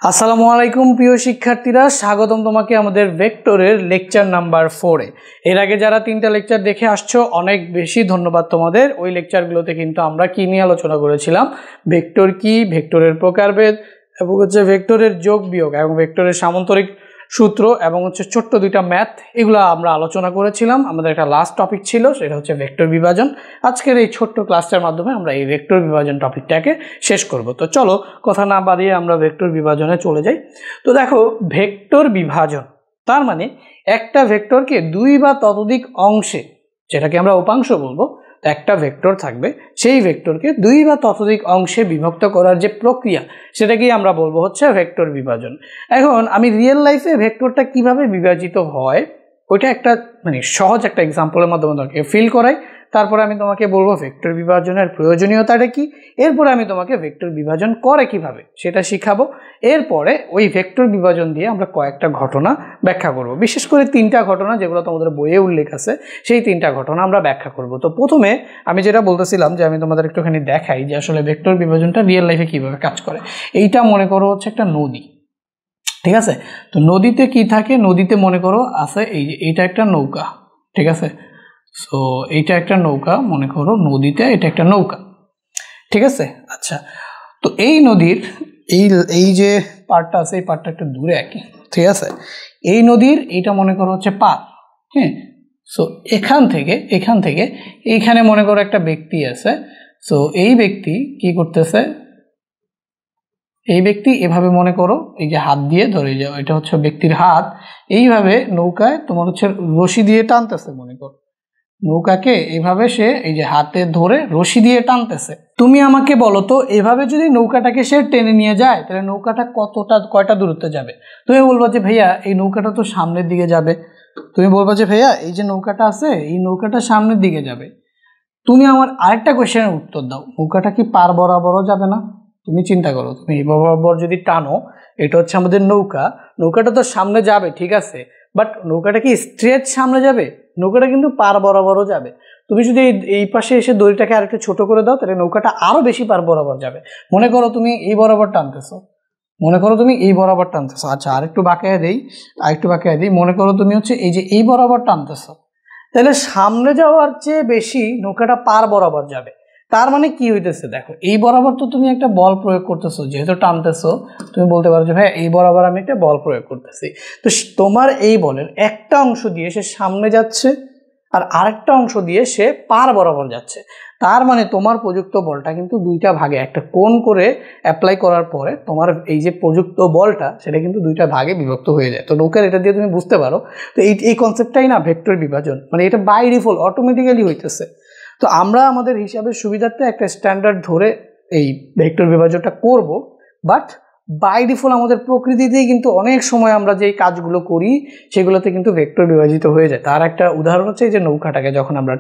আসসালামু আলাইকুম প্রিয় শিক্ষার্থীরা, স্বাগতম তোমাকে আমাদের ভেক্টরের লেকচার নাম্বার 4 এ। এর আগে যারা 3টা লেকচার দেখে আসছো অনেক বেশি ধন্যবাদ তোমাদের। ওই লেকচারগুলোতে কিন্তু আমরা কি নিয়ে আলোচনা করেছিলাম, ভেক্টর কি, ভেক্টরের প্রকারভেদ এবং ভেক্টরের যোগ বিয়োগ এবং ভেক্টরের সামান্তরিক সূত্র এবং ছোট্ট দুইটা ম্যাথ, এগুলো আমরা আলোচনা করেছিলাম। আমাদের একটা লাস্ট টপিক ছিল, সেটা হচ্ছে ভেক্টর বিভাজন। আজকের এই ছোট্ট ক্লাসটার মাধ্যমে আমরা এই ভেক্টর বিভাজন টপিকটাকে শেষ করব। তো চলো কথা না বাড়িয়ে আমরা ভেক্টর বিভাজনে চলে যাই। তো দেখো, ভেক্টর বিভাজন তার মানে একটা ভেক্টরকে দুই বা ততোধিক অংশে, যেটাকে আমরা উপাংশ বলবো, একটা ভেক্টর থাকবে, সেই ভেক্টরকে দুই বা ততোধিক অংশে বিভক্ত করার যে প্রক্রিয়া, সেটাকেই আমরা বলবো হচ্ছে ভেক্টর বিভাজন। এখন আমি রিয়েল লাইফে ভেক্টরটা কিভাবে বিভাজিত হয় ওইটা একটা সহজ একটা এক্সাম্পলের মাধ্যমে তোমাকে ফিল করাই। তারপরে আমি তোমাকে বলবো ভেক্টর বিভাজনের প্রয়োজনীয়তাটা কি, এরপরে আমি তোমাকে ভেক্টর বিভাজন করে কিভাবে সেটা শিখাবো। এরপরে ওই ভেক্টর বিভাজন দিয়ে আমরা কয়েকটা ঘটনা ব্যাখ্যা করব, বিশেষ করে 3টা ঘটনা যেগুলো তোমাদের বইয়ে উল্লেখ আছে, সেই 3টা ঘটনা আমরা ব্যাখ্যা করব। তো প্রথমে আমি যেটা বলতেছিলাম যে আমি তোমাদের একটুখানি দেখাই যে আসলে ভেক্টর বিভাজনটা রিয়েল লাইফে কিভাবে কাজ করে। এইটা মনে করো হচ্ছে একটা নদী, ঠিক আছে? তো নদীতে কি থাকে, নদীতে মনে করো আছে এই যে এইটা একটা নৌকা, ঠিক আছে? সো এইটা একটা নৌকা, মনে করো নদীতে এটা একটা নৌকা, ঠিক আছে? আচ্ছা, তো এই নদীর এই যে পাড়টা আছে, এই পাড়টা একটু দূরে আঁকি, ঠিক আছে? এই নদীর এইটা মনে করো হচ্ছে পাড়, হ্যাঁ। সো এখান থেকে এইখানে মনে করো একটা ব্যক্তি আছে। সো এই ব্যক্তি কি করতেছে, এই ব্যক্তি এভাবে মনে করো এই যে হাত দিয়ে ধরে যাও, এটা হচ্ছে ব্যক্তির হাত, এইভাবে নৌকায় তোমার হচ্ছে রশি দিয়ে টানতেছে। মনে করো নৌকাকে এইভাবে সে এই যে হাতে ধরে রশি দিয়ে টানতেছে। তুমি আমাকে বলো তো, এভাবে যদি নৌকাটাকে সে টেনে নিয়ে যায় তাহলে নৌকাটা কয়টা দূরত্বে যাবে? তুমি বলবা যে ভাইয়া এই নৌকাটা তো সামনের দিকে যাবে। তুমি বলবা যে ভাইয়া এই যে নৌকাটা আছে, এই নৌকাটা সামনের দিকে যাবে। তুমি আমার আরেকটা কোয়েশ্চেনের উত্তর দাও, নৌকাটা কি পার বরাবরও যাবে না? তুমি চিন্তা করো, তুমি এই বরাবর যদি টানো, এটা হচ্ছে আমাদের নৌকা, নৌকাটা তো সামনে যাবে, ঠিক আছে, বাট নৌকাটা কি স্ট্রেট সামনে যাবে? নৌকাটা কিন্তু পার বরাবরও যাবে। তুমি যদি এই পাশে এসে দড়িটাকে আরেকটু ছোট করে দাও, তাহলে নৌকাটা আরো বেশি পার বরাবর যাবে। মনে করো তুমি এই বরাবর টানতেছো, আচ্ছা আরেকটু বাঁকায় দিই, মনে করো তুমি হচ্ছে এই যে এই বরাবর টানতেছো, তাহলে সামনে যাওয়ার চেয়ে বেশি নৌকাটা পার বরাবর যাবে। তার মানে কি হইতেছে দেখো, এই বরাবর তো তুমি একটা বল প্রয়োগ করতেছো, যেহেতু টানতেছো তুমি বলতে পারো যে ভাই এই বরাবর আমি একটা বল প্রয়োগ করতেছি। তো তোমার এই বলের একটা অংশ দিয়ে সে সামনে যাচ্ছে আর আরেকটা অংশ দিয়ে সে পার বরাবর যাচ্ছে। তার মানে তোমার প্রযুক্ত বলটা কিন্তু দুইটা ভাগে, একটা কোণ করে অ্যাপ্লাই করার পরে তোমার এই যে প্রযুক্ত বলটা সেটা কিন্তু দুইটা ভাগে বিভক্ত হয়ে যায়। তো নৌকার এটা দিয়ে তুমি বুঝতে পারো। তো এই কনসেপ্টটাই না ভেক্টর বিভাজন, মানে এটা বাই ডিফল্ট অটোমেটিক্যালি হইতেছে। তো আমরা আমাদের হিসাবের সুবিধার্থে একটা স্ট্যান্ডার্ড ধরে এই ভেক্টর বিভাজনটা করব, বাট বাই ডিফল্ট আমাদের প্রকৃতিতেই কিন্তু অনেক সময় আমরা যে কাজগুলো করি সেগুলোতে কিন্তু ভেক্টর বিভাজিত হয়ে যায়। তার একটা উদাহরণ হচ্ছে যে নৌকাটাকে যখন আমরা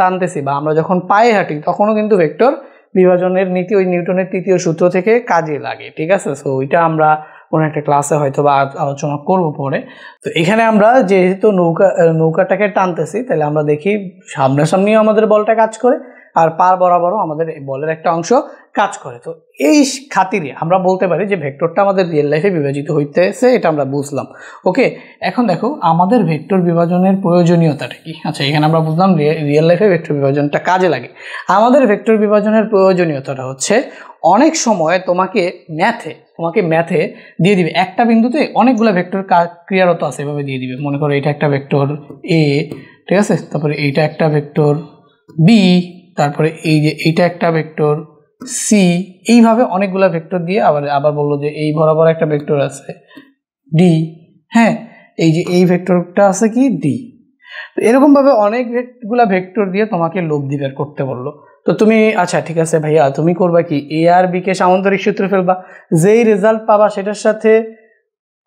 টানতেছি বা আমরা যখন পায়ে হাঁটি, তখনও কিন্তু ভেক্টর বিভাজনের নীতি ওই নিউটনের তৃতীয় সূত্র থেকে কাজে লাগে, ঠিক আছে? সো ওইটা আমরা কোনো একটা ক্লাসে হয়তো বা আলোচনা করব পরে। তো এখানে আমরা যেহেতু নৌকাটাকে টানতেছি, তাহলে আমরা দেখি সামনাসামনিও আমাদের বলটা কাজ করে আর পার বরাবরও আমাদের বলের একটা অংশ কাজ করে। তো এই খাতিরে আমরা বলতে পারি যে ভেক্টরটা আমাদের রিয়েল লাইফে বিভাজিত হইতেছে, এটা আমরা বুঝলাম। ওকে, এখন দেখো আমাদের ভেক্টর বিভাজনের প্রয়োজনীয়তাটা কি। আচ্ছা, এখানে আমরা বুঝলাম রিয়েল লাইফে ভেক্টর বিভাজনটা কাজে লাগে। আমাদের ভেক্টর বিভাজনের প্রয়োজনীয়তাটা হচ্ছে অনেক সময় তোমাকে ম্যাথে দিয়ে দিবে একটা বিন্দুতে অনেকগুলো ভেক্টর ক্রিয়ারত আছে, এভাবে দিয়ে দিবে। মনে করো এটা একটা ভেক্টর এ, ঠিক আছে, তারপরে এইটা একটা ভেক্টর বি, তারপরে এই যে এইটা একটা ভেক্টর সি, এইভাবে অনেকগুলো ভেক্টর দিয়ে আবার বললো যে এই বরাবর একটা ভেক্টর আছে ডি, হ্যাঁ, এই যে এই ভেক্টরটা আছে কি ডি। তো এরকম ভাবে অনেকগুলা ভেক্টর দিয়ে তোমাকে লব্ধি বের করতে বললো। তো তুমি আচ্ছা ঠিক আছে ভাইয়া, তুমি করবা কি, এ আর বি কে সামান্তরিক সূত্রে ফেলবা, যেই রেজাল্ট পাবা সেটার সাথে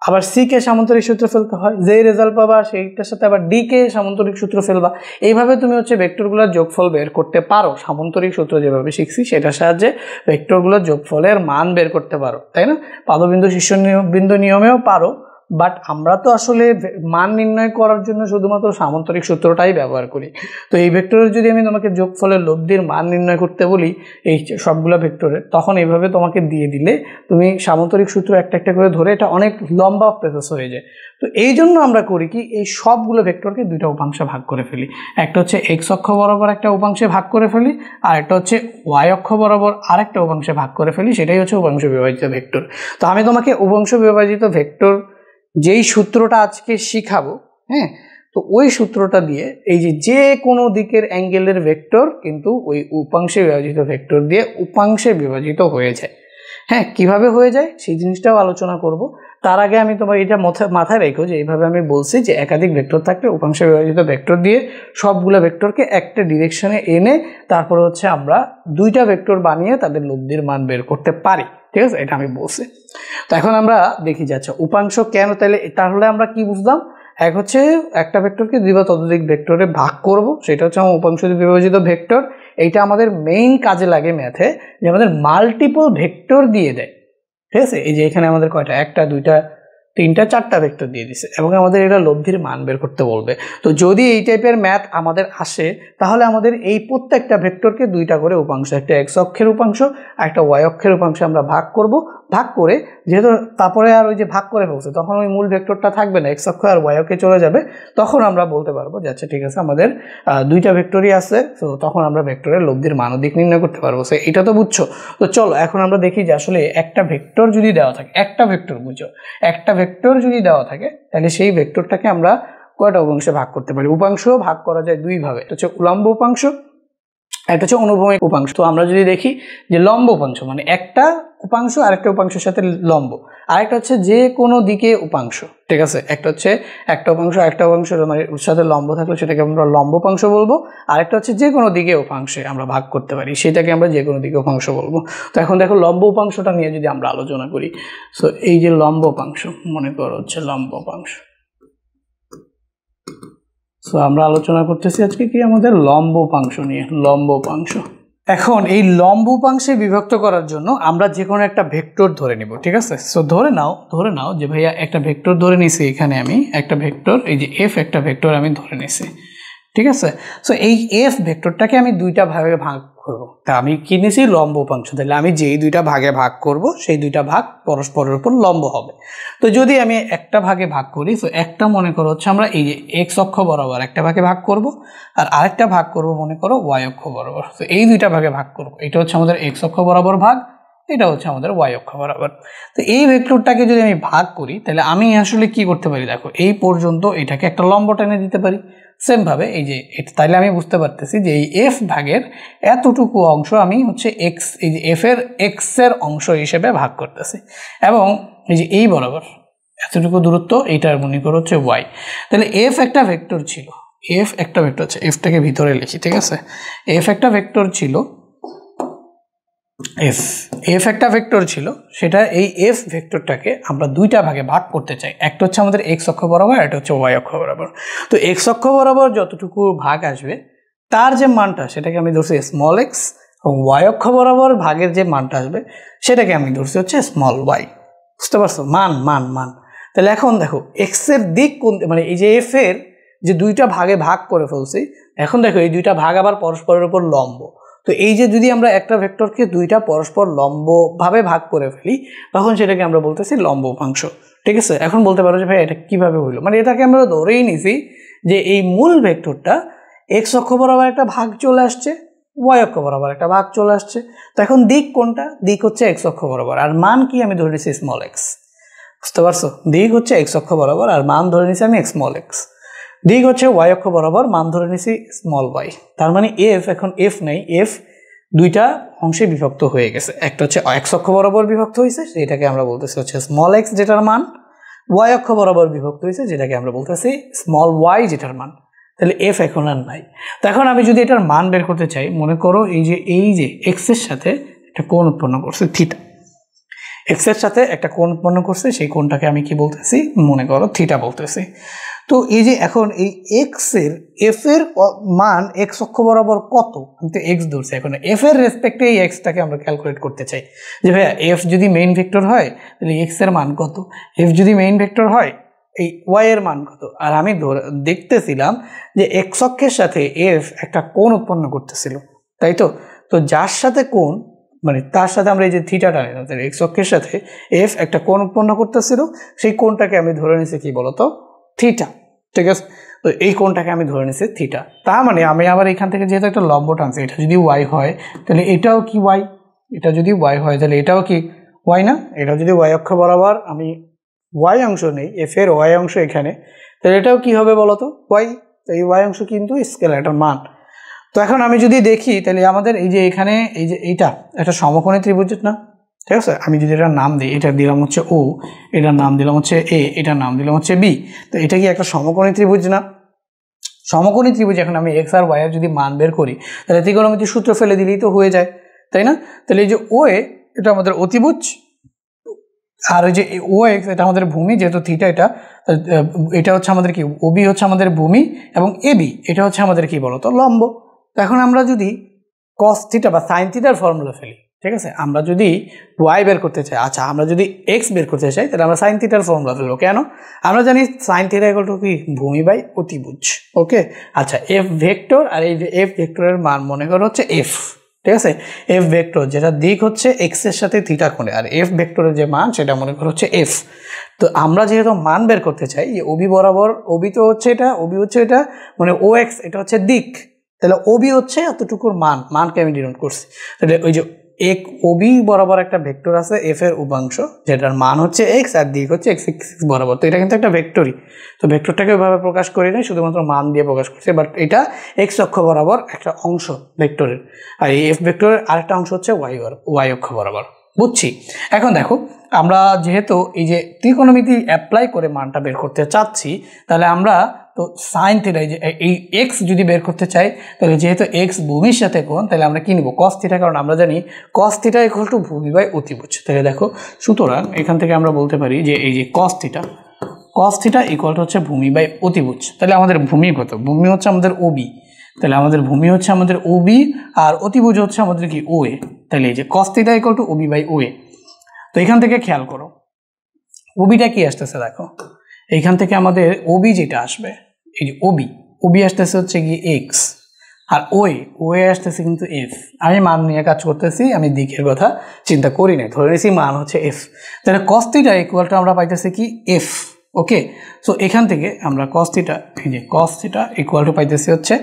আবার সি কে সামান্তরিক সূত্র ফেলতে হয়, যেই রেজাল্ট পাবা সেইটার সাথে আবার ডি কে সামান্তরিক সূত্র ফেলবা। এইভাবে তুমি হচ্ছে ভেক্টরগুলোর যোগফল বের করতে পারো। সামান্তরিক সূত্র যেভাবে শিখছি সেটার সাহায্যে ভেক্টরগুলোর যোগফলের মান বের করতে পারো, তাই না? পাদবিন্দু শীর্ষবিন্দু নিয়মেও পারো, বাট আমরা তো আসলে মান নির্ণয় করার জন্য শুধুমাত্র সামান্তরিক সূত্রটাই ব্যবহার করি। তো এই ভেক্টরের যদি আমি তোমাকে যোগফলের লব্ধির মান নির্ণয় করতে বলি এই সবগুলো ভেক্টরের, তখন এইভাবে তোমাকে দিয়ে দিলে তুমি সামান্তরিক সূত্র একটা একটা করে ধরে এটা অনেক লম্বা প্রসেস হয়ে যায়। তো এই জন্য আমরা করি কি, এই সবগুলো ভেক্টরকে দুইটা উপাংশে ভাগ করে ফেলি। একটা হচ্ছে এক্স অক্ষ বরাবর একটা উপাংশে ভাগ করে ফেলি, আর একটা হচ্ছে ওয়াই অক্ষ বরাবর আরেকটা উপাংশে ভাগ করে ফেলি, সেটাই হচ্ছে উপাংশ বিভাজিত ভেক্টর। তো আমি তোমাকে উপাংশ বিভাজিত ভেক্টর যেই সূত্রটা আজকে শিখাবো, হ্যাঁ, তো ওই সূত্রটা দিয়ে এই যে কোনো দিকের অ্যাঙ্গেলের ভেক্টর কিন্তু ওই উপাংশে বিভাজিত ভেক্টর দিয়ে উপাংশে বিভাজিত হয়ে যায়। হ্যাঁ, কিভাবে হয়ে যায় সেই জিনিসটাও আলোচনা করব। তার আগে আমি তোমার এটা মাথায় রেখো যে এইভাবে আমি বলছি যে একাধিক ভেক্টর থাকলে উপাংশ বিভাজিত ভেক্টর দিয়ে সবগুলো ভেক্টরকে একটা ডিরেকশনে এনে তারপরে হচ্ছে আমরা দুইটা ভেক্টর বানিয়ে তাদের লব্ধির মান বের করতে পারি। ঠিক আছে, এটা আমি বলছি। তো এখন আমরা দেখি যাচ্ছে উপাংশ কেন, তাহলে আমরা কি বুঝলাম? এক হচ্ছে একটা ভেক্টরকে দুই বা ততোধিক ভেক্টরে ভাগ করব, সেটা হচ্ছে আমার উপাংশ বিভাজিত ভেক্টর। এইটা আমাদের মেইন কাজে লাগে ম্যাথে, যে আমাদের মাল্টিপল ভেক্টর দিয়ে দেয়। ঠিক আছে, এই যে এখানে আমাদের কয়টা, একটা দুইটা তিনটা চারটা ভেক্টর দিয়ে দিছে এবং আমাদের এটা লব্ধির মান বের করতে বলবে। তো যদি এই টাইপের ম্যাথ আমাদের আসে তাহলে আমাদের এই প্রত্যেকটা ভেক্টরকে দুইটা করে উপাংশ, একটা এক্স অক্ষের উপাংশ আর একটা ওয়াই অক্ষের উপাংশ আমরা ভাগ করব। ভাগ করে যেহেতু তারপরে আর ওই যে ভাগ করে ফেলছে তখন ওই মূল ভেক্টরটা থাকবে না, এক্স অক্ষ আর ওয়াই অক্ষে চলে যাবে, তখন আমরা বলতে পারবো যে আচ্ছা ঠিক আছে আমাদের দুইটা ভেক্টরই আছে, তো তখন আমরা ভেক্টরের লব্ধির মান ও দিক নির্ণয় করতে পারবো। সো এটা তো বুঝছো। তো চলো এখন আমরা দেখি যে আসলে একটা ভেক্টর যদি দেওয়া থাকে, একটা ভেক্টর বুঝো, একটা ভেক্টর যদি দেওয়া থাকে তাহলে সেই ভেক্টরটাকে আমরা কয়টা উপাংশে ভাগ করতে পারি? উপাংশ ভাগ করা যায় দুই ভাবে, এটা হচ্ছে উল্লম্ব উপাংশ, একটা হচ্ছে অনুভূমিক উপাংশ। তো আমরা যদি দেখি যে লম্ব উপাংশ মানে একটা উপাংশ আরেকটা উপাংশের সাথে লম্ব, আরেকটা হচ্ছে যে কোনো দিকে উপাংশ। ঠিক আছে, একটা হচ্ছে একটা উপাংশ একটা উপাংশ মানে সাথে লম্ব থাকলে সেটাকে আমরা লম্ব উপাংশ বলবো, আরেকটা হচ্ছে যে কোনো দিকে উপাংশে আমরা ভাগ করতে পারি, সেটাকে আমরা যে কোনো দিকে উপাংশ বলবো। তো এখন দেখো লম্ব উপাংশটা নিয়ে যদি আমরা আলোচনা করি, সো এই যে লম্ব উপাংশ মনে করো হচ্ছে লম্ব উপাংশ। সো আমরা আলোচনা করতেছি আজকে কি আমাদের লম্ব উপাংশ নিয়ে, লম্ব উপাংশ। এখন এই লম্ব উপাংশে বিভক্ত করার জন্য আমরা যে কোনো একটা ভেক্টর ধরে নিব। ঠিক আছে, সো ধরে নাও যে ভাইয়া একটা ভেক্টর ধরে নিছি, এখানে আমি একটা ভেক্টর, এই যে এফ একটা ভেক্টর আমি ধরে নিছি। ঠিক আছে, সো এই এফ ভেক্টরটাকে আমি দুইটা ভাগে ভাগ করব। তা আমি কি নিয়েছি? লম্ব উপাংশ। তাহলে আমি যেই দুইটা ভাগে ভাগ করব সেই দুইটা ভাগ পরস্পরের উপর লম্ব হবে। তো যদি আমি একটা ভাগে ভাগ করি, তো একটা মনে করো হচ্ছে আমরা এই যে এক্স অক্ষ বরাবর একটা ভাগে ভাগ করব, আর আরেকটা ভাগ করব মনে করো ওয়াই অক্ষ বরাবর। তো এই দুইটা ভাগে ভাগ করব, এটা হচ্ছে আমাদের এক্স অক্ষ বরাবর ভাগ, এটা হচ্ছে আমাদের ওয়াই অক্ষ বরাবর। তো এই ভেক্টরটাকে যদি আমি ভাগ করি তাহলে আমি আসলে কি করতে পারি? দেখো এই পর্যন্ত এটাকে একটা লম্ব টেনে দিতে পারি। সেম ভাবে এই যে তাইলে আমি বুঝতে পারতেছি যে এই এফ ভাগের এতটুকু অংশ আমি হচ্ছে এক্স, এই যে এফ এর এক্স এর অংশ হিসেবে ভাগ করতেছি, এবং এই যে এই বরাবর এতটুকু দূরত্ব এইটার মনে করো হচ্ছে ওয়াই। তাহলে এফ একটা ভেক্টর ছিল, এফ একটা ভেক্টর আছে, এফটাকে ভিতরে লিখি। ঠিক আছে, এফ একটা ভেক্টর ছিল, এফ একটা ভেক্টর ছিল, সেটা এই এফ ভেক্টরটাকে আমরা দুইটা ভাগে ভাগ করতে চাই। একটা হচ্ছে আমাদের এক্স অক্ষ বরাবর, একটা হচ্ছে ওয়াই অক্ষ বরাবর। তো এক্স অক্ষ বরাবর যতটুকু ভাগ আসবে তার যে মানটা সেটাকে আমি ধরছি স্মল এক্স, এবং ওয়াই অক্ষ বরাবর ভাগের যে মানটা আসবে সেটাকে আমি ধরছি হচ্ছে স্মল ওয়াই। বুঝতে পারছো? মান। তাহলে এখন দেখো এক্স এর দিক কোন, মানে এই যে এফ এর যে দুইটা ভাগে ভাগ করে ফেলছি, এখন দেখো এই দুইটা ভাগ আবার পরস্পরের উপর লম্ব। তো এই যে যদি আমরা একটা ভেক্টরকে দুইটা পরস্পর লম্বভাবে ভাগ করে ফেলি তখন সেটাকে আমরা বলতেছি লম্ব উপাংশ। ঠিক আছে, এখন বলতে পারো যে ভাই এটা কিভাবে হইলো, মানে এটাকে আমরা ধরেই নিছি যে এই মূল ভেক্টরটা এক্স অক্ষ বরাবর একটা ভাগ চলে আসছে, ওয়াই অক্ষ বরাবর একটা ভাগ চলে আসছে। তো এখন দিক কোনটা? দিক হচ্ছে এক্স অক্ষ বরাবর, আর মান কি আমি ধরে নিছি স্মল এক্স। বুঝতে পারছো? দিক হচ্ছে এক্স অক্ষ বরাবর আর মান ধরে নিছি আমি স্মল এক্স। দিক হচ্ছে ওয়াই অক্ষ বরাবর, মান ধরে নিছি স্মল ওয়াই। তার মানে এফ, এখন এফ নেই, এফ দুইটা অংশে বিভক্ত হয়ে গেছে। একটা হচ্ছে এক্স অক্ষ বরাবর বিভক্ত হয়েছে, সেটাকে আমরা বলতেছি হচ্ছে স্মল এক্স যেটার মান, ওয়াই অক্ষ বরাবর বিভক্ত হয়েছে যেটাকে আমরা বলতেছি স্মল ওয়াই যেটার মান। তাহলে এফ এখন আর নাই। তো এখন আমি যদি এটার মান বের করতে চাই, মনে করো এই যে এক্স এর সাথে একটা কোণ উৎপন্ন করছে থিটা, এক্স এর সাথে একটা কোণ উৎপন্ন করছে, সেই কোণটাকে আমি কি বলতেছি, মনে করো থিটা বলতেছি। তো এই যে এখন এই এক্স এর এফ এর মান এক্স অক্ষ বরাবর কত, আমি তো এক্স ধরছি, এখন এফ এর রেসপেক্টে এই এক্সটাকে আমরা ক্যালকুলেট করতে চাই যে ভাইয়া এফ যদি মেইন ভেক্টর হয় তাহলে এক্স এর মান কত, এফ যদি মেইন ভেক্টর হয় এই ওয়াই এর মান কত। আর আমি দেখতেছিলাম যে এক্স অক্ষের সাথে এফ একটা কোণ উৎপন্ন করতেছিল, তাই তো। তো যার সাথে কোণ মানে তার সাথে আমরা এই যে থিটাটা নিলাম, এক্স অক্ষের সাথে এফ একটা কোণ উৎপন্ন করতেছিল, সেই কোণটাকে আমি ধরে নিছি কি বলতো, থিটা, ঠিক আছে। তো এই কোণটাকে আমি ধরে নিছি থিটা। তার মানে আমি আবার এখান থেকে যেহেতু একটা লম্ব টানছি, এটা যদি ওয়াই হয় তাহলে এটাও কি ওয়াই, এটা যদি ওয়াই হয় তাহলে এটাও কি ওয়াই না, এটা যদি ওয়াই অক্ষ বরাবর আমি ওয়াই অংশ নেই, এফ এর ওয়াই অংশ এখানে, তাহলে এটাও কি হবে বলতো, ওয়াই। তো এই ওয়াই অংশ কিন্তু স্কেলার, এটার মান। তো এখন আমি যদি দেখি তাহলে আমাদের এই যে এখানে এই যে এইটা একটা সমকোণী ত্রিভুজ না, ঠিক আছে। আমি যদি এটার নাম দিই, এটা দিলাম হচ্ছে ও, এটার নাম দিলাম হচ্ছে এ, এটার নাম দিলাম হচ্ছে বি। তো এটা কি একটা সমকোণী ত্রিভুজ না? সমকোণী ত্রিভুজ এখন আমি এক্স আর ওয়াই এর যদি মান বের করি তাহলে ত্রিকোণমিতির সূত্র ফেলে দিলেই তো হয়ে যায়, তাই না? তাহলে এই যে ও এ এটা আমাদের অতিভুজ, আর ওই যে ও এক্স এটা আমাদের ভূমি, যেহেতু থিটা এটা হচ্ছে আমাদের কি, ওবি হচ্ছে আমাদের ভূমি, এবং এবি এটা হচ্ছে আমাদের কি বলতো, লম্ব। তো এখন আমরা যদি কস থিটা বা সাইন থিটার ফর্মুলা ফেলি, ঠিক আছে, আমরা যদি ওয়াই বের করতে চাই, আচ্ছা আমরা যদি এক্স বের করতে চাই তাহলে আমরা সাইন থিটার ফর্মুলা ফেলবো। কেন? আমরা জানি সাইন থিটা ইকুয়াল টু কি, ভূমি বাই অতিভুজ। ওকে, আচ্ছা এফ ভেক্টর, আর এই যে এফ ভেক্টরের মান মনে করো হচ্ছে এফ, ঠিক আছে। এফ ভেক্টর যেটা দিক হচ্ছে এক্স এর সাথে থিটা কোণে, আর এফ ভেক্টরের যে মান সেটা মনে করো হচ্ছে এফ। তো আমরা যেহেতু মান বের করতে চাই যে ওবি বরাবর, ওবি তো হচ্ছে এটা, ওবি হচ্ছে এটা, মানে ও এক্স এটা হচ্ছে দিক, তাহলে ওবি হচ্ছে এতটুকুর মান, মানকে আমি ডিনোট করছি। তাহলে ওই যে এক ওবি বরাবর একটা ভেক্টর আছে এফ এর উপাংশ, যেটার মান হচ্ছে এক্স আর দিক হচ্ছে এক্স এক্স বরাবর। তো এটা কিন্তু একটা ভেক্টরই, তো ভেক্টরটাকে ওইভাবে প্রকাশ করি না, শুধুমাত্র মান দিয়ে প্রকাশ করছে, বাট এটা এক্স অক্ষ বরাবর একটা অংশ ভেক্টরের, আর এই এফ ভেক্টরের আরেকটা অংশ হচ্ছে ওয়াই অক্ষ বরাবর। বুঝছি। এখন দেখো আমরা যেহেতু এই যে ত্রিকোণমিতি অ্যাপ্লাই করে মানটা বের করতে চাচ্ছি, তাহলে আমরা তো সাইন থিটা, এই এক্স যদি বের করতে চাই তাহলে যেহেতু এক্স ভূমির সাথে কোণ, তাহলে আমরা কি নিব, কস থিটা, কারণ আমরা জানি কস থিটা ইকুয়াল টু ভূমি বাই অতিভুজ। তাহলে দেখো, সুতরাং এখান থেকে আমরা বলতে পারি যে এই যে কস থিটা ইকুয়াল টু হচ্ছে ভূমি বাই অতিভুজ। তাহলে আমাদের ভূমি কত, ভূমি হচ্ছে আমাদের ওবি, তাহলে আমাদের ভূমি হচ্ছে আমাদের ওবি, আর অতিভুজ হচ্ছে আমাদের কি ও এ। তাহলে এই যে cos theta equal to O B by O A. তো এখান থেকে খেয়াল করো ওবিটা কি আসতেছে, দেখো এইখান থেকে আমাদের ওবি যেটা আসবে, এই যে ওবি আসতেছে হচ্ছে কি এক্স, আর ও এ আসতেছে কিন্তু এফ। আমি মান নিয়ে কাজ করতেছি, আমি দিকের কথা চিন্তা করি না, ধরে নিয়েছি মান হচ্ছে এফ। তাহলে কস থিটা ইকুয়াল টু আমরা পাইতেছি কি এফ। ওকে, সো এখান থেকে আমরা কস থিটা, এই যে কস থিটা ইকুয়াল টু পাইতেছি হচ্ছে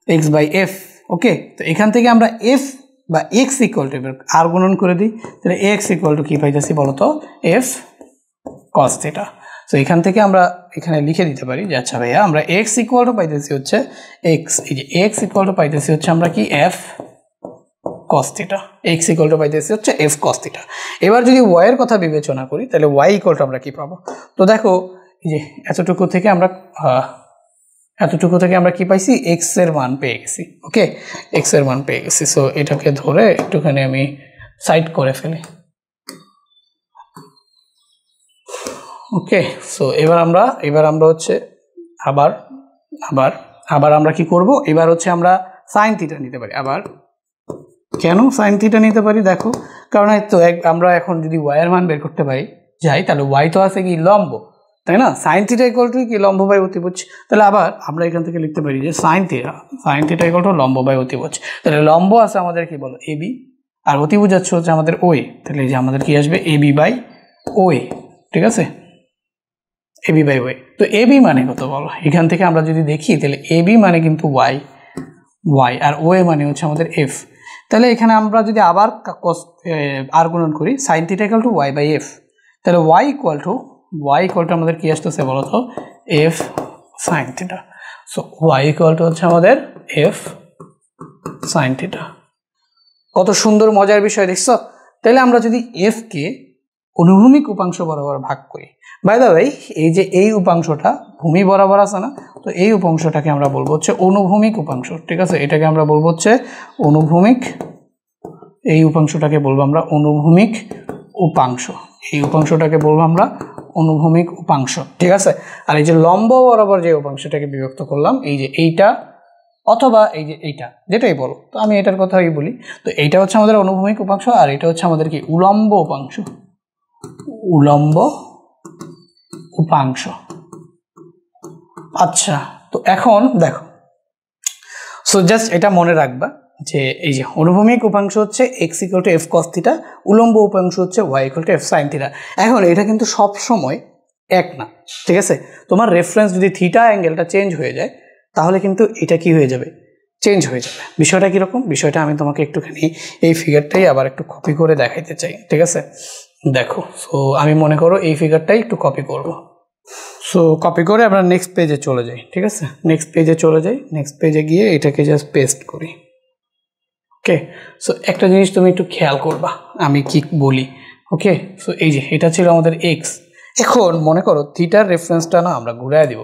এক্স বাই এফ। ওকে, তো এখান থেকে আমরা এফ বা এক্স ইকুয়াল টু এবার আর গুণন করে দিই, তাহলে এক্স ইকুয়াল টু কি পাইতেছি বলতো, এফ কস থিটা। তো এখান থেকে আমরা এখানে লিখে দিতে পারি যে আচ্ছা ভাইয়া আমরা এক্স ইকুয়াল টু পাইতেছি হচ্ছে এক্স, এই যে এক্স ইকুয়াল টু পাইতেছি হচ্ছে আমরা কি F cos theta, x equal to পাইতেছি হচ্ছে এফ কস থিটা। এবার যদি ওয়াই এর কথা বিবেচনা করি তাহলে ওয়াই ইকুয়াল টু আমরা কি পাবো, তো দেখো এই যে এতটুকু থেকে আমরা কি পাইছি, এক্স এর মান পেয়ে গেছি। ওকে, এক্স এর মান পেয়ে গেছি। সো এটাকে ধরে একটুখানি আমি সাইড করে ফেলি। ওকে, সো এবার আমরা হচ্ছে আবার আমরা কি করব, এবার হচ্ছে আমরা সাইন থিটা নিতে পারি। আবার কেন সাইন থিটা নিতে পারি, দেখো কারণ তো আমরা এখন যদি ওয়াই এর মান বের করতে যাই তাহলে ওয়াই তো আছে কি লম্ব, তাই না, সাইন থিটা ইকুয়াল টু কি লম্ব বাই অতিভুজ। তাহলে আবার আমরা এখান থেকে লিখতে পারি যে সাইন থিটা ইকুয়াল টু লম্ব বাই অতিভুজ। তাহলে লম্ব আছে আমাদের কি বলো এবি, আর অতিভুজ হচ্ছে আমাদের ওএ, তাহলে এই যে আমাদের কি আসবে এবি বাই ওএ, ঠিক আছে, এবি বাই ওয়াই। তো এবি মানে কত বলো, এখান থেকে আমরা যদি দেখি তাহলে এবি মানে কিন্তু ওয়াই, আর ওএ মানে হচ্ছে আমাদের এফ। তাহলে এখানে আমরা যদি আবার আর গুণন করি sine theta equal to y by f, তাহলে ওয়াই ইকুয়াল টু আমাদের কি আসতেছে বলতো, f sine theta. So y equal to হচ্ছে আমাদের এফ সাইন থিটা। কত সুন্দর মজার বিষয় দেখছো। তাহলে আমরা যদি এফ কে অনুভূমিক উপাংশ বরাবর ভাগ করি, বাই দ্য ওয়ে এই যে এই উপাংশটা ভূমি বরাবর আছে না, তো এই উপাংশটাকে আমরা বলবো হচ্ছে অনুভূমিক উপাংশ, ঠিক আছে, এটাকে আমরা বলবো হচ্ছে অনুভূমিক, এই উপাংশটাকে বলবো আমরা অনুভূমিক উপাংশ, এই উপাংশটাকে বলবো আমরা অনুভূমিক উপাংশ, ঠিক আছে। আর এই যে লম্ব বরাবর যে উপাংশটাকে বিভক্ত করলাম, এই যে এইটা অথবা এই যে এইটা, যেটাই বলো, তো আমি এটার কথাই বলি। তো এইটা হচ্ছে আমাদের অনুভূমিক উপাংশ, আর এটা হচ্ছে আমাদের কি উলম্ব উপাংশ, উলম্ব উপাংশ। আচ্ছা, তো এখন দেখো, সো জাস্ট এটা মনে রাখবা যে এই যে অনুভূমিক উপাংশ হচ্ছে x = f cos θ, উলম্ব উপাংশ হচ্ছে y = f sin θ। এখন এটা কিন্তু সব সময় এক না, ঠিক আছে। তোমার রেফারেন্স যদি থিটা অ্যাঙ্গেলটা চেঞ্জ হয়ে যায় তাহলে কিন্তু এটা কি হয়ে যাবে, চেঞ্জ হয়ে যাবে। বিষয়টা কীরকম, বিষয়টা আমি তোমাকে একটুখানি এই ফিগারটাই আবার একটু কপি করে দেখাইতে চাই, ঠিক আছে। দেখো, সো আমি মনে করো এই ফিগারটাই একটু কপি করব। সো কপি করে আমরা নেক্সট পেজে চলে যাই, ঠিক আছে। নেক্সট পেজে চলে যাই, নেক্সট পেজে গিয়ে এটাকে জাস্ট পেস্ট করি। ওকে, সো একটা জিনিস তুমি একটু খেয়াল করবা আমি কি বলি। ওকে, সো এই যে এটা ছিল আমাদের এক্স। এখন মনে করো থিটার রেফারেন্সটা না আমরা ঘুরাই দিব,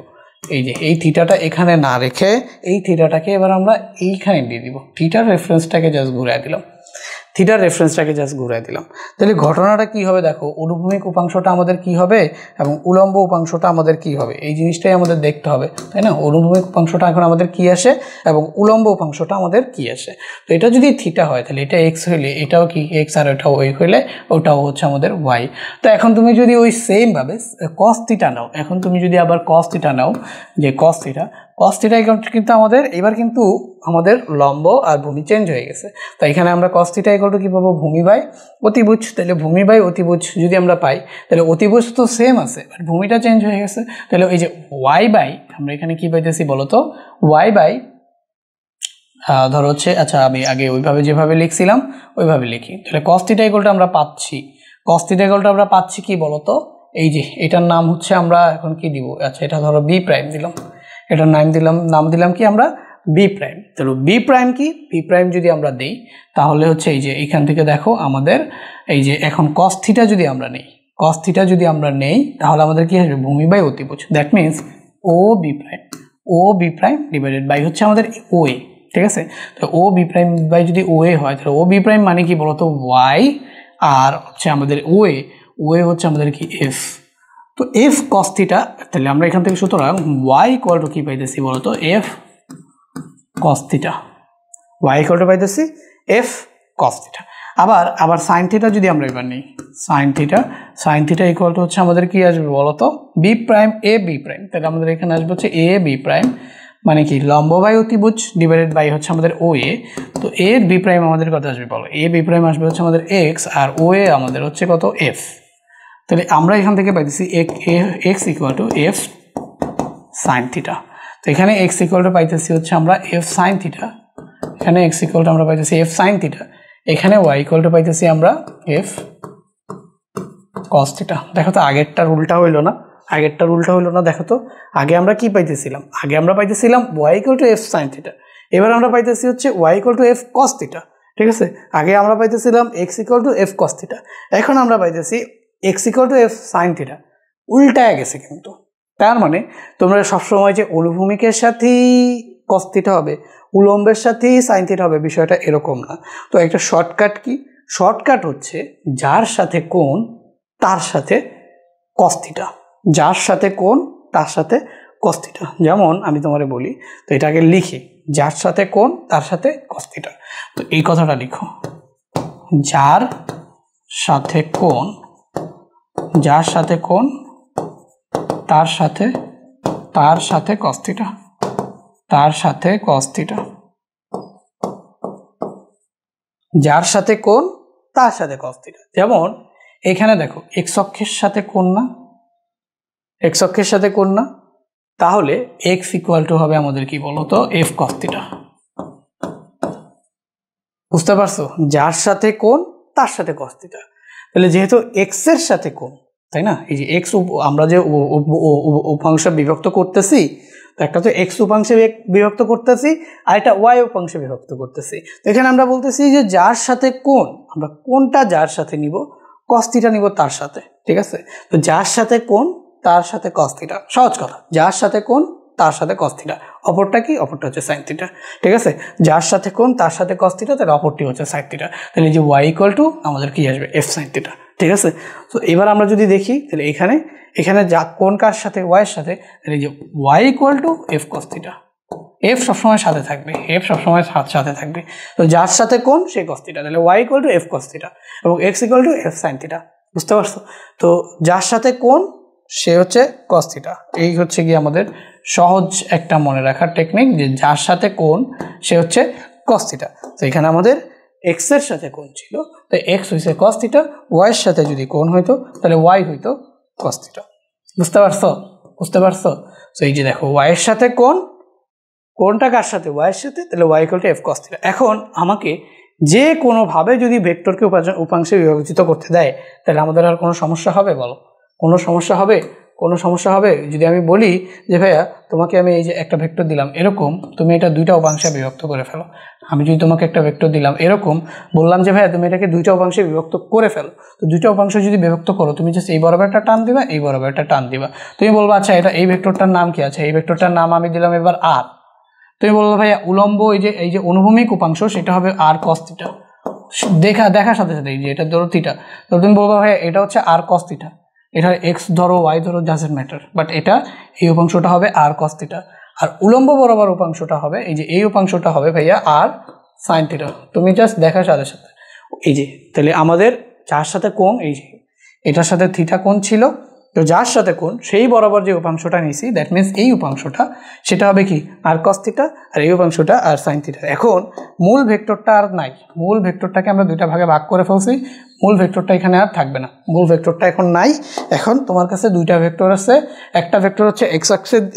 এই যে এই থিটাটা এখানে না রেখে এই থিটাটাকে এবার আমরা এইখানে দিয়ে দিব। থিটার রেফারেন্সটাকে জাস্ট ঘুরাই দিলাম, থিটার রেফারেন্সটাকে জাস্ট ঘুরাই দিলাম। তাহলে ঘটনাটা কি হবে দেখো, অনুভূমিক উপাংশটা আমাদের কি হবে এবং উলম্ব উপাংশটা আমাদের কি হবে, এই জিনিসটাই আমাদের দেখতে হবে, তাই না। অনুভূমিক উপাংশটা এখন আমাদের কি আসে এবং উলম্ব উপাংশটা আমাদের কি আসে। তো এটা যদি থিটা হয় তাহলে এটা এক্স হইলে এটাও কি এক্স, আর ওটাও ওই হইলে ওটাও হচ্ছে আমাদের ওয়াই। তো এখন তুমি যদি ওই সেমভাবে কস থিটা নাও, এখন তুমি যদি আবার কস থিটা নাও, যে কস থিটা কিন্তু আমাদের এবার কিন্তু আমাদের লম্ব আর ভূমি চেঞ্জ হয়ে গেছে। তো এখানে আমরা কস থিটা কি পাবো, ভূমি বাই অতিভুজ। তাহলে ভূমি বাই অতিভুজ যদি আমরা পাই তাহলে অতিভুজ তো সেম আছে, বাট ভূমিটা চেঞ্জ হয়ে গেছে। তাহলে এই যে ওয়াই বাই আমরা এখানে কি পাইতেছি বলো তো, ওয়াই বাই ধরো হচ্ছে, আচ্ছা আমি আগে ওইভাবে যেভাবে লিখছিলাম ওইভাবে লিখি। তাহলে কস থিটা আমরা পাচ্ছি, কস থিটা আমরা পাচ্ছি কি বলতো, এই যে এটার নাম হচ্ছে আমরা এখন কি দিব, আচ্ছা এটা ধরো বি প্রাইম দিলাম, এটার নাম দিলাম কি আমরা বি প্রাইম। তাহলে বি প্রাইম কি, বি প্রাইম যদি আমরা দেই তাহলে হচ্ছে এই যে এখান থেকে দেখো আমাদের এই যে এখন কস থিটা যদি আমরা নেই, কস থিটা যদি আমরা নেই তাহলে আমাদের কি আসবে, ভূমি বাই অতিভুজ। That means O B prime divided by হচ্ছে আমাদের ও এ, ঠিক আছে। তো ও বি প্রাইম বাই যদি ও এ হয় তাহলে ও বি প্রাইম মানে কি বলতো ওয়াই, আর হচ্ছে আমাদের ও এ হচ্ছে আমাদের কি এফ। তো এফ কস থিটা, তাহলে আমরা এখান থেকে সুতরাং ওয়াই ইকুয়াল টু কি পাইতেছি বলতো, f cos theta, y equal to পাইতেছি এফ কস থিটা। আবার সাইন থিটা যদি আমরা এবার নিই, সাইন থিটা ইকুয়াল টু হচ্ছে আমাদের কি আসবে বলতো, B prime A B prime. তাহলে আমাদের এখানে আসবে হচ্ছে এ বি প্রাইম মানে কি লম্ব বাই অতিভুজ ডিভাইডেড বাই হচ্ছে আমাদের ও এ। তো এর বি প্রাইম আমাদের কত আসবে বলো, এ বি প্রাইম আসবে হচ্ছে আমাদের এক্স, আর ও এ আমাদের হচ্ছে কত এফ। তাহলে আমরা এখান থেকে পাইতেছি X equal to F sine theta. তো এখানে এক্স ইকুয়াল টু পাইতেছি হচ্ছে আমরা এফ সাইন থিটা, এখানে এক্স ইকুয়াল টু আমরা পাইতেছি এফ সাইন থিটা, এখানে ওয়াই ইকুয়াল টু পাইতেছি আমরা এফ কস থিটা। দেখো তো আগেরটা রুলটা হইলো না, দেখো তো আগে আমরা কি পাইতেছিলাম, আগে আমরা পাইতেছিলাম Y equal to F sine theta, এবার আমরা পাইতেছি হচ্ছে Y equal to F cos theta, ঠিক আছে। আগে আমরা পাইতেছিলাম X equal to F cos theta, এখন আমরা পাইতেছি X equal to F sine theta, উল্টায় গেছে কিন্তু। তার মানে তোমরা সবসময় যে অনুভূমিকের সাথেই কস থিটা হবে, উলম্বের সাথেই সাইন থিটা হবে, বিষয়টা এরকম না। তো একটা শর্টকাট কি, শর্টকাট হচ্ছে যার সাথে কোণ তার সাথে কস থিটা, যার সাথে কোণ তার সাথে কস থিটা। যেমন আমি তোমারে বলি, তো এটাকে লিখি, যার সাথে কোণ তার সাথে কস থিটা। তো এই কথাটা লিখো, যার সাথে কোণ তার সাথে কস থিটা, যার সাথে কোণ তার সাথে কস থিটা। যেমন এখানে দেখো এক্স অক্ষের সাথে কোণ না, তাহলে এক্স ইকুয়াল টু হবে আমাদের কি বলতো, এফ কস থিটা। বুঝতে পারছো, যার সাথে কোণ তার সাথে কস থিটা। তাহলে যেহেতু এক্স এর সাথে কোণ, তাই না, এই যে এক্স আমরা যে উপাংশে বিভক্ত করতেছি, তো একটা তো এক্স উপাংশে বিভক্ত করতেছি আর একটা ওয়াই উপাংশে বিভক্ত করতেছি। তো এখানে আমরা বলতেছি যে যার সাথে কোণ, আমরা কোনটা যার সাথে নিব, কস থিটা নিব তার সাথে, ঠিক আছে। তো যার সাথে কোণ তার সাথে কস থিটা, সহজ কথা, যার সাথে কোণ তার সাথে কস থিটা, অপরটা কি, অপরটা হচ্ছে সাইন থিটা, ঠিক আছে। যার সাথে কোণ তার সাথে কস থিটা, তাহলে অপরটি হচ্ছে সাইন থিটা। তাহলে যে ওয়াই ইকুয়াল টু আমাদের কি আসবে, এফ সাইন থিটা, ঠিক আছে। তো এবার আমরা যদি দেখি তাহলে এখানে এখানে যা কোন কার সাথে y এর সাথে, তাহলে এই যে y equal to f cos theta, f সবসময় সাথে থাকবে, f সবসময় সাথে থাকবে। তো যার সাথে কোন সে cos থিটা, তাহলে y equal to f cos theta এবং x equal to f sin theta. বুঝতে পারছো? তো যার সাথে কোন সে হচ্ছে cos থিটা। এই হচ্ছে কি আমাদের সহজ একটা মনে রাখার টেকনিক, যে যার সাথে কোন সে হচ্ছে cos থিটা। তো এখানে আমাদের x এর সাথে কোন ছিল, তাই x হইছে cos থিটা, y এর সাথে যদি কোন হইতো তাহলে y হইতো cos থিটা। বুঝতে পারছো? বুঝতে পারছো? তো এই যে দেখো y এর সাথে কোনটা কার সাথে, y এর সাথে, তাহলে y equal to f cos theta. এখন আমাকে যে কোনোভাবে যদি ভেক্টরকে উপাংশে বিভাজিত করতে দেয় তাহলে আমাদের আর কোনো সমস্যা হবে? বলো, কোনো সমস্যা হবে? কোনো সমস্যা হবে? যদি আমি বলি যে ভাইয়া তোমাকে আমি এই যে একটা ভেক্টর দিলাম এরকম, তুমি এটা দুইটা উপাংশে বিভক্ত করে ফেলো। আমি যদি তোমাকে একটা ভেক্টর দিলাম এরকম, বললাম যে ভাইয়া তুমি এটাকে দুইটা উপাংশে বিভক্ত করে ফেলো, তো দুইটা উপাংশ যদি বিভক্ত করো তুমি জাস্ট এই বরাবর একটা টান দিবা, এই বরাবর একটা টান দিবা। তুমি বলবো আচ্ছা এটা এই ভেক্টরটার নাম কি আছে, এই ভেক্টরটার নাম আমি দিলাম এবার আর। তুমি বলবো ভাইয়া উলম্ব এই যে অনুভূমিক উপাংশ সেটা হবে আর cos থিটা। দেখার সাথে সাথে এই যে এটা ধরো থিটা, তো তুমি বলবো ভাইয়া এটা হচ্ছে আর cos থিটা, এটা এক্স ধরো ওয়াই ধরো ডাজন্ট ম্যাটার, বাট এটা এই উপাংশটা হবে আর cos থিটা। আর উলম্ব বরাবর উপাংশটা হবে এই যে এই উপাংশটা হবে ভাইয়া আর sin থিটা। তুমি জাস্ট দেখার সাথে সাথে এই যে, তাহলে আমাদের যার সাথে কোণ এই যে এটার সাথে থিটা কোণ ছিল, তো যার সাথে কোণ সেই বরাবর যে উপাংশটা নিছি দ্যাট মিনস এই উপাংশটা সেটা হবে কি আর cos থিটা, আর এই উপাংশটা আর sin থিটা। এখন মূল ভেক্টরটা আর নাই, মূল ভেক্টরটাকে আমরা দুইটা ভাগে ভাগ করে ফেলছি, মূল ভেক্টরটা এখানে আর থাকবে না, মূল ভেক্টরটা এখন নাই। এখন তোমার কাছে দুইটা ভেক্টর আছে, একটা ভেক্টর হচ্ছে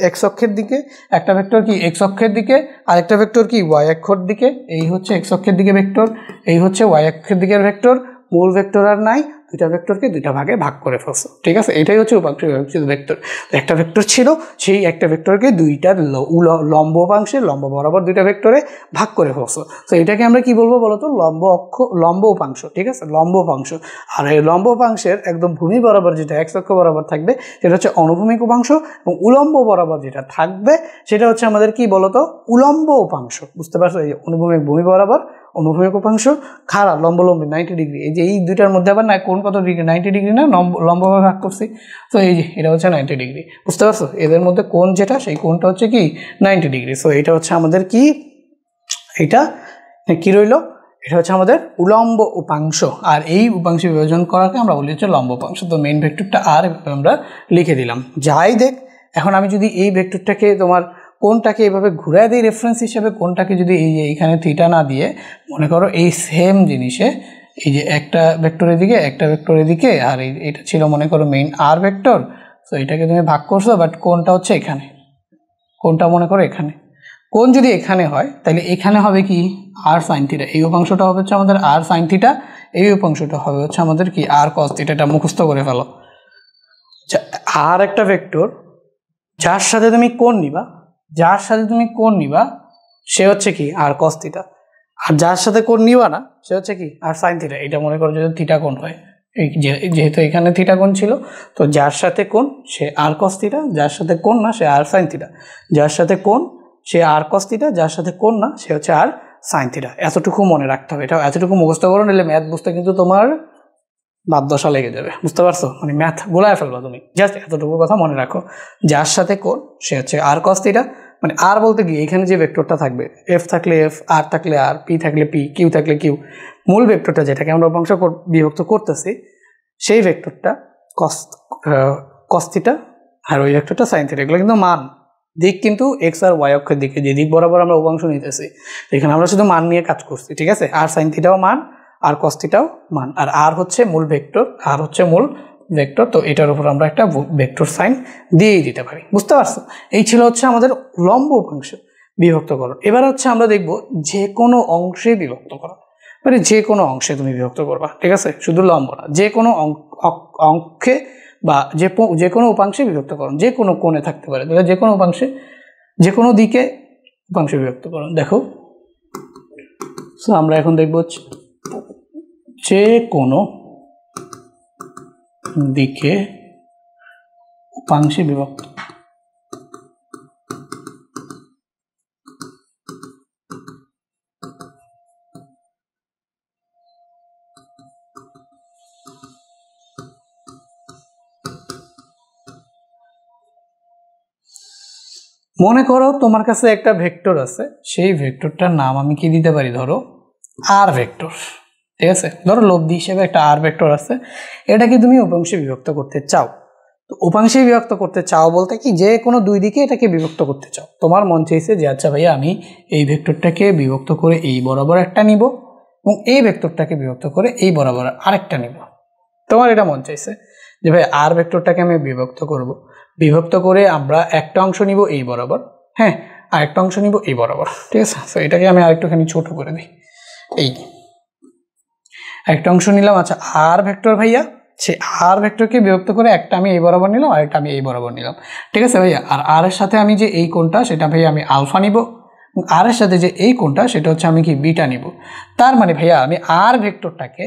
এক্স অক্ষের দিকে, একটা ভেক্টর কি এক্স অক্ষের দিকে, আর একটা ভেক্টর কি ওয়াই অক্ষের দিকে। এই হচ্ছে এক্স অক্ষের দিকে ভেক্টর, এই হচ্ছে ওয়াই অক্ষের দিকের ভেক্টর। মূল ভেক্টর আর নাই, দুইটা ভেক্টরকে দুইটা ভাগে ভাগ করে ফেলছো। ঠিক আছে, এটাই হচ্ছে উপাংশ বিভাজিত ভেক্টর। একটা ভেক্টর ছিল, সেই একটা ভেক্টরকে দুইটা লম্ব উপাংশে লম্ব বরাবর দুইটা ভেক্টরে ভাগ করে ফেলছো। তো এটাকে আমরা কি বলবো বলতো, লম্ব উপাংশ। ঠিক আছে, লম্ব উপাংশ। আর এই লম্ব উপাংশের একদম ভূমি বরাবর যেটা এক্স অক্ষ বরাবর থাকবে সেটা হচ্ছে অনুভূমিক উপাংশ, এবং উলম্ব বরাবর যেটা থাকবে সেটা হচ্ছে আমাদের কি বলতো উলম্ব উপাংশ। বুঝতে পারছো? এই অনুভূমিক ভূমি বরাবর অনুভূমিক উপাংশ, খাড়া লম্বলম্বী 90 ডিগ্রি। এই যে এই দুইটার মধ্যে আবার না কোন কত ডিগ্রি, 90 ডিগ্রি না, লম্বভাবে ভাগ করছি। তো এই যে এটা হচ্ছে 90 ডিগ্রি। বুঝতে পারছো? এদের মধ্যে কোন যেটা সেই কোনটা হচ্ছে কি 90 ডিগ্রি। সো এটা হচ্ছে আমাদের কি, এটা কি রইল, এটা হচ্ছে আমাদের উলম্ব উপাংশ। আর এই উপাংশ বিভাজন করাকে আমরা বলি হচ্ছে লম্ব উপাংশ। তো মেইন ভেক্টরটা আর আমরা লিখে দিলাম। যাই দেখ, এখন আমি যদি এই ভেক্টরটাকে তোমার কোনটাকে এভাবে ঘুরায় দিই রেফারেন্স হিসেবে, কোনটাকে যদি এই যে এইখানে থিটা না দিয়ে মনে করো এই সেম জিনিসে এই যে একটা ভেক্টরের দিকে একটা ভেক্টরের দিকে, আর এটা ছিল মনে করো মেইন আর ভেক্টর। তো এটাকে তুমি ভাগ করছো, বাট কোনটা হচ্ছে এখানে, কোনটা মনে করো এখানে, কোন যদি এখানে হয় তাহলে এখানে হবে কি আর সাইন থিটা। এই উপাংশটা হবে হচ্ছে আমাদের আর সাইন থিটা, এই উপাংশটা হবে হচ্ছে আমাদের কি আর কস থিটা। এটা মুখস্থ করে ফেলো। আর একটা ভেক্টর যার সাথে তুমি কোণ নিবা, যার সাথে তুমি কোণ নিবা সে হচ্ছে কি আর কস থিটা, আর যার সাথে কোণ নিবা না সে হচ্ছে কি আর সাইন থিটা। এটা মনে করো যদি থিটা কোণ হয়, এই যেহেতু এখানে থিটা কোণ ছিল, তো যার সাথে কোণ সে আর কস থিটা, যার সাথে কোণ না সে আর সাইন থিটা, যার সাথে কোণ সে আর কস থিটা, যার সাথে কোণ না সে হচ্ছে আর সাইন থিটা। এতটুকু মনে রাখতে হবে, এটা এতটুকু মুখস্থ করো, নিলে ম্যাথ বুঝতে কিন্তু তোমার বাদ লেগে যাবে। বুঝতে পারছো? মানে ম্যাথ গোলায় ফেলবা তুমি। জাস্ট এতটুকু কথা মনে রাখো, যার সাথে কোণ সে হচ্ছে আর কস থিটা। মানে আর বলতে কি এখানে যে ভেক্টরটা থাকবে, এফ থাকলে এফ, আর থাকলে আর, পি থাকলে পি, কিউ থাকলে কিউ, মূল ভেক্টরটা যেটাকে আমরা উপাংশ বিভক্ত করতেছি সেই ভেক্টরটা কস থিটা, আর ওই ভেক্টরটা সাইন থিটা। এগুলো কিন্তু মান, দিক কিন্তু এক্স আর ওয়াই অক্ষের দিকে, যে দিক বরাবর আমরা উপাংশ নিতেছি এখানে আমরা শুধু মান নিয়ে কাজ করছি। ঠিক আছে, আর সাইন থিটাও মান, আর কস থিটাও মান, আর আর হচ্ছে মূল ভেক্টর, আর হচ্ছে মূল ভেক্টর। তো এটার উপর আমরা একটা ভেক্টর সাইন দিয়েই দিতে পারি। বুঝতে পারছো? এই ছিল হচ্ছে আমাদের লম্ব উপাংশ বিভক্তকরণ। এবার হচ্ছে আমরা দেখব যে কোনো অংশে বিভক্তকরণ, মানে যে কোনো অংশে তুমি বিভক্ত করবা। ঠিক আছে, শুধু লম্ব না, যে কোনো অংশে বা যে কোনো উপাংশে বিভক্তকরণ, যে কোনো কোণে থাকতে পারে, তাহলে যে কোনো উপাংশে যে কোনো দিকে উপাংশে বিভক্তকরণ। দেখো, সো আমরা এখন দেখব যে কোনো দিকে উপাংশে বিভক্ত। মনে করো তোমার কাছে একটা ভেক্টর আছে, সেই ভেক্টরটার নাম আমি কি দিতে পারি, ধরো আর ভেক্টর, ঠিক আছে। ধরো লব্ধি হিসেবে একটা আর ভেক্টর আছে, এটাকে তুমি উপাংশে বিভক্ত করতে চাও। তো উপাংশে বিভক্ত করতে চাও বলতে কি, যে কোনো দুই দিকে এটাকে বিভক্ত করতে চাও। তোমার মন চাইছে যে আচ্ছা ভাইয়া আমি এই ভেক্টরটাকে বিভক্ত করে এই বরাবর একটা নিব এবং এই ভেক্টরটাকে বিভক্ত করে এই বরাবর আরেকটা নিব। তোমার এটা মন চাইছে যে ভাই আর ভেক্টরটাকে আমি বিভক্ত করব, বিভক্ত করে আমরা একটা অংশ নিব এই বরাবর, হ্যাঁ, আর একটা অংশ নিব এই বরাবর, ঠিক আছে। তো এটাকে আমি আরেকটুখানি ছোট করে দিই, এই একটা অংশ নিলাম। আচ্ছা আর ভেক্টর ভাইয়া, সে আর ভেক্টরকে বিভক্ত করে একটা আমি এই বরাবর নিলাম আর একটা আমি এই বরাবর নিলাম, ঠিক আছে ভাইয়া। আর আর এর সাথে আমি যে এই কোণটা সেটা ভাইয়া আমি আলফা নিব, আর এর সাথে যে এই কোণটা সেটা হচ্ছে আমি কি বিটা নিব। তার মানে ভাইয়া আমি আর ভেক্টরটাকে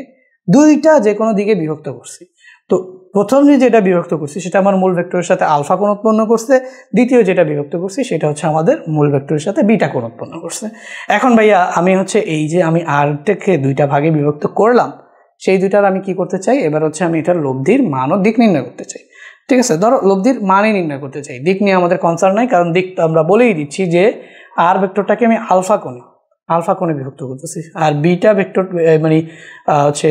দুইটা যে কোনো দিকে বিভক্ত করছি। তো প্রথম যেটা বিভক্ত করছি সেটা আমার মূল ভেক্টরের সাথে আলফা কোণ উৎপন্ন করছে, দ্বিতীয় যেটা বিভক্ত করছি সেটা হচ্ছে আমাদের মূল ভেক্টরের সাথে বিটা কোণ উৎপন্ন করছে। এখন ভাইয়া আমি হচ্ছে এই যে আমি আরটাকে দুইটা ভাগে বিভক্ত করলাম, সেই দুইটার আমি কি করতে চাই, এবার হচ্ছে আমি এটার লব্ধির মান ও দিক নির্ণয় করতে চাই, ঠিক আছে। ধরো লব্ধির মানই নির্ণয় করতে চাই, দিক নিয়ে আমাদের কনসার্ন নাই, কারণ দিক তো আমরা বলেই দিচ্ছি যে আর ভেক্টরটাকে আমি আলফা কোণে বিভক্ত করতেছি, আর বিটা ভেক্টর মানে হচ্ছে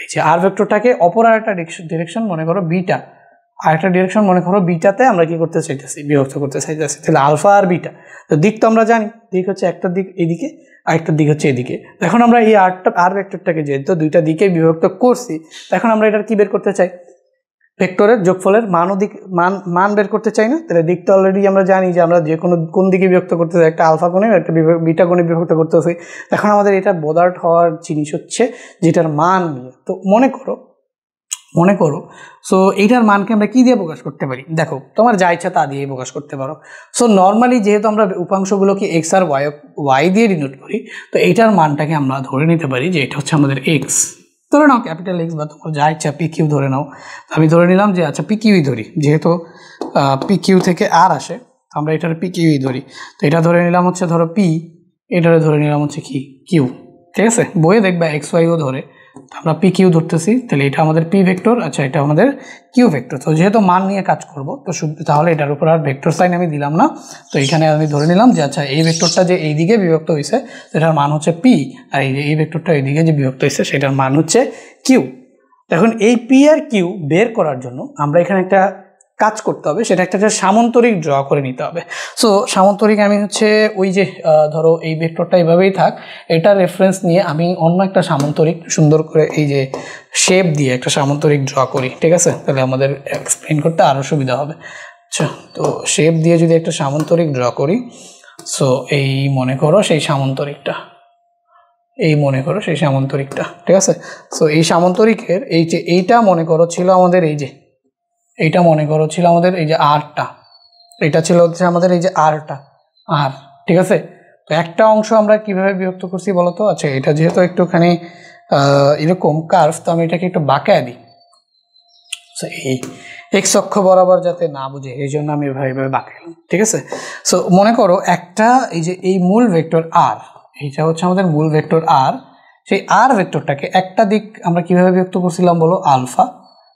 এই যে আর ভেক্টরটাকে অপর আরেকটা ডিরেকশন মনে করো বিটা, আরেকটা ডিরেকশন মনে করো বিটাতে আমরা কি করতে চাইতেছি, বিভক্ত করতে চাইতেছি। তাহলে আলফা আর বিটা, তো দিক তো আমরা জানি, দিক হচ্ছে একটা দিক এদিকে আরেকটা দিক হচ্ছে এদিকে। এখন আমরা এই আর ভেক্টরটাকে যেহেতু দুইটা দিকে বিভক্ত করছি, এখন আমরা এটার কি বের করতে চাই, ভেক্টরের যোগফলের মান ও দিক মান বের করতে চাই না। তাহলে দিক তো অলরেডি আমরা জানি যে আমরা যে কোনো কোন দিকে বিভক্ত করতে চাই, একটা আলফা কোণে একটা বিটা কোণে বিভক্ত করতেছি। এখন আমাদের এটা বোধার্ট হওয়ার জিনিস হচ্ছে যেটার মান নিয়ে। তো মনে করো সো এইটার মানকে আমরা কি দিয়ে প্রকাশ করতে পারি, দেখো তোমার যা ইচ্ছা তা দিয়ে প্রকাশ করতে পারো। সো নর্মালি যেহেতু আমরা উপাংশগুলোকে এক্স আর ওয়াই দিয়ে ডিনোট করি, তো এইটার মানটাকে আমরা ধরে নিতে পারি যে এটা হচ্ছে আমাদের এক্স, ধরে নাও ক্যাপিটাল এক্স বা তোমার যা ইচ্ছা পি কিউ ধরে নাও। আমি ধরে নিলাম যে আচ্ছা পি কিউই ধরি, যেহেতু পি কিউ থেকে আর আসে আমরা এটার পি কিউই ধরি। তো এটা ধরে নিলাম হচ্ছে ধরো পি, এটারে ধরে নিলাম হচ্ছে কি কিউ, ঠিক আছে। বইয়ে দেখবা এক্স ওয়াইও ধরে, আমরা পি কিউ ধরতেছি, তাহলে এটা আমাদের পি ভেক্টর, আচ্ছা এটা আমাদের কিউ ভেক্টর। তো যেহেতু মান নিয়ে কাজ করব তো তাহলে এটার উপর আর ভেক্টর সাইন আমি দিলাম না। তো এখানে আমি ধরে নিলাম যে আচ্ছা এই ভেক্টরটা যে এই দিকে বিভক্ত হয়েছে সেটার মান হচ্ছে পি, আর এই ভেক্টরটা এইদিকে যে বিভক্ত হয়েছে সেটার মান হচ্ছে কিউ। এখন এই পি আর কিউ বের করার জন্য আমরা এখানে একটা কাজ করতে হবে, সেটা একটা সামান্তরিক ড্র করে নিতে হবে। সো সামান্তরিক আমি হচ্ছে ওই যে ধরো এই ভেক্টরটা এভাবেই থাক, এটা রেফারেন্স নিয়ে আমি অন্য একটা সামান্তরিক সুন্দর করে এই যে শেপ দিয়ে একটা সামান্তরিক ড্র করি, ঠিক আছে। তাহলে আমাদের এক্সপ্লেন করতে আরও সুবিধা হবে। আচ্ছা তো শেপ দিয়ে যদি একটা সামান্তরিক ড্র করি, সো এই মনে করো সেই সামান্তরিকটা, ঠিক আছে। সো এই সামান্তরিকের এই যে এইটা মনে করো ছিল আমাদের এই যে এইটা মনে করো ছিল আমাদের এই যে আরটা, এটা ছিল হচ্ছে আমাদের এই যে আরটা আর, ঠিক আছে। তো একটা অংশ আমরা কিভাবে বিভক্ত করছি বলতো, আচ্ছা এটা যেহেতু একটুখানি এরকম কার্ভ, তো আমি এটাকে একটু বাঁকায় দিই, এই এক্স অক্ষ বরাবর যাতে না বুঝে এই জন্য আমি এভাবে বাঁকাইলাম, ঠিক আছে। সো মনে করো একটা এই যে এই মূল ভেক্টর আর, এইটা হচ্ছে আমাদের মূল ভেক্টর আর, সেই আর ভেক্টরটাকে একটা দিক আমরা কিভাবে বিভক্ত করছিলাম বলো, আলফা,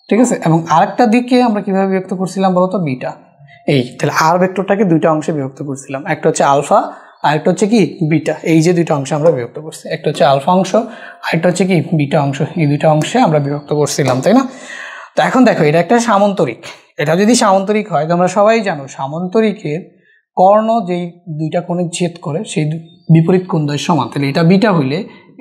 ঠিক আছে, এবং আরেকটা দিকে আমরা কিভাবে বিভক্ত করছিলাম বলো তো, বিটা। এই তাহলে আর ভেক্টরটাকে দুইটা অংশে বিভক্ত করছিলাম, একটা হচ্ছে আলফা আর একটা হচ্ছে কি বিটা। এই যে দুইটা অংশে আমরা বিভক্ত করছি, একটা হচ্ছে আলফা অংশ আর একটা হচ্ছে কি বিটা অংশ, এই দুইটা অংশে আমরা বিভক্ত করছিলাম, তাই না। তো এখন দেখো এটা একটা সামান্তরিক, এটা যদি সামান্তরিক হয় তোমরা সবাই জানো সামান্তরিকের কর্ণ যেই দুইটা কোণে ছেদ করে সেই বিপরীত কোণ দ্বয় সমান। তাহলে এটা বিটা হইলে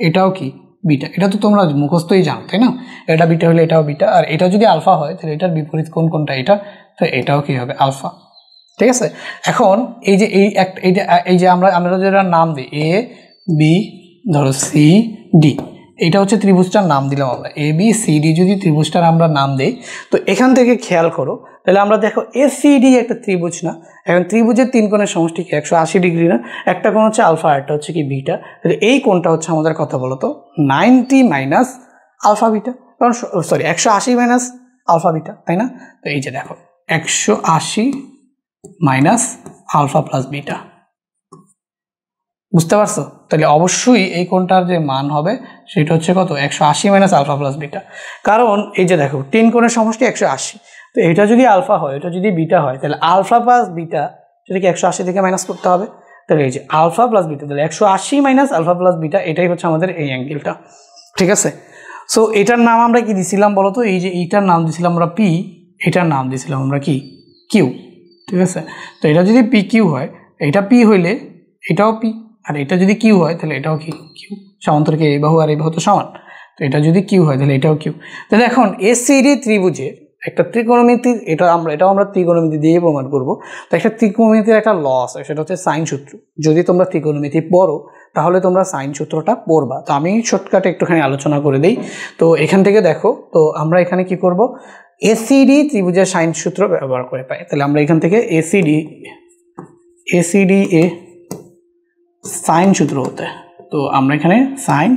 এটাও কি বিটা, এটা তো তোমরা মুখস্থই জানো, তাই না। এটা বিটা হলে এটাও বিটা, আর এটা যদি আলফা হয় তাহলে এটার বিপরীত কোণ কোনটা, এটা, তো এটাও কি হবে আলফা, ঠিক আছে। এখন এই যে এই যে আমরা যেটা নাম দিই এ বি, ধরো সি ডি, এটা হচ্ছে ত্রিভুজটার নাম দিলাম আমরা এ বি সি ডি। যদি ত্রিভুজটার আমরা নাম দিই তো এখান থেকে খেয়াল করো, তাহলে আমরা দেখো এ সি ডি একটা ত্রিভুজ না, এখন ত্রিভুজের তিন কোণের সমষ্টি কি 180 ডিগ্রি না, একটা কোণ হচ্ছে আলফা আর একটা হচ্ছে কি বিটা। তাহলে এই কোণটা হচ্ছে আমাদের কথা বলতো 90 মাইনাস আলফা বিটা, কারণ সরি 180 মাইনাস আলফা বিটা, তাই না। তো এই যে দেখো 180 মাইনাস আলফা প্লাস বিটা, বুঝতে পারছো। তাহলে অবশ্যই এই কোণটার যে মান হবে সেটা হচ্ছে কত, 180 মাইনাস আলফা প্লাস বিটা। কারণ এই যে দেখো তিন কোণের সমষ্টি 180, তো এটা যদি আলফা হয় এটা যদি বিটা হয় তাহলে আলফা প্লাস বিটা সেটা কি 180 থেকে মাইনাস করতে হবে। তাহলে এই যে আলফা প্লাস বিটা, তাহলে 180 মাইনাস আলফা প্লাস বিটা, এটাই হচ্ছে আমাদের এই অ্যাঙ্গেলটা। ঠিক আছে, সো এটার নাম আমরা কি দিছিলাম বলো তো? এই যে এইটার নাম দিছিলাম আমরা পি, এটার নাম দিছিলাম আমরা কি কিউ। ঠিক আছে, তো এটা যদি পি কিউ হয়, এটা পি হইলে এটাও পি, আর এটা যদি কিউ হয় তাহলে এটাও কি কিউ। সমান্তরকে এই বাহু আর এই বাহু তো সমান, তো এটা যদি কিউ হয় তাহলে এটাও কিউ। তাহলে এখন এসিডি ত্রিভুজের একটা ত্রিকোণমিতি, এটাও আমরা ত্রিকোণমিতি দিয়ে প্রমাণ করব। তো একটা ত্রিকোণমিতির একটা ল আছে, সেটা হচ্ছে সাইন সূত্র। যদি তোমরা ত্রিকোণমিতি পড়ো তাহলে তোমরা সাইন সূত্রটা পড়বা। তো আমি শর্টকাটে একটুখানি আলোচনা করে দিই। তো এখান থেকে দেখো, তো আমরা এখানে কি করব, এসিডি ত্রিভুজের সাইন সূত্র ব্যবহার করে পাই। তাহলে আমরা এখান থেকে এসিডি এ সাইন সূত্র হতে, তো আমরা এখানে সাইন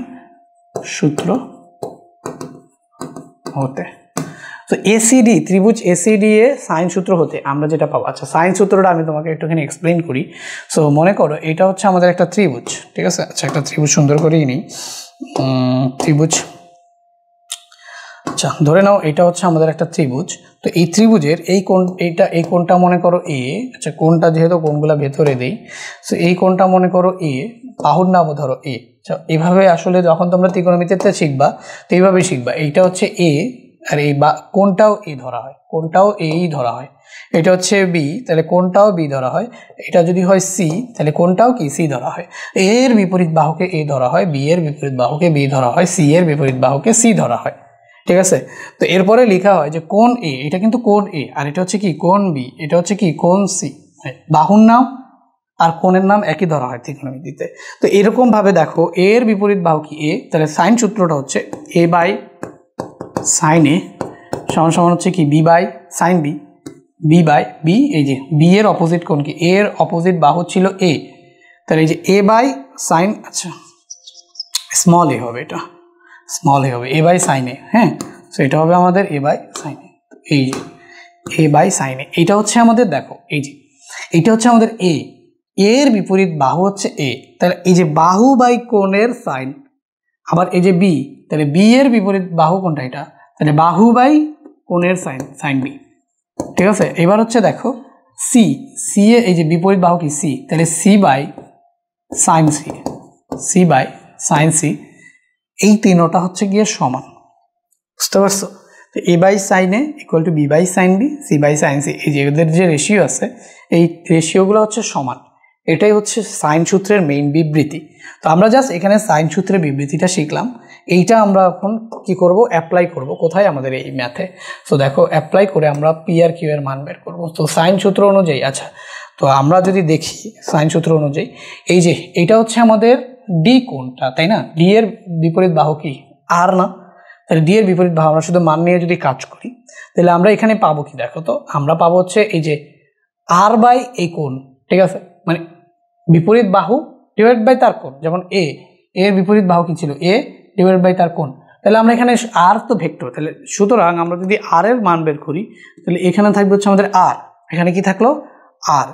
সূত্র হতে, তো এসিডি ত্রিভুজ এসিডি এ সাইন সূত্র হতে আমরা যেটা পাবো। আচ্ছা, সাইন সূত্রটা আমি তোমাকে একটুখানি এক্সপ্লেন করি। সো মনে করো এটা হচ্ছে আমাদের একটা ত্রিভুজ। ঠিক আছে, আচ্ছা একটা ত্রিভুজ সুন্দর করেই নিই, ত্রিভুজ। আচ্ছা ধরে নাও এটা হচ্ছে আমাদের একটা ত্রিভুজ। তো এই ত্রিভুজের এই কোণ, এই কোণটা মনে করো এ। আচ্ছা কোণটা যেহেতু কোণগুলা ভেতরে দেই, সো এই কোণটা মনে করো এ, বাহুর নাম ধরো এ। আচ্ছা এভাবে আসলে যখন তোমরা ত্রিকোণমিতিতে শিখবা তো এইভাবেই শিখবা। এইটা হচ্ছে এ, আর এই কোণটাও এ ধরা হয়, কোণটাও এই ধরা হয়। এটা হচ্ছে বি, তাহলে কোণটাও বি ধরা হয়। এটা যদি হয় সি, তাহলে কোণটাও কি সি ধরা হয়। এর বিপরীত বাহুকে এ ধরা হয়, বি এর বিপরীত বাহুকে বি ধরা হয়, সি এর বিপরীত বাহুকে সি ধরা হয়। ঠিক আছে, তো এরপরে লেখা হয় যে কোণ এ, এটা কিন্তু কোণ এ, আর এটা হচ্ছে কি কোণ বি, এটা হচ্ছে কি কোণ সি। বাহুর নাম আর কোণের নাম একই ধরা হয় ত্রিকোণমিতিতে। তো এরকম ভাবে দেখো, এর বিপরীত বাহু কি এ, তাহলে সাইন সূত্রটা হচ্ছে এ বাই সাইন এ সমান সমান হচ্ছে কি b by sine B, b by b. এই যে বি এর অপোজিট কোণ কি, এর অপোজিট বাহু ছিল এ, তাহলে এই যে এ বাই সাইন, আচ্ছা স্মল এ হবে, এটা স্মল এ হবে, এ বাই সাইন এ। হ্যাঁ, তো এটা হবে আমাদের এ বাই সাইন এ। এই যে এ বাই সাইন এ, এটা হচ্ছে আমাদের, দেখো এই যে এটা হচ্ছে আমাদের এ, এর বিপরীত বাহু হচ্ছে এ, তাহলে এই যে বাহু বাই কোণের সাইন। আবার এই যে বি, তাহলে বি এর বিপরীত বাহু কোনটা, এটা, তাহলে বাহু বাই কোণের সাইন, সাইন বি। ঠিক আছে, এবার হচ্ছে দেখো সি, সি এ এই যে বিপরীত বাহু কি সি, তাহলে C by sine C, C by sine C. এই তিনটা হচ্ছে গিয়ে সমান, বুঝতে পারছো? তো A by sine A equal to B by sine B, C by sine C. এই যে এদের যে রেশিও আছে, এই রেশিওগুলো হচ্ছে সমান। এটাই হচ্ছে সাইন সূত্রের মেইন বিবৃতি। তো আমরা জাস্ট এখানে সাইন সূত্রের বিবৃতিটা শিখলাম। এইটা আমরা এখন কি করব, অ্যাপ্লাই করব কোথায়, আমাদের এই ম্যাথে। তো দেখো অ্যাপ্লাই করে আমরা পি আর কিউ এর মান বের করবো। তো সাইন সূত্র অনুযায়ী, আচ্ছা তো আমরা যদি দেখি সাইন সূত্র অনুযায়ী, এই যে এইটা হচ্ছে আমাদের ডি কোণটা, তাই না? ডি এর বিপরীত বাহু কি আর না, তাহলে ডি এর বিপরীত বাহু আমরা শুধু মান নিয়ে যদি কাজ করি তাহলে আমরা এখানে পাবো কি, দেখো তো আমরা পাবো হচ্ছে এই যে আর বাই এই কোণ। ঠিক আছে, মানে বিপরীত বাহু ডিভাইড বাই তার কোণ, যেমন এ, এর বিপরীত বাহু কি ছিল এ ডিভাইড বাই তার কোণ। তাহলে আমরা এখানে আর তো ভেক্টর, তাহলে সুতরাং আমরা যদি আর এর মান বের করি তাহলে এখানে থাকবে হচ্ছে আমাদের আর, এখানে কি থাকলো আর,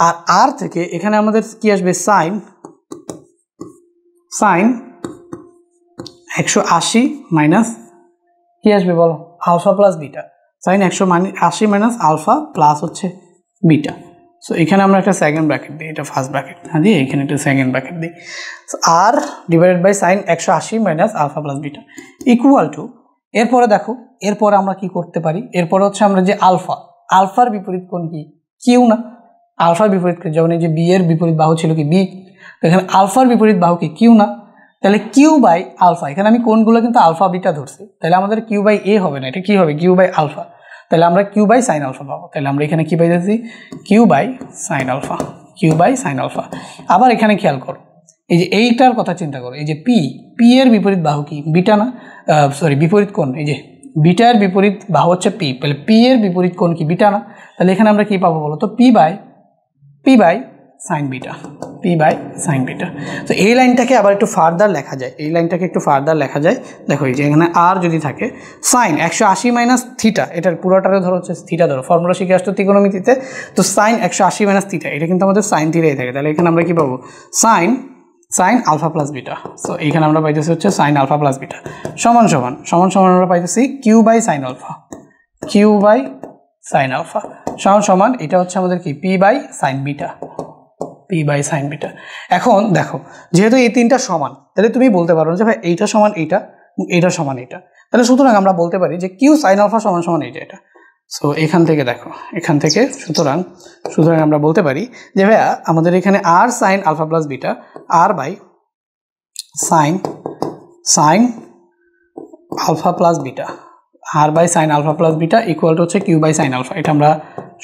আর আর থেকে এখানে আমাদের কি আসবে সাইন, সাইন 180 মাইনাস কি আসবে বলো, alpha plus beta. Sine 180 minus alpha plus হচ্ছে বিটা। সো এখানে আমরা একটা সেকেন্ড ব্র্যাকেট দিই, এটা ফার্স্ট ব্র্যাকেট না দিয়ে এখানে একটা সেকেন্ড ব্র্যাকেট দিই। আর divided by sine 180 minus alpha plus beta equal to, এরপরে দেখো এরপরে আমরা কি করতে পারি, এরপরে হচ্ছে আমরা যে আলফা, আলফার বিপরীত কোণ কি কিউ না, আলফার বিপরীত, যেমন এই যে বি এর বিপরীত বাহু ছিল কি বি, এখানে আলফার বিপরীত বাহু কি কিউ না, তাহলে কিউ বাই আলফা। এখানে আমি কোণগুলো কিন্তু আলফা বিটা ধরছি, তাহলে আমাদের কিউ বাই এ হবে না, এটা কি হবে কিউ বাই আলফা। তাহলে আমরা কিউ বাই সাইন আলফা পাবো। তাহলে আমরা এখানে কি পাইতেছি q by sine alpha, q by sine alpha. আবার এখানে খেয়াল করো, এই যে এইটার কথা চিন্তা করো, এই যে পি, পি এর বিপরীত বাহু কি বিটা না, সরি বিপরীত কোণ, এই যে বিটার বিপরীত বাহু হচ্ছে পি, তাহলে পি এর বিপরীত কোণ কি বিটা না, তাহলে এখানে আমরা কি পাবো বলো তো p by sine beta, P by sine beta. তো এই লাইনটাকে আবার একটু ফার্দার লেখা যায়, এই লাইনটাকে একটু ফার্দার লেখা যায়। দেখো এই যে এখানে আর যদি থাকে সাইন 180 মাইনাস থিটা, এটার পুরোটারে ধরো হচ্ছে থিটা ধরো, ফর্মুলা শিখে আসতো ত্রিকোণমিতিতে। তো সাইন 180 মাইনাস থিটা, এটা কিন্তু আমাদের সাইন থিটাই থাকে। তাহলে এখানে আমরা কি পাবো sine alpha plus beta. So এইখানে আমরা পাইতেছি হচ্ছে সাইন আলফা প্লাস বিটা সমান সমান আমরা পাইতেছি q by sine alpha, q by sine alpha সমান সমান এটা হচ্ছে আমাদের কি P by sine beta, P by sine beta. এখন দেখো যেহেতু এই তিনটা সমান, তাহলে তুমি বলতে পারো যে ভাই এইটা সমান এইটা, এইটা সমান এইটা, তাহলে সুতরাং আমরা বলতে পারি যে কিউ সাইন আলফা সমান সমান এইটা এটা। সো এখান থেকে দেখো, এখান থেকে সুতরাং আমরা বলতে পারি যে ভাইয়া আমাদের এখানে R sine alpha plus beta, R by sine alpha plus beta, R by sine alpha plus beta equal to হচ্ছে কিউ বাই সাইন আলফা। এটা আমরা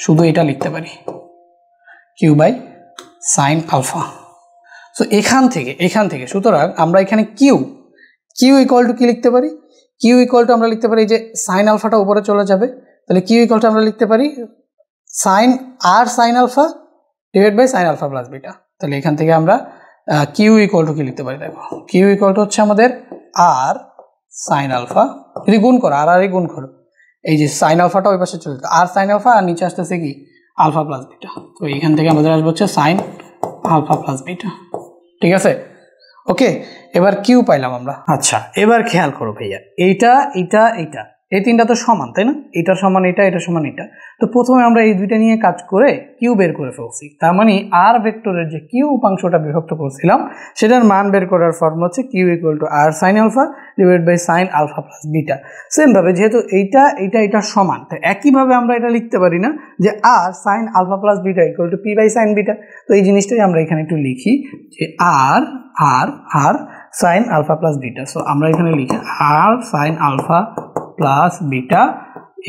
শুধু এটা লিখতে পারি, Q by sine alpha. So এখান থেকে সুতরাং আমরা এখানে কিউ ইকুয়াল টু কি লিখতে পারি, কিউ ইকুয়াল টু আমরা লিখতে পারি যে সাইন আলফাটা উপরে চলে যাবে, তাহলে কিউ ইকুয়াল টু আমরা লিখতে পারি sine R sine alpha divide by sine alpha plus beta. তাহলে এখান থেকে আমরা কিউ ইকুয়াল টু কি লিখতে পারি, দেখো কিউ ইকুয়াল টু হচ্ছে আমাদের আর সাইন আলফা, যদি গুণ করো আর গুণ করো, এই যে সাইন আলফাটা ওই পাশে চলে যেত, আর সাইন আলফা আর নিচে আসতেছে কি আলফা প্লাস বিটা। তো এইখান থেকে আমাদের আসবে হচ্ছে সাইন আলফা প্লাস বিটা। ঠিক আছে, ওকে, এবার কিউ পাইলাম আমরা। আচ্ছা এবার খেয়াল করো ভাইয়া, এইটা এই তিনটা তো সমান তাই না, এটা সমান এটা, এটা সমান এটা। তো প্রথমে আমরা এই দুইটা নিয়ে কাজ করে কিউ বের করে ফেলছি, তার মানে আর ভেক্টরের যে কিউ উপাংশটা বিভক্ত করছিলাম সেটার মান বের করার ফর্মুলা হচ্ছে q equal to R sine alpha divide by sine alpha plus beta. Same ভাবে যেহেতু এইটা সমান, তাই একইভাবে আমরা এটা লিখতে পারি না যে R sine alpha plus beta equal to P by sine beta. তো এই জিনিসটাই আমরা এখানে একটু লিখি যে R sine alpha plus beta. So আমরা এখানে লিখি R sine alpha plus beta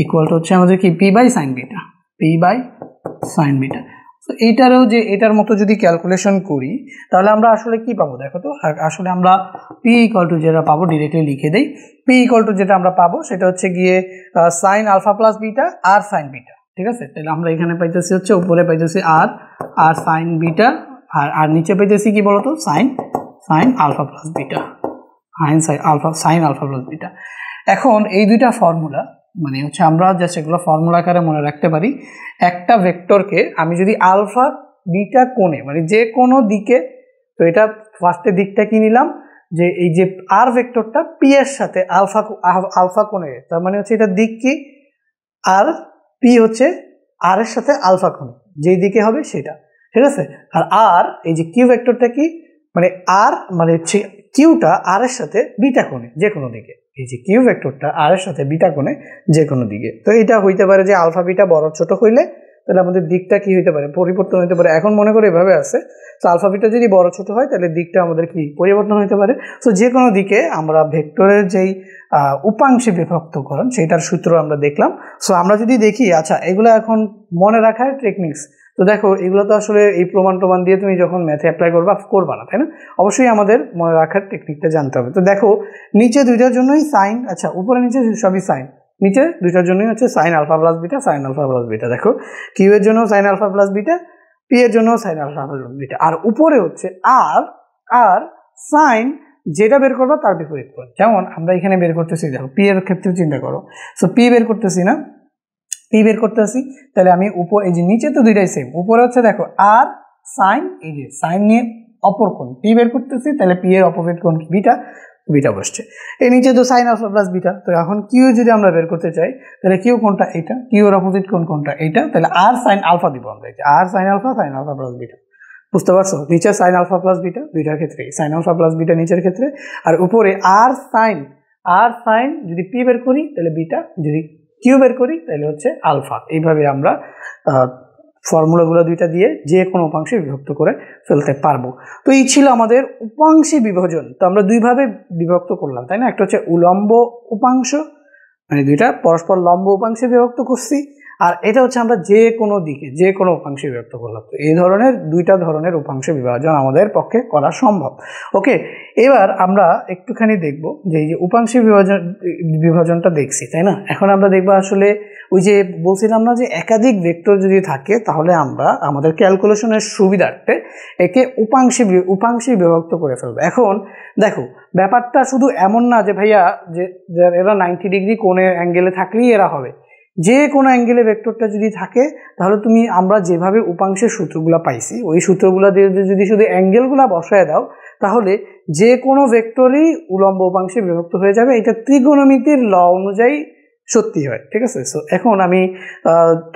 equal to হচ্ছে আমাদের কি P by sine beta, P by sine beta. তো এইটারও যে এটার মতো যদি ক্যালকুলেশন করি তাহলে আমরা আসলে কি পাবো দেখো তো, আসলে আমরা পি ইকুয়াল টু যেটা পাবো ডিরেক্টলি লিখে দেই, পি ইকুয়াল টু যেটা আমরা পাবো সেটা হচ্ছে গিয়ে সাইন আলফা প্লাস বিটা আর সাইন বিটা। ঠিক আছে, তাহলে আমরা এখানে পাইতেছি হচ্ছে উপরে পাইতেছি আর সাইন বিটা, আর নিচে পাইতেছি কি বলতো sine alpha plus beta, sine alpha plus beta. এখন এই দুইটা ফর্মুলা মানে হচ্ছে আমরা জাস্ট এগুলো ফর্মুলা আকারে মনে রাখতে পারি। একটা ভেক্টরকে আমি যদি আলফা বিটা কোণে মানে যে কোনো দিকে, তো এটা ফার্স্টের দিকটা কি নিলাম যে এই যে আর ভেক্টরটা পি এর সাথে আলফা কোণে, তার মানে হচ্ছে এটা দিক কি আর পি হচ্ছে আর এর সাথে আলফা কোণে যেই দিকে হবে সেটা। ঠিক আছে, আর এই যে কিউ ভেক্টরটা কি মানে আর মানে হচ্ছে কিউটা আর এর সাথে বিটা কোণে যে কোনো দিকে, এই যে কিউ ভেক্টরটা আর এর সাথে বিটা কোণে যে কোনো দিকে। তো এটা হইতে পারে যে আলফা বিটা বড় ছোট হইলে তাহলে আমাদের দিকটা কি হইতে পারে পরিবর্তন হইতে পারে। এখন মনে করি এভাবে আছে, তো আলফা বিটা যদি বড় ছোট হয় তাহলে দিকটা আমাদের কি পরিবর্তন হইতে পারে। তো যে কোনো দিকে আমরা ভেক্টরের যেই উপাংশে বিভক্তকরণ সেটার সূত্র আমরা দেখলাম। সো আমরা যদি দেখি, আচ্ছা এগুলো এখন মনে রাখার টেকনিক্স, তো দেখো এগুলো তো আসলে এই প্রমাণ দিয়ে তুমি যখন ম্যাথে অ্যাপ্লাই করবা না তাই না, অবশ্যই আমাদের মনে রাখার টেকনিকটা জানতে হবে। তো দেখো নিচে দুইটার জন্যই সাইন, আচ্ছা উপরে নিচে সবই সাইন, নিচে দুইটার জন্যই হচ্ছে sine alpha plus beta, sine alpha plus beta. দেখো কিউ এর জন্য sine alpha plus beta, P এর জন্য সাইন আলফা প্লাস বিটা, আর উপরে হচ্ছে আর সাইন যেটা বের করবো তার বিপরীত কোণ। যেমন আমরা এখানে বের করতেছি, দেখো পি এর ক্ষেত্রে চিন্তা করো, সো পি বের করতেছি না, পি বের করতেছি, তাহলে আমি উপর এই যে নিচে তো দুইটাই সেম, উপরে হচ্ছে দেখো আর সাইন, এই যে সাইন নিয়ে অপর কোণ পি বের করতেছি, তাহলে পি এর অপোজিট কোণ কি বিটা বসছে, এই নিচে তো সাইন আলফা প্লাস বিটা। তো এখন কিউ যদি আমরা বের করতে চাই তাহলে কিউ কোণটা এইটা, কিউ এর অপোজিট কোণ কোনটা এইটা, তাহলে আর সাইন আলফা দিব আমরা, আর সাইন আলফা প্লাস বিটা। বুঝতে পারছো, নিচে সাইন আলফা প্লাস বিটা দুইটার ক্ষেত্রে সাইন আলফা প্লাস বিটা নিচের ক্ষেত্রে, আর উপরে আর সাইন যদি পি বের করি তাহলে বিটা, যদি কিউ বের করি তাহলে হচ্ছে আলফা। এইভাবে আমরা ফর্মুলাগুলো দুইটা দিয়ে যে কোনো উপাংশে বিভক্ত করে ফেলতে পারবো। তো এই ছিল আমাদের উপাংশে বিভাজন। তো আমরা দুইভাবে বিভক্ত করলাম তাই না, একটা হচ্ছে উলম্ব উপাংশ মানে দুইটা পরস্পর লম্ব উপাংশে বিভক্ত করছি, আর এটা হচ্ছে আমরা যে কোনো দিকে যে কোনো উপাংশে বিভক্ত করলাম। তো এই ধরনের দুইটা ধরনের উপাংশ বিভাজন আমাদের পক্ষে করা সম্ভব। ওকে, এবার আমরা একটুখানি দেখব যে এই যে উপাংশ বিভাজনটা দেখছি তাই না, এখন আমরা দেখবো আসলে ওই যে বলছিলাম না যে একাধিক ভেক্টর যদি থাকে তাহলে আমরা আমাদের ক্যালকুলেশনের সুবিধার্থে একে উপাংশে বিভক্ত করে ফেলবো। এখন দেখো ব্যাপারটা শুধু এমন না যে ভাইয়া যে এরা 90 ডিগ্রি কোণের অ্যাঙ্গেলে থাকলেই এরা হবে, যে কোনো অ্যাঙ্গেলে ভেক্টরটা যদি থাকে তাহলে তুমি আমরা যেভাবে উপাংশের সূত্রগুলো পাইছি ওই সূত্রগুলো দিয়ে যদি শুধু অ্যাঙ্গেলগুলো বসায় দাও তাহলে যে কোনো ভেক্টরই উলম্ব উপাংশে বিভক্ত হয়ে যাবে। এটা ত্রিগোণমিতির ল অনুযায়ী সত্যি হয়। ঠিক আছে, সো এখন আমি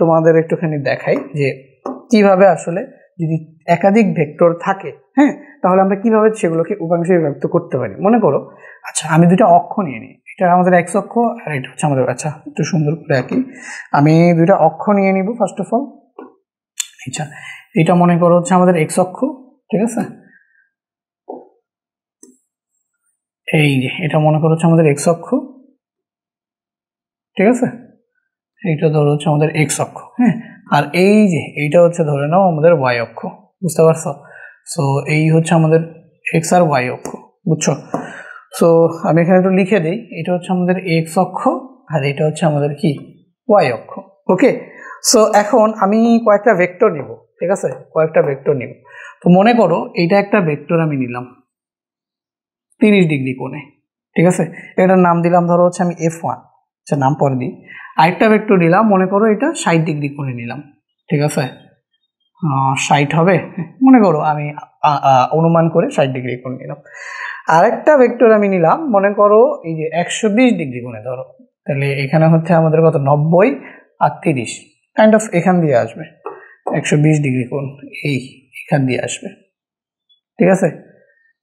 তোমাদের একটুখানি দেখাই যে কিভাবে আসলে যদি একাধিক ভেক্টর থাকে, হ্যাঁ, তাহলে আমরা কিভাবে সেগুলোকে উপাংশে বিভক্ত করতে পারি। মনে করো, আচ্ছা আমি দুইটা অক্ষ নিয়ে নিই, এটা আমাদের এক্স অক্ষ আর এটা হচ্ছে আমাদের, আচ্ছা একটু সুন্দর করে আঁকি, আমি দুইটা অক্ষ নিয়ে নিব ফার্স্ট অফ অল। আচ্ছা, এটা মনে করো হচ্ছে আমাদের এক্স অক্ষ, ঠিক আছে, এই যে এটা মনে করো হচ্ছে আমাদের এক্স অক্ষ, ঠিক আছে, এইটা ধরো হচ্ছে আমাদের এক্স অক্ষ, হ্যাঁ, আর এই যে এইটা হচ্ছে ধরে নাও আমাদের ওয়াই অক্ষ, বুঝতে পারছো? সো এই হচ্ছে আমাদের এক্স আর ওয়াই অক্ষ, বুঝছো? সো আমি এখানে একটু লিখে দিই, এটা হচ্ছে আমাদের এক্স অক্ষ আর এটা হচ্ছে আমাদের কি ওয়াই অক্ষ। ওকে, সো এখন আমি কয়েকটা ভেক্টর নিব, ঠিক আছে, কয়েকটা ভেক্টর নিব। তো মনে করো এইটা একটা ভেক্টর আমি নিলাম 30 ডিগ্রি কোণে, ঠিক আছে, এটার নাম দিলাম ধরো হচ্ছে আমি F1, আচ্ছা নাম পরে দিই। আরেকটা ভেক্টর নিলাম, মনে করো এটা 60 ডিগ্রি কোণে নিলাম, ঠিক আছে, 60 হবে মনে করো, আমি অনুমান করে 60 ডিগ্রি কোণে নিলাম। আরেকটা ভেক্টর আমি নিলাম, মনে করো এই যে 120 ডিগ্রি কোণে ধরো, তাহলে এখানে হচ্ছে আমাদের কত 90 আর 30 কাইন্ড অফ এখান দিয়ে আসবে 120 ডিগ্রি কোণ, এই এখান দিয়ে আসবে, ঠিক আছে।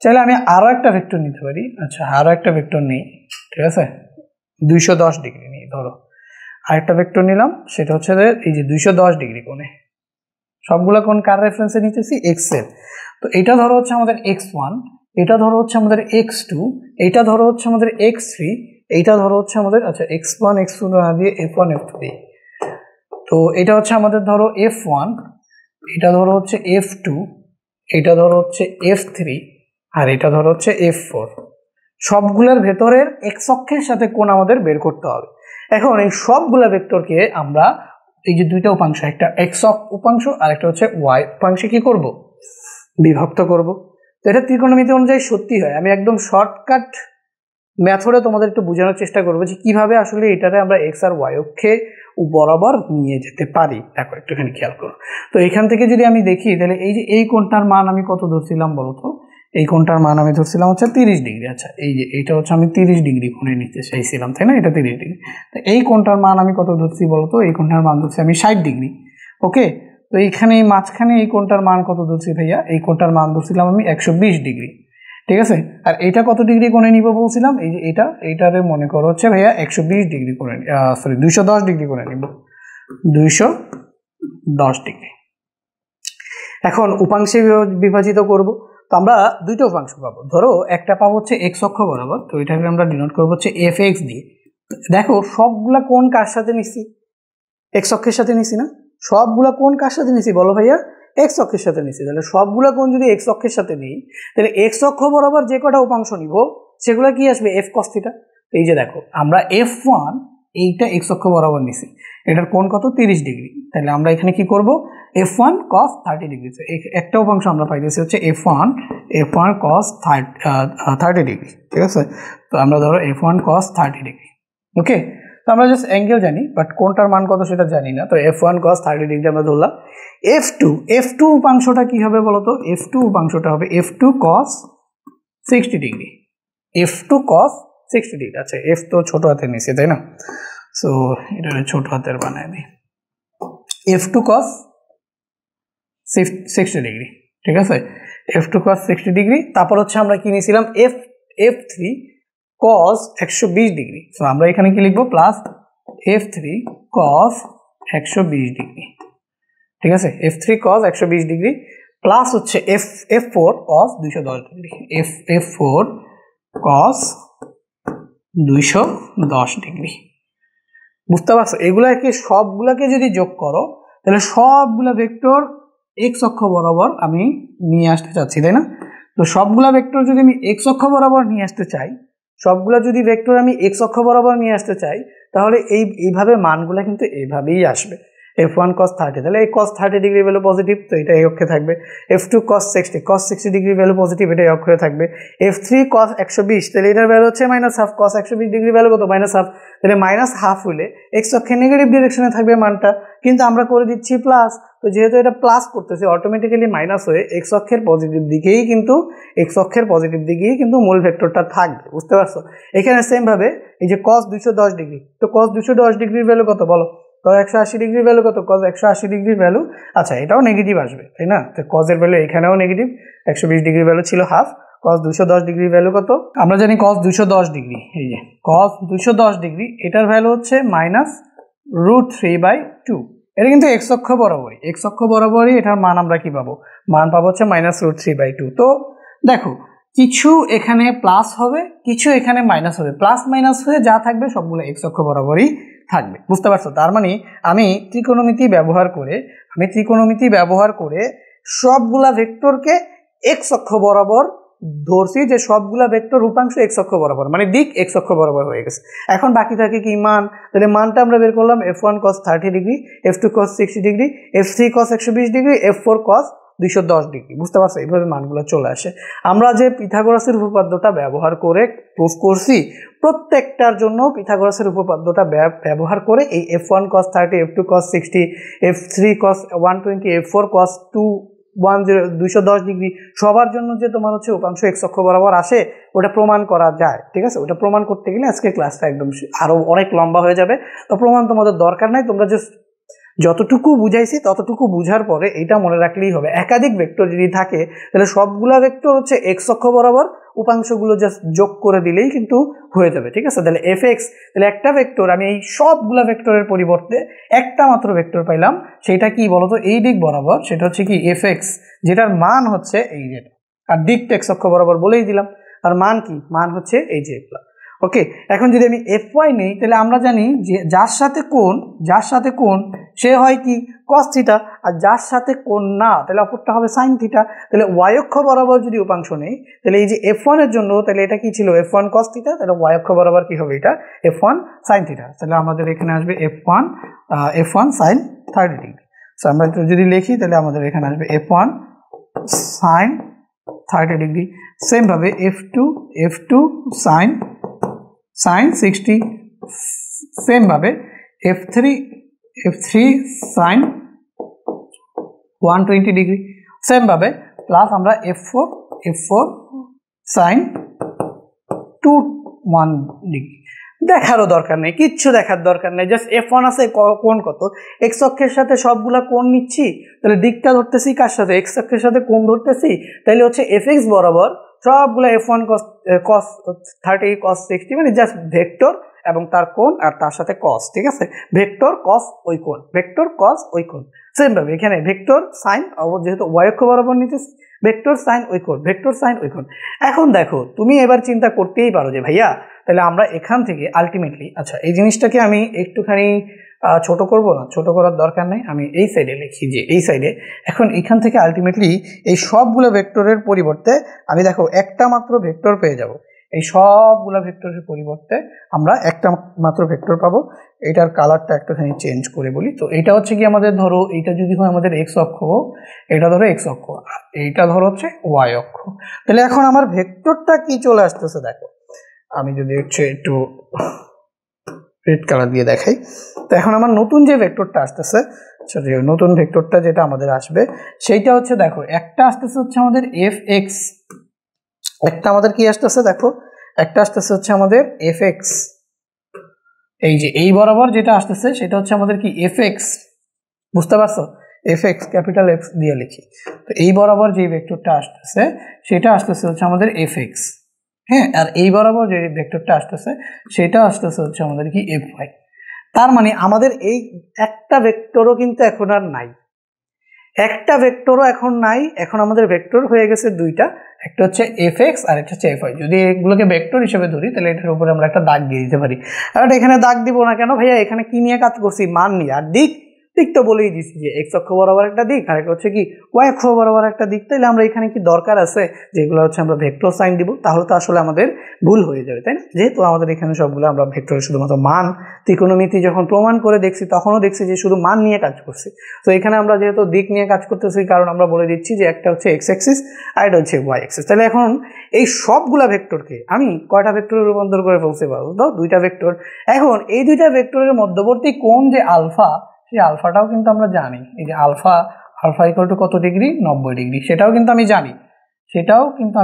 চাইলে আমি আরো একটা ভেক্টর নিতে পারি, আচ্ছা আরো একটা ভেক্টর নেই, ঠিক আছে, 210 ডিগ্রি নিই ধরো, আরেকটা ভেক্টর নিলাম, সেটা হচ্ছে এই যে 210 ডিগ্রি কোণে। সবগুলা কোণ কার রেফারেন্সে নিতেছি? এক্স এর। তো এটা ধরো হচ্ছে আমাদের x1, এটা ধরো হচ্ছে আমাদের x2, এটা ধরো হচ্ছে আমাদের x3, এইটা ধরো হচ্ছে আমাদের, আচ্ছা x1 x2 না দিয়ে f1 f2 দিই। তো এটা হচ্ছে আমাদের ধরো f1, এটা ধরো হচ্ছে f2, এটা ধরো হচ্ছে f3 আর এটা ধরো হচ্ছে f4। সবগুলোর ভেতরের এক্স অক্ষের সাথে কোণ আমাদের বের করতে হবে। এখন এই সবগুলা ভেক্টরকে আমরা এই যে দুইটা উপাংশ, একটা এক্স উপাংশ আর একটা হচ্ছে ওয়াই উপাংশে কি করব? বিভক্ত করব। তো এটা ত্রিকোণমিতি অনুযায়ী সত্যি হয়। আমি একদম শর্টকাট মেথডে তোমাদের একটু বোঝানোর চেষ্টা করবো যে কিভাবে আসলে এটারে আমরা এক্স আর ওয়াই অক্ষে বরাবর নিয়ে যেতে পারি। দেখো একটুখানি খেয়াল করো। তো এখান থেকে যদি আমি দেখি তাহলে এই যে এই কোণটার মান আমি কত ধরছিলাম বলতো? এই কোণটার মান আমি ধরছিলাম হচ্ছে 30 ডিগ্রি। আচ্ছা এই যে এইটা হচ্ছে আমি 30 ডিগ্রি কোণে নিতে চাইছিলাম, তাই না? এটা 30 ডিগ্রি। তো এই কোণটার মান আমি কত ধরছি বলতো? এই কোণটার মান ধরছি আমি 60 ডিগ্রি। ওকে, তো এইখানে মাঝখানে এই কোণটার মান কত ধরছি ভাইয়া? এই কোণটার মান ধরছিলাম আমি 120 ডিগ্রি, ঠিক আছে। আর এটা কত ডিগ্রি কোণে নিব বলছিলাম? এই যে এইটারে মনে করো হচ্ছে ভাইয়া 120 ডিগ্রি কোণে, সরি 210 ডিগ্রি কোণে নিব, 210 ডিগ্রি। এখন উপাংশে বিভাজিত করব। তো আমরা দুইটা উপাংশ পাবো। ধরো একটা পাবো হচ্ছে এক্স অক্ষ বরাবর, তো এটাকে আমরা ডিনোট করবো হচ্ছে এফ এক্স দিয়ে। দেখো সবগুলা কোণ কার সাথে নিছি? এক্স অক্ষের সাথে নিছি না? সবগুলা কোণ কার সাথে নিছি বলো ভাইয়া? এক্স অক্ষের সাথে নিছি। তাহলে সবগুলা কোণ যদি এক্স অক্ষের সাথে নিই, তাহলে এক্স অক্ষ বরাবর যে কটা উপাংশ নিব সেগুলো কি আসবে? F cos theta. তো এই যে দেখো আমরা F1 এইটা এক্স অক্ষ বরাবর নিছি, এটার কোণ কত? 30 ডিগ্রি। তাহলে আমরা এখানে কি করব? F1 cos 30 degree. একটা উপাংশ আমরা পাইতেছি হচ্ছে F1 cos 30 ডিগ্রি, ঠিক আছে। তো আমরা ধরো F1 cos 30 ডিগ্রি। ওকে, তো আমরা জাস্ট অ্যাঙ্গেল জানি, বাট কোনটার মান কত সেটা জানি না। তো F1 cos 30 ডিগ্রি আমরা ধরলাম। F2 উপাংশটা কি হবে বলতো? F2 উপাংশটা হবে F2 cos 60 degree. F2 cos 60 degree. আচ্ছা F তো ছোট হাতের নিচে, তাই না? সো এটা ছোট হাতের বানায় দিই, F2 cos 60 ডিগ্রি, ঠিক আছে। F2 cos 60 degree. তারপর হচ্ছে আমরা কি নিয়েছিলাম? F3 cos 120 degree. সো আমরা এখানে কি লিখবো? প্লাস F3 cos 120 ডিগ্রি, ঠিক আছে। F3 cos 120 ডিগ্রি প্লাস হচ্ছে F4 cos 210 degree. F4 cos 210 degree. বুঝতে পারছো? এগুলাকে সবগুলাকে যদি যোগ করো তাহলে সবগুলা ভেক্টর এক্স অক্ষ বরাবর আমি নিয়ে আসতে চাচ্ছি, তাই না? তো সবগুলা ভেক্টর যদি আমি এক্স অক্ষ বরাবর নিয়ে আসতে চাই, সবগুলা যদি ভেক্টর আমি এক্স অক্ষ বরাবর নিয়ে আসতে চাই, তাহলে এইভাবে মানগুলা কিন্তু এইভাবেই আসবে। F1 cos 30, তাহলে এই cos 30 ডিগ্রি ভ্যালু পজিটিভ, তো এটা এই অক্ষে থাকবে। F2 cos 60 degree value positive, এটা এই অক্ষে থাকবে। F3 cos 120, তাহলে এটার ভ্যালু হচ্ছে -হাফ। cos 120 ডিগ্রি ভ্যালু কত? -হাফ। তাহলে -হাফ হলে এক্স অক্ষে নেগেটিভ ডিরেকশনে থাকবে মানটা, কিন্তু আমরা করে দিচ্ছি প্লাস, তো যেহেতু এটা প্লাস করতেছে অটোমেটিক্যালি মাইনাস হয়ে এক্স অক্ষের পজিটিভ দিকেই কিন্তু মূল ভেক্টরটা থাকবে, বুঝতে পারছো? এখানে সেম ভাবে এই যে cos 210 ডিগ্রি, তো cos 210 ডিগ্রির ভ্যালু কত বলো? তো 180 ডিগ্রির ভ্যালু কত? cos 180 ডিগ্রির ভ্যালু, আচ্ছা এটাও নেগেটিভ আসবে তাই না? তো cos এর ভ্যালু এখানেও নেগেটিভ, 120 ডিগ্রির ভ্যালু ছিল হাফ, cos 210 ডিগ্রির ভ্যালু কত? আমরা জানি cos 210 ডিগ্রি, এই যে cos 210 ডিগ্রি এটার ভ্যালু হচ্ছে -√3/2। এটা কিন্তু এক্স অক্ষ বরাবরই এটার মান আমরা কি পাবো? মান পাবো হচ্ছে -√3/2। তো দেখো কিছু এখানে প্লাস হবে, কিছু এখানে মাইনাস হবে, প্লাস মাইনাস হয়ে যা থাকবে সবগুলো এক্স অক্ষ বরাবরই থাকবে, বুঝতে পারছো? তার মানে আমি ত্রিকোণমিতি ব্যবহার করে সবগুলা ভেক্টরকে এক্স অক্ষ বরাবর ধরছি, যে সবগুলা ভেক্টর উপাংশ এক্স অক্ষ বরাবর, মানে দিক এক্স অক্ষ বরাবর হয়ে গেছে। এখন বাকি থাকে কি? মান। তাহলে মানটা আমরা বের করলাম f1 cos 30 degree, f2 cos 60 degree, f3 cos 120 degree, f4 cos 210 degree, বুঝতে পারছো? এইভাবে মানগুলো চলে আসে। আমরা যে পিথাগোরাসের উপপাদ্যটা ব্যবহার করে প্রুফ করছি, প্রত্যেকটার জন্য পিথাগোরাসের উপপাদ্যটা ব্যবহার করে এই f1 cos 30, f2 cos 60, f3 cos 120, f4 cos 210 degree সবার জন্য যে তোমার হচ্ছে উপাংশ এক্স অক্ষ বরাবর আসে, ওটা প্রমাণ করা যায়, ঠিক আছে? ওটা প্রমাণ করতে গেলে আজকে ক্লাসটা একদম আরো অনেক লম্বা হয়ে যাবে, তো প্রমাণ তোমাদের দরকার নাই, তোমরা জাস্ট যতটুকু বুঝাইছি ততটুকু বুঝার পরে এটা মনে রাখলেই হবে। একাধিক ভেক্টর যদি থাকে তাহলে সবগুলা ভেক্টর হচ্ছে এক্স অক্ষ বরাবর, উপাংশগুলো জাস্ট যোগ করে দিলেই কিন্তু হয়ে যাবে, ঠিক আছে? তাহলে fx, তাহলে একটা ভেক্টর আমি এই সবগুলা ভেক্টরের পরিবর্তে একটা মাত্র ভেক্টর পাইলাম, সেটা কি বলতো? এই দিক বরাবর, সেটা হচ্ছে কি fx, যেটার মান হচ্ছে এই যেটা, আর দিকটা এক্স অক্ষ বরাবর বলেই দিলাম, আর মান কি? মান হচ্ছে এই যে এগুলা। ওকে, এখন যদি আমি fy নেই তাহলে আমরা জানি যে যার সাথে কোণ সে হয় কি cos থিটা, আর যার সাথে কোণ না তাহলে অপরটা হবে sin থিটা। তাহলে y অক্ষ বরাবর যদি উপাংশ নেই তাহলে এই যে f1 এর জন্য, তাহলে এটা কি ছিল? f1 cos থিটা, তাহলে y অক্ষ বরাবর কি হবে? এটা f1 sin থিটা। তাহলে আমাদের এখানে আসবে f1 sin 30 ডিগ্রি। সো আমরা যদি লিখি তাহলে আমাদের এখানে আসবে f1 sin 30 ডিগ্রি। সেম ভাবে f2 sin 60, সেম ভাবে f3 sin 120 ডিগ্রি, সেম ভাবে প্লাস আমরা f4 sin 21 ডিগ্রি। দেখারও দরকার নেই, কিচ্ছু দেখার দরকার নেই, জাস্ট f1 আছে কোণ কত, এক্স অক্ষের সাথে সবগুলা কোণ নিচ্ছি, তাহলে দিকটা ধরতেছি কার সাথে? এক্স অক্ষের সাথে কোণ ধরতেছি, তাহলে হচ্ছে fx বরাবর সবগুলা f1 cos 30 cos 60, মানে জাস্ট ভেক্টর এবং তার কোণ আর তার সাথে cos, ঠিক আছে? ভেক্টর cos ওই কোণ, সেম ভাবে এখানে ভেক্টর সাইন, যেহেতু y অক্ষ বরাবর নিতেছি, ভেক্টর সাইন ওই কোণ। এখন দেখো তুমি এবার চিন্তা করতেই পারো যে ভাইয়া তাহলে আমরা এখান থেকে আলটিমেটলি, আচ্ছা এই জিনিসটাকে আমি একটুখানি ছোট করব না, ছোট করার দরকার নেই, আমি এই সাইডে লিখি যে এই সাইডে। এখন এখান থেকে আলটিমেটলি এই সবগুলো ভেক্টরের পরিবর্তে আমি দেখো একটা মাত্র ভেক্টর পেয়ে যাব, এই সবগুলা ভেক্টরের পরিবর্তে আমরা একটা মাত্র ভেক্টর পাবো। এটার কালারটা একটুখানি চেঞ্জ করে বলি, তো এটা হচ্ছে কি আমাদের, ধরো এইটা যদি হয় আমাদের এক্স অক্ষ, এটা ধরো এক্স অক্ষ, এইটা ধরো হচ্ছে ওয়াই অক্ষ। তাহলে এখন আমার ভেক্টরটা কি চলে আসতেছে দেখো, আমি যদি হচ্ছে একটু রেড কালার দিয়ে দেখাই, তো এখন আমার নতুন যে ভেক্টরটা আসতেছে, নতুন ভেক্টরটা যেটা আমাদের আসবে সেইটা হচ্ছে দেখো, একটা আসতেছে হচ্ছে আমাদের fx, একটা আমাদের কি আসতেছে দেখো, একটা আসতেছে হচ্ছে আমাদের fx, এই যে এই বরাবর যেটা আসতেছে সেটা হচ্ছে আমাদের কি fx, বুঝতে পারছো? fx ক্যাপিটাল X দিয়ে লিখি, তো এই বরাবর যে ভেক্টরটা আসতেছে সেটা আসতেছে হচ্ছে আমাদের fx, হ্যাঁ, আর এই বরাবর যে ভেক্টরটা আসতেছে সেটা আসতেছে হচ্ছে আমাদের কি fy। তার মানে আমাদের এই একটা ভেক্টরও কিন্তু এখন আর নাই, এখন আমাদের ভেক্টর হয়ে গেছে দুইটা, একটা হচ্ছে fx আর একটা হচ্ছে fy। যদি এগুলোকে ভেক্টর হিসেবে ধরি তাহলে এটার উপরে আমরা একটা দাগ দিয়ে দিতে পারি। আর এখানে দাগ দিব না কেন ভাইয়া? এখানে কি নিয়ে কাজ করছি? মান নিয়ে। আর দিক তো বলেই দিচ্ছি যে এক্স অক্ষ বরাবর একটা দিক, আর একটা হচ্ছে কি ওয়াই অক্ষ বরাবর একটা দিক। তাহলে আমরা এখানে কি দরকার আছে যেগুলো হচ্ছে আমরা ভেক্টর সাইন দিব? তাহলে তো আসলে আমাদের ভুল হয়ে যাবে, তাই না? যেহেতু আমাদের এখানে সবগুলো আমরা ভেক্টরের শুধুমাত্র মান, ত্রিকোণমিতি যখন প্রমাণ করে দেখছি তখনও দেখছি যে শুধু মান নিয়ে কাজ করছি। তো এখানে আমরা যেহেতু দিক নিয়ে কাজ করতেছি, কারণ আমরা বলে দিচ্ছি যে একটা হচ্ছে এক্স অ্যাক্সিস আর এটা হচ্ছে ওয়াই অ্যাক্সিস। তাহলে এখন এই সবগুলা ভেক্টরকে আমি কয়টা ভেক্টরে রূপান্তর করে ফেলতে পারবো? তো দুইটা ভেক্টর। এখন এই দুইটা ভেক্টরের মধ্যবর্তী কোণ যে আলফা, সেই আলফাটাও কিন্তু আমরা জানি, এই যে আলফা ইকুয়াল টু কত ডিগ্রি, 90 ডিগ্রি, সেটাও কিন্তু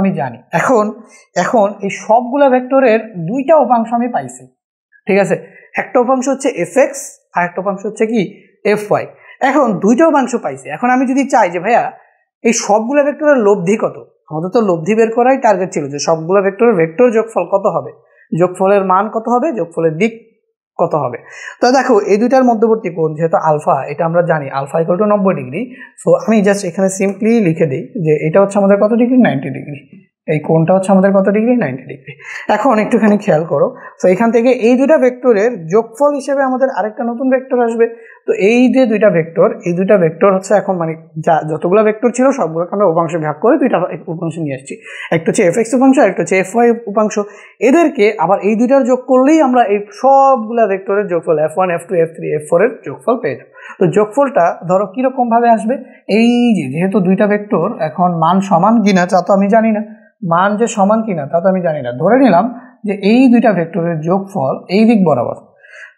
আমি জানি। এখন এই সবগুলা ভেক্টরের দুইটা উপাংশ আমি পাইছি, ঠিক আছে। একটা উপাংশ হচ্ছে fx আর একটা উপাংশ হচ্ছে কি fy। এখন দুইটা উপাংশ পাইছি, এখন আমি যদি চাই যে ভাইয়া এই সবগুলা ভেক্টরের লব্ধি কত, আমাদের তো লব্ধি বের করাই টার্গেট ছিল, যে সবগুলা ভেক্টরের ভেক্টর যোগফল কত হবে, যোগফলের মান কত হবে, যোগফলের দিক কত হবে। তো দেখো এই দুইটার মধ্যবর্তী কোণ যেহেতু আলফা, এটা আমরা জানি alpha equal to 90 degree. So আমি জাস্ট এখানে সিম্পলি লিখে দিই যে এটা হচ্ছে আমাদের কত ডিগ্রি, 90 ডিগ্রি। এই কোণটা হচ্ছে আমাদের কত ডিগ্রি, 90 ডিগ্রি। এখন একটুখানি খেয়াল করো, তো এখান থেকে এই দুইটা ভেক্টরের যোগফল হিসেবে আমাদের আরেকটা নতুন ভেক্টর আসবে। তো এই যে দুইটা ভেক্টর হচ্ছে এখন মানে যতগুলো ভেক্টর ছিল সবগুলোকে আমরা উপাংশে ভাগ করে দুইটা উপাংশ নিয়ে আসছি, একটা হচ্ছে fx উপাংশ আর একটা হচ্ছে fy উপাংশ। এদেরকে আবার এই দুইটার যোগ করলেই আমরা এই সবগুলা ভেক্টরের যোগফল f1 f2 f3 f4 এর যোগফল পেয়ে যাব। তো যোগফলটা ধরো কিরকম ভাবে আসবে, এই যেহেতু দুইটা ভেক্টর এখন মান সমান কিনা তা তো আমি জানি না, মান যে সমান কিনা তা তো আমি জানি না, ধরে নিলাম যে এই দুইটা ভেক্টরের যোগফল এই দিক বরাবর,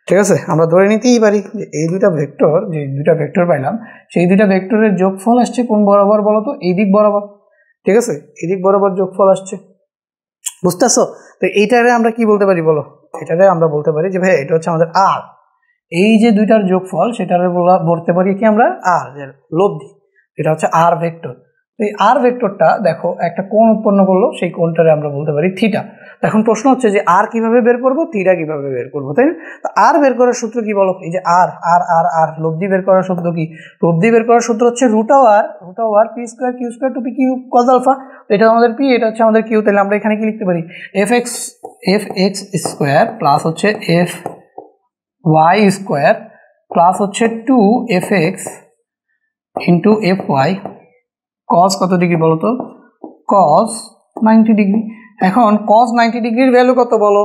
ঠিক আছে। আমরা ধরে নিতেই পারি যে এই দুইটা ভেক্টর পাইলাম, সেই দুইটা ভেক্টরের যোগফল আসছে কোন বরাবর বলো তো, এই দিক বরাবর, ঠিক আছে, এই দিক বরাবর যোগফল আসছে, বুঝতেছো। তো এইটারে আমরা কি বলতে পারি বলো, এটারে আমরা বলতে পারি যে ভাই এটা হচ্ছে আমাদের আর, এই যে দুইটার যোগফল সেটারে বলতে পারি কি আমরা আর, লব্ধি, এটা হচ্ছে আর ভেক্টর। এই আর ভেক্টরটা দেখো একটা কোণ উৎপন্ন করলো, সেই কোণটারে আমরা বলতে পারি থিটা। এখন প্রশ্ন হচ্ছে যে আর কিভাবে বের করবো, থিটা কিভাবে বের করবো, তাই না। তো আর বের করার সূত্র কি বলো, এই যে আর আর আর আর লব্ধি বের করার সূত্র কি, লব্ধি বের করার সূত্র হচ্ছে root over P square Q square two P Q cos alpha. এটা আমাদের পি, এটা হচ্ছে আমাদের কিউ, তাহলে আমরা এখানে কি লিখতে পারি, এফ এক্স স্কোয়ার প্লাস হচ্ছে এফ ওয়াই স্কোয়ার প্লাস হচ্ছে 2fx ইন্টু fy cos কত ডিগ্রি বলো তো, cos 90 ডিগ্রি। এখন cos 90 ডিগ্রির ভ্যালু কত বলো,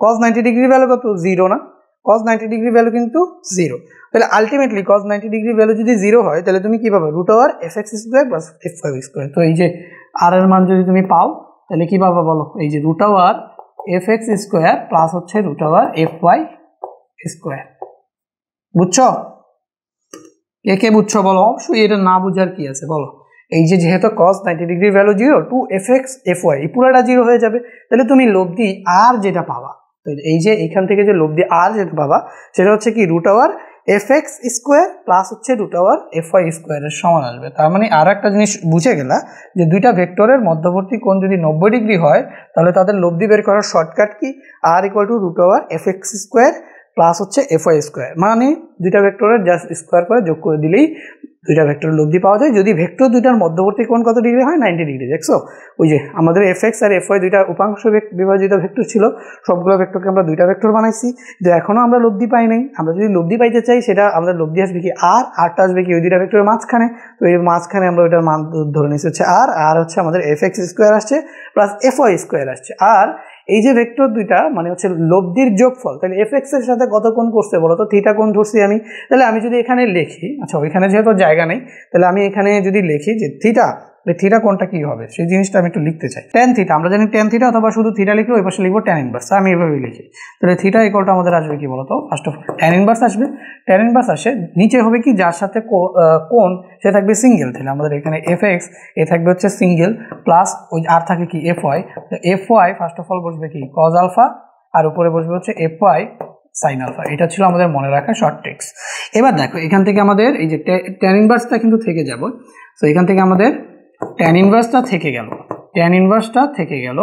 cos 90 ডিগ্রির ভ্যালু কত, 0 না, cos 90 ডিগ্রির ভ্যালু কিন্তু 0। তাহলে আলটিমেটলি cos 90 ডিগ্রির ভ্যালু যদি 0 হয় তাহলে তুমি কি পাবে, root over fx square plus fy square. তো এই যে আর এর মান যদি তুমি পাও তাহলে কি পাবা বলো, এই যে root over fx square plus হচ্ছে রুট ওভার fy স্কোয়ার। বুঝছো, কে বুঝছো বলো, অবশ্যই এটা না বুঝার কি আছে বলো। এই যে যেহেতু cos 90 ডিগ্রির ভ্যালু 0, 2fx fy এই পুরোটা 0 হয়ে যাবে, তাহলে তুমি লব্ধি আর যেটা পাবা, তো এই যে এখান থেকে যে লব্ধি আর যেটা পাবা সেটা হচ্ছে কি root over fx square plus হচ্ছে রুট ওভার fy স্কোয়ারের সমান আসবে। তার মানে আর একটা জিনিস বুঝে গেলা যে দুইটা ভেক্টরের মধ্যবর্তী কোণ যদি 90 ডিগ্রি হয় তাহলে তাদের লব্ধি বের করার শর্টকাট কি, R equal to root over fx square plus হচ্ছে fy স্কোয়ার, মানে দুইটা ভেক্টরের জাস্ট স্কোয়ার করে যোগ করে দিলেই দুইটা ভেক্টরের লব্ধি পাওয়া যায়। যদি ভেক্টর দুইটার মধ্যবর্তী কোণ কত ডিগ্রি হয়, 90 ডিগ্রি। দেখছো ওই যে আমাদের fx আর fy দুইটা উপাংশ বিভাজিত ভেক্টর ছিল, সবগুলো ভেক্টরকে আমরা দুইটা ভেক্টর বানাইছি, কিন্তু এখনো আমরা লব্ধি পাই নাই। আমরা যদি লব্ধি পাইতে চাই সেটা আমাদের লব্ধি আসবে কি আর, আরটা আসবে কি ওই দুইটা ভেক্টরের মাঝখানে। তো এই মাঝখানে আমরা ওইটার মান ধরে নিচ্ছি হচ্ছে আর হচ্ছে আমাদের fx স্কোয়ার আসছে প্লাস fy স্কোয়ার আসছে। আর এই যে ভেক্টর দুইটা মানে হচ্ছে লব্ধির যোগফল, তাহলে fx এর সাথে কত কোণ করছে বলো তো, থিটা কোণ ধরছি আমি। তাহলে আমি যদি এখানে লিখি, আচ্ছা ওইখানে যেহেতু জায়গা নেই তাহলে আমি এখানে যদি লিখি যে থিটা কোণটা কি হবে সেই জিনিসটা আমি একটু লিখতে চাই, tan থিটা। আমরা জানি tan থিটা, অথবা শুধু থিটা লিখলে ওই পাশে লিখবো tan ইনভার্স, আমি এভাবেই লিখি। তাহলে থিটা ইকুয়ালটা আমাদের আসবে কি বলতো, first of all tan inverse আসবে। tan ইনভার্স আসে নিচে হবে কি যার সাথে কোণ সে থাকবে সিঙ্গেল, তাহলে আমাদের এখানে fx এ থাকবে হচ্ছে সিঙ্গেল প্লাস ওই আর থাকে কি fy, fy first of all বসবে কি cos আলফা আর উপরে বসবে হচ্ছে fy সাইন আলফা। এটা ছিল আমাদের মনে রাখা শর্ট ট্রিক্স। এবার দেখো এখান থেকে আমাদের এই যে tan ইনভার্সটা কিন্তু থেকে যাব, তো এখান থেকে আমাদের tan ইনভার্সটা থেকে গেল।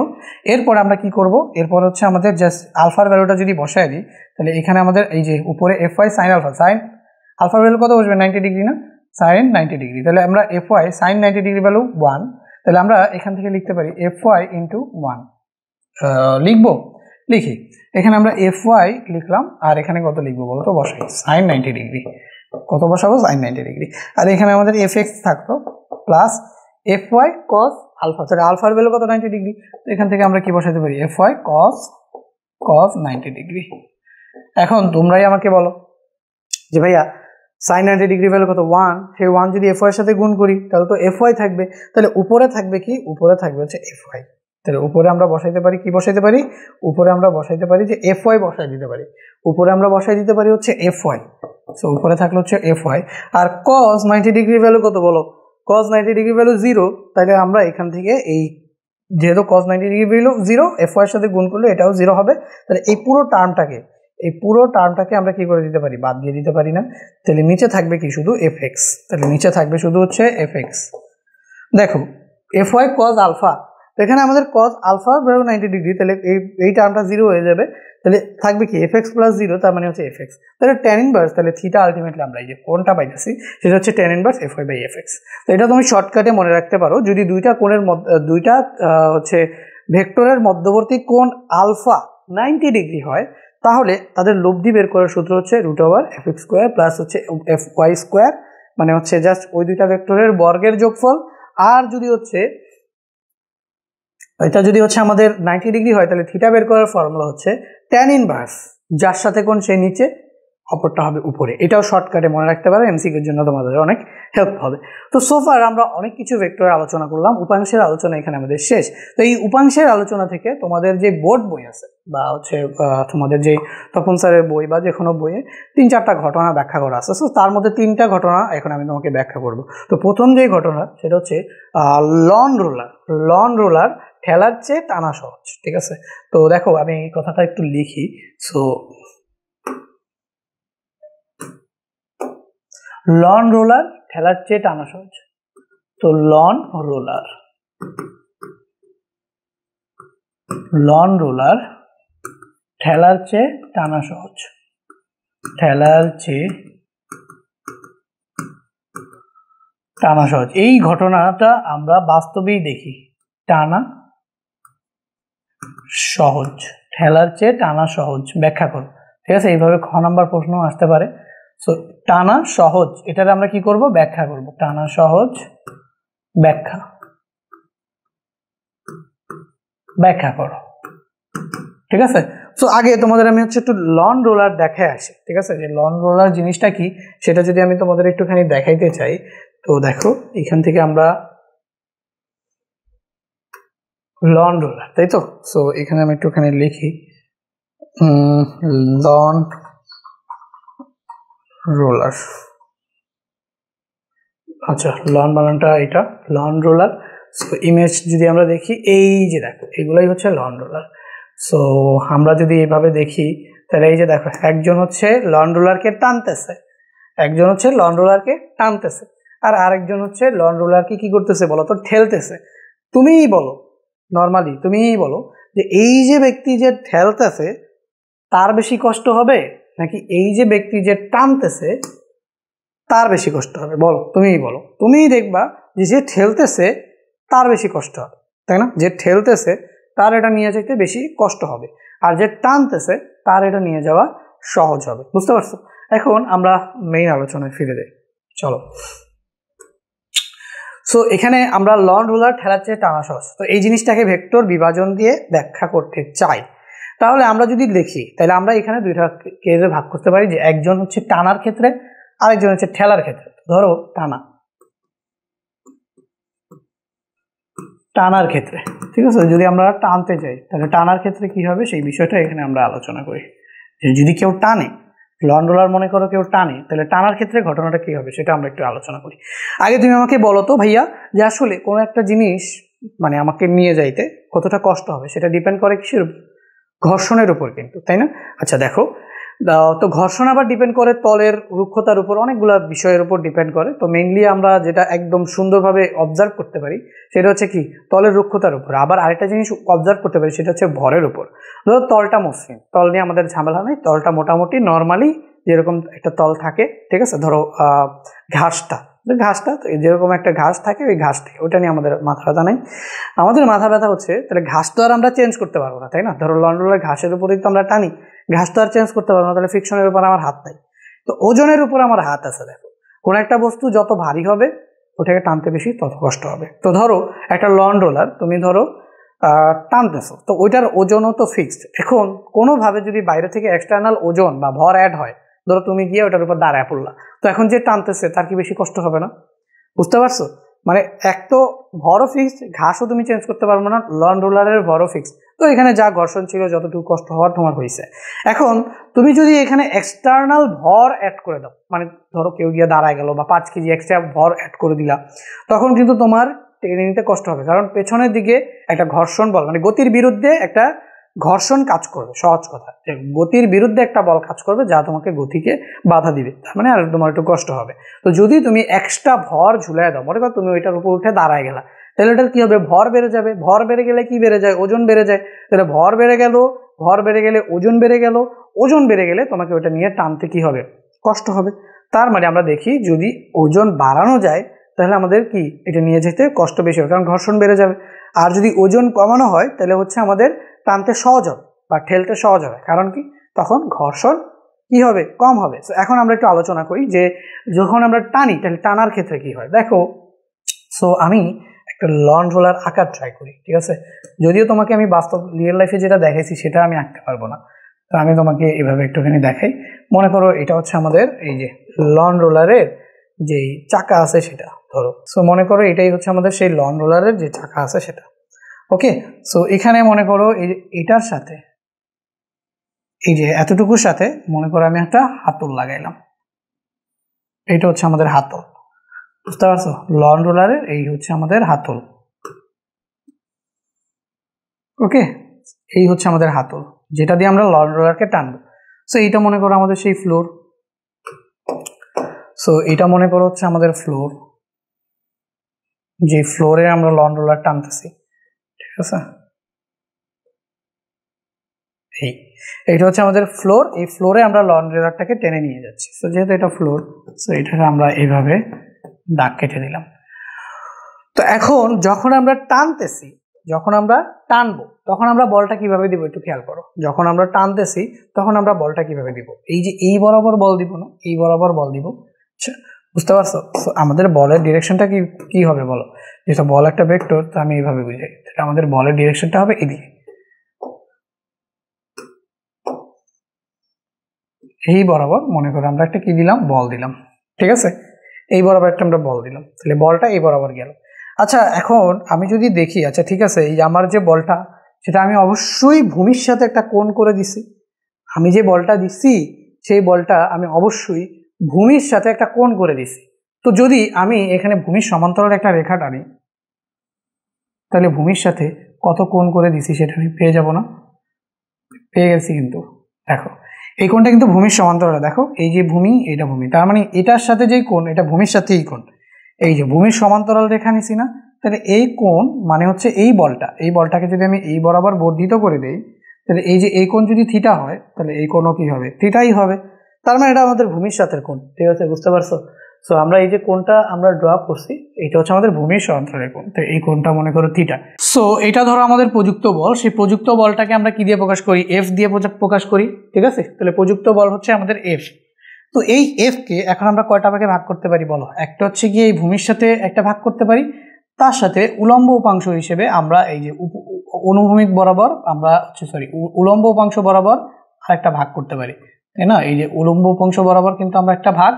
এরপর আমরা কি করব, এরপর হচ্ছে আমাদের জাস্ট আলফার ভ্যালুটা যদি বসায় দিই তাহলে এখানে আমাদের এই যে উপরে fy সাইন আলফার ভ্যালু কত বসবে, 90 ডিগ্রি না, সাইন 90 ডিগ্রি। তাহলে আমরা fy সাইন 90 ডিগ্রি ভ্যালু 1, তাহলে আমরা এখান থেকে লিখতে পারি fy ইন্টু 1 লিখি। এখানে আমরা fy লিখলাম আর এখানে কত লিখবো বলো তো, বসাই সাইন 90 ডিগ্রি, কত বসাবো সাইন 90 ডিগ্রি। আর এখানে আমাদের fx থাকতো প্লাস fy cos আলফা, তাহলে আলফার ভ্যালু কত 90 ডিগ্রি, তো এখান থেকে আমরা কি বসাতে পারি fy cos 90 ডিগ্রি। এখন তোমরাই আমাকে বলো যে ভাইয়া সাইন 90 ডিগ্রি ভ্যালু কত 1, সেই 1 যদি fy এর সাথে গুণ করি তাহলে তো fy থাকবে, তাহলে উপরে থাকবে কি, উপরে থাকবে হচ্ছে fy, তাহলে উপরে আমরা বসাইতে পারি কি বসাইতে পারি, উপরে আমরা বসাইতে পারি যে Fy বসাই দিতে পারি, উপরে আমরা বসাই দিতে পারি হচ্ছে Fy। সো উপরে থাকলে হচ্ছে Fy। আর cos 90 ডিগ্রি ভ্যালু কত বলো, cos 90 ডিগ্রি ভ্যালু 0, তাহলে আমরা এখান থেকে এই যেহেতু cos 90 ডিগ্রি ভ্যালু 0 Fy এর সাথে গুণ করলে এটাও 0 হবে, তাহলে এই পুরো টার্মটাকে আমরা কি করে দিতে পারি, বাদ দিয়ে দিতে পারি না। তাহলে নিচে থাকবে কি শুধু Fx, তাহলে নিচে থাকবে শুধু হচ্ছে Fx। দেখো Fy cos আলফা, তো এখানে আমাদের cos আলফা 90 ডিগ্রি, তাহলে এই টার্মটা 0 হয়ে যাবে, তাহলে থাকবে কি Fx প্লাস 0, তার মানে হচ্ছে Fx। তাহলে tan ইনভার্স, তাহলে থিটা আলটিমেটলি আমরা এই যে কোণটা পাইতেছি সেটা হচ্ছে tan inverse Fy by Fx। তো এটা তুমি শর্টকাটে মনে রাখতে পারো, যদি দুইটা কোণের দুইটা হচ্ছে ভেক্টরের মধ্যবর্তী কোণ আলফা 90 ডিগ্রি হয়, তাহলে তাদের লব্ধি বের করার সূত্র হচ্ছে √fx স্কোয়ার প্লাস হচ্ছে Fy স্কোয়ার, মানে হচ্ছে জাস্ট ওই দুইটা ভেক্টরের বর্গের যোগফল। আর যদি হচ্ছে এটা যদি হচ্ছে আমাদের 90 ডিগ্রি হয়, তাহলে থিটা বের করার ফর্মুলা হচ্ছে tan ইনভার্স, যার সাথে কোণ সে নিচে, অপরটা হবে উপরে। এটাও শর্টকাটে মনে রাখতে পারো, এমসিকিউর জন্য তোমাদের অনেক হেল্প হবে। তো সোফার আমরা অনেক কিছু ভেক্টরের আলোচনা করলাম, উপাংশের আলোচনা এখানে আমাদের শেষ। তো এই উপাংশের আলোচনা থেকে তোমাদের যে বোর্ড বই আছে বা হচ্ছে তোমাদের যে তপন স্যারের বই বা যে কোনো বইয়ে 3-4টা ঘটনা ব্যাখ্যা করা আছে। সো তার মধ্যে 3টা ঘটনা এখন আমি তোমাকে ব্যাখ্যা করব। তো প্রথম যে ঘটনা সেটা হচ্ছে লন রোলার ঠেলার চেয়ে টানা সহজ। ঠিক আছে, তো দেখো আমি এই কথাটা একটু লিখি। সো লন রোলার ঠেলার চেয়ে টানা সহজ। তো লন রোলার ঠেলার চেয়ে টানা সহজ, এই ঘটনাটা আমরা বাস্তবেই দেখি। টানা সহজ, ঠেলার চেয়ে টানা সহজ, ব্যাখ্যা করো। ঠিক আছে, এইভাবে খ নাম্বার প্রশ্ন আসতে পারে। সো টানা সহজ, এটার আমরা কি করব, ব্যাখ্যা করব। টানা সহজ ব্যাখ্যা করো। ঠিক আছে, সো আগে তোমাদের আমি হচ্ছে একটু লন রোলার দেখায় আসি। ঠিক আছে, যে লন রোলার জিনিসটা কি সেটা যদি আমি তোমাদের একটুখানি দেখাইতে চাই, তো দেখো এখান থেকে আমরা লন রোলার, তাই তো। সো এখানে আমি একটুখানি লিখি লন রোলার। আচ্ছা, লন বানানটা এটা, লন রোলার। সো ইমেজ যদি আমরা দেখি, এই যে দেখো এগুলাই হচ্ছে লন রোলার। সো আমরা যদি এইভাবে দেখি, তাহলে এই যে দেখো একজন হচ্ছে লন রোলারকে টানতেছে, আর আরেকজন হচ্ছে লন রোলারকে কি করতেছে বলো তো, ঠেলতেছে। তুমিই বলো, নর্মালি তুমিই বলো যে এই যে ব্যক্তি যে ঠেলতেছে তার বেশি কষ্ট হবে নাকি এই যে ব্যক্তি যে টানতেছে তার বেশি কষ্ট হবে? বলো, তুমিই বলো। তুমিই দেখবা যে ঠেলতেছে তার বেশি কষ্ট হবে, তাই না? যে ঠেলতেছে তার এটা নিয়ে যেতে বেশি কষ্ট হবে, আর যে টানতেছে তার এটা নিয়ে যাওয়া সহজ হবে। বুঝতে পারছো? এখন আমরা মেইন আলোচনায় ফিরে যাই, চলো। সো এখানে আমরা লন রোলার ঠেলার চেয়ে টানা সহজ, তো এই জিনিসটাকে ভেক্টর বিভাজন দিয়ে ব্যাখ্যা করতে চাই। তাহলে আমরা যদি দেখি, তাহলে আমরা এখানে দুইটা কেসে ভাগ করতে পারি, যে একজন হচ্ছে টানার ক্ষেত্রে, আরেকজন হচ্ছে ঠেলার ক্ষেত্রে। ধরো টানার ক্ষেত্রে, ঠিক আছে, যদি আমরা টানতে যাই তাহলে টানার ক্ষেত্রে কি হবে সেই বিষয়টা এখানে আমরা আলোচনা করি। যে যদি কেউ টানে, লন রোলার মনে করো কেউ টানে, তাহলে টানার ক্ষেত্রে ঘটনাটা কি হবে সেটা আমরা একটু আলোচনা করি। আগে তুমি আমাকে বলো তো ভাইয়া, যে আসলে কোনো একটা জিনিস মানে আমাকে নিয়ে যাইতে কতটা কষ্ট হবে সেটা ডিপেন্ড করে কিসের উপর? ঘর্ষণের উপর কিন্তু, তাই না? আচ্ছা দেখো, তো ঘর্ষণ আবার ডিপেন্ড করে তলের রুক্ষতার উপর, অনেকগুলো বিষয়ের উপর ডিপেন্ড করে। তো মেইনলি আমরা যেটা একদম সুন্দরভাবে অবজার্ভ করতে পারি সেটা হচ্ছে কি, তলের রুক্ষতার উপর। আবার আরেকটা জিনিস অবজার্ভ করতে পারি সেটা হচ্ছে ভরের উপর। ধরো তলটা মসৃণ, তল নিয়ে আমাদের ঝামেলা নেই, তলটা মোটামুটি নর্মালি যেরকম একটা তল থাকে, ঠিক আছে। ধরো ঘাসটা যেরকম একটা ঘাস থাকে, ওই ঘাস থেকে, ওইটা নিয়ে আমাদের মাথা ব্যথা নেই। আমাদের মাথা ব্যথা হচ্ছে তাহলে ঘাস তো আর আমরা চেঞ্জ করতে পারবো না, তাই না? ধরো লন রোলার ঘাসের উপরেই তো আমরা টানি, ঘাস তো আর চেঞ্জ করতে পারবো না, তাহলে ফ্রিকশনের উপর আমার হাত নাই। তো ওজনের উপর আমার হাত আছে। দেখো, কোন একটা বস্তু যত ভারী হবে ওটাকে টানতে বেশি তত কষ্ট হবে। তো ধরো একটা লন রোলার তুমি ধরো টানতেছো, তো ওইটার ওজনও তো ফিক্সড। এখন কোনোভাবে যদি বাইরে থেকে এক্সটার্নাল ওজন বা ভর অ্যাড হয়, ধরো তুমি গিয়ে ওটার উপর দাঁড়ায় পড়লা, তো এখন যে টানতেছে তার কি বেশি কষ্ট হবে না? বুঝতে পারছো? মানে এক তো ভরও ফিক্সড, ঘাসও তুমি চেঞ্জ করতে পারবো না, লন রোলারের ভরও ফিক্সড। তো এখানে যা ঘর্ষণ ছিল, যতটুকু কষ্ট হওয়ার তোমার হয়েছে। এখন তুমি যদি এখানে এক্সটার্নাল ভর অ্যাড করে দাও, মানে ধরো কেউ গিয়ে দাঁড়ায় গেল বা 5 কেজি এক্সট্রা ভর অ্যাড করে দিলা, তখন কিন্তু তোমার টেনে নিতে কষ্ট হবে, কারণ পেছনের দিকে একটা ঘর্ষণ বল, মানে গতির বিরুদ্ধে একটা ঘর্ষণ কাজ করবে। সহজ কথা, গতির বিরুদ্ধে একটা বল কাজ করবে যা তোমাকে গতিকে বাধা দিবে, তার মানে আর তোমার একটু কষ্ট হবে। তো যদি তুমি এক্সট্রা ভর ঝুলাই দাও, মনে করো তুমি ওইটার উপর উঠে দাঁড়ায় গেলা, তাহলে ওটার কি হবে, ভর বেড়ে যাবে। ভর বেড়ে গেলে কি বেড়ে যায়, ওজন বেড়ে যায়। তাহলে ভর বেড়ে গেল, ভর বেড়ে গেলে ওজন বেড়ে গেল, ওজন বেড়ে গেলে তোমাকে ওটা নিয়ে টানতে কি হবে, কষ্ট হবে। তার মানে আমরা দেখি যদি ওজন বাড়ানো যায় তাহলে আমাদের কি এটা নিয়ে যেতে কষ্ট বেশি হবে, কারণ ঘর্ষণ বেড়ে যাবে। আর যদি ওজন কমানো হয় তাহলে হচ্ছে আমাদের টানতে সহজ হবে বা ঠেলতে সহজ হবে, কারণ কি তখন ঘর্ষণ কি হবে, কম হবে। সো এখন আমরা একটু আলোচনা করি যে যখন আমরা টানি তাহলে টানার ক্ষেত্রে কি হয়। দেখো, সো আমি একটা লন রোলার আঁকার ট্রাই করি, ঠিক আছে। যদিও তোমাকে আমি বাস্তব রিয়েল লাইফে যেটা দেখাইছি সেটা আমি আঁকতে পারবো না, তো আমি তোমাকে এভাবে একটুখানি দেখাই। মনে করো এটা হচ্ছে আমাদের এই যে লন রোলারের যেই চাকা আছে সেটা ধরো। সো মনে করো এটাই হচ্ছে আমাদের সেই লন রোলারের যে চাকা আছে সেটা। ওকে, সো এখানে মনে করো এই এটার সাথে এই যে এতটুকুর সাথে মনে করো আমি একটা হাতল লাগাইলাম, এইটা হচ্ছে আমাদের হাতল, বুঝতে পারছো? লন রোলারের এই হচ্ছে আমাদের হাতল। ওকে, এই হচ্ছে আমাদের হাতল যেটা দিয়ে আমরা লন রোলারকে টানবো। সো এইটা মনে করো আমাদের সেই ফ্লোর। সো এটা মনে করো হচ্ছে আমাদের ফ্লোর, যে ফ্লোরে আমরা লন রোলার টানতেছি, ঠিক আছে। এইটা হচ্ছে আমাদের ফ্লোর, এই ফ্লোরে আমরা লন রোলারটাকে টেনে নিয়ে যাচ্ছি। সো যেহেতু এটা ফ্লোর, সো এটাকে আমরা এইভাবে দাগ কেটে দিলাম। তো এখন যখন আমরা টানতেছি, যখন আমরা টানবো তখন আমরা বলটা কিভাবে দিব একটু খেয়াল করো। যখন আমরা টানতেছি তখন আমরা বলটা কিভাবে দিব, এই যে এই বরাবর বল দিব না, এই বরাবর বল দিব। আচ্ছা, বুঝতে পারছো? আমাদের বলের ডিরেকশনটা কি কি হবে বলো, যেটা বল একটা ভেক্টর, তো আমি এইভাবে বুঝাই, তাহলে আমাদের বলের ডিরেকশনটা হবে এদিকে, এই বরাবর। মনে করো আমরা একটা কি দিলাম, বল দিলাম, ঠিক আছে। এই বরাবর একটা আমরা বল দিলাম, তাহলে বলটা এই বরাবর গেল। আচ্ছা, এখন আমি যদি দেখি, আচ্ছা ঠিক আছে, এই আমার যে বলটা সেটা আমি অবশ্যই ভূমির সাথে একটা কোণ করে দিছি। আমি যে বলটা দিচ্ছি সেই বলটা আমি অবশ্যই ভূমির সাথে একটা কোণ করে দিছি। তো যদি আমি এখানে ভূমির সমান্তরাল একটা রেখা টানি, তাহলে ভূমির সাথে কত কোণ করে দিছি সেটা আমি পেয়ে যাব না? পেয়ে গেছি। কিন্তু দেখো এই কোণটা কিন্তু ভূমির সমান্তরাল, দেখো এই যে ভূমি, এটা ভূমি, তার মানে এটার সাথে যেই কোণ, এটা ভূমির সাথে এই কোণ, এই যে ভূমির সমান্তরাল রেখা নিছি না, তাহলে এই কোণ মানে হচ্ছে এই বলটা, এই বলটাকে যদি আমি এই বরাবর বর্ধিত করে দেই, তাহলে এই যে এই কোণ যদি থিটা হয় তাহলে এই কোণও কি হবে, থিটাই হবে। তার মানে এটা আমাদের ভূমির সাথে কোণ, ঠিক আছে, বুঝতে পারছো? সো আমরা এই যে কোণটা আমরা ড্র করছি, এটা হচ্ছে আমাদের ভূমির সমান্তরালের কোণ, তো এই কোণটা মনে করো থিটা। সো এটা ধরো আমাদের প্রযুক্ত বল, সেই প্রযুক্ত বলটাকে আমরা কি দিয়ে প্রকাশ করি, এফ দিয়ে প্রকাশ করি, ঠিক আছে। তাহলে প্রযুক্ত বল হচ্ছে আমাদের এফ। তো এই এফ কে এখন আমরা কয়টা ভাগে ভাগ করতে পারি বলো? একটা হচ্ছে গিয়ে এই ভূমির সাথে একটা ভাগ করতে পারি, তার সাথে উলম্ব উপাংশ হিসেবে আমরা এই যে অনুভূমিক বরাবর আমরা উলম্ব উপাংশ বরাবর আরেকটা ভাগ করতে পারি, তাই না? এই যে উলম্ব উপাংশ বরাবর কিন্তু আমরা একটা ভাগ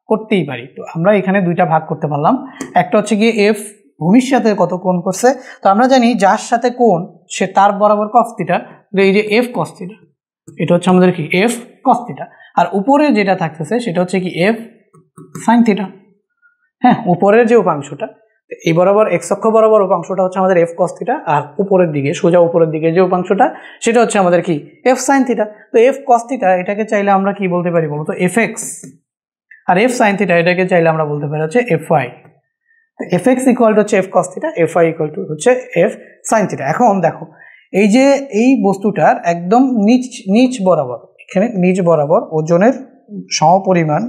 করতেই পারি। তো আমরা এখানে দুইটা ভাগ করতে পারলাম। একটা হচ্ছে গিয়ে এফ ভূমির সাথে কত কোণ করছে, তো আমরা জানি যার সাথে কোণ সে তার বরাবর কস থিটা, এই যে এফ কস থিটা, এটা হচ্ছে আমাদের কি এফ কস থিটা। আর উপরে যেটা থাকতেছে সেটা হচ্ছে কি এফ সাইন থিটা। হ্যাঁ, উপরের যে উপাংশটা এই বরাবর এক্স অক্ষ বরাবর উপাংশটা হচ্ছে আমাদের এফ কস থিটা, আর উপরের দিকে সোজা উপরের দিকে যে উপাংশটা সেটা হচ্ছে আমাদের কি এফ সাইন থিটা। তো এফ কস থিটা এটাকে চাইলে আমরা কি বলতে পারি বলতো, এফ এক্স, আর এফ সাইন থিটা এটাকে চাইলে আমরা বলতে পারি হচ্ছে F Y. F X equal to হচ্ছে F cos theta, F Y equal to হচ্ছে এফ সাইন থিটা। এখন দেখো এই যে এই বস্তুটার একদম নিচ বরাবর, এখানে নিচ বরাবর ওজনের সমপরিমাণ,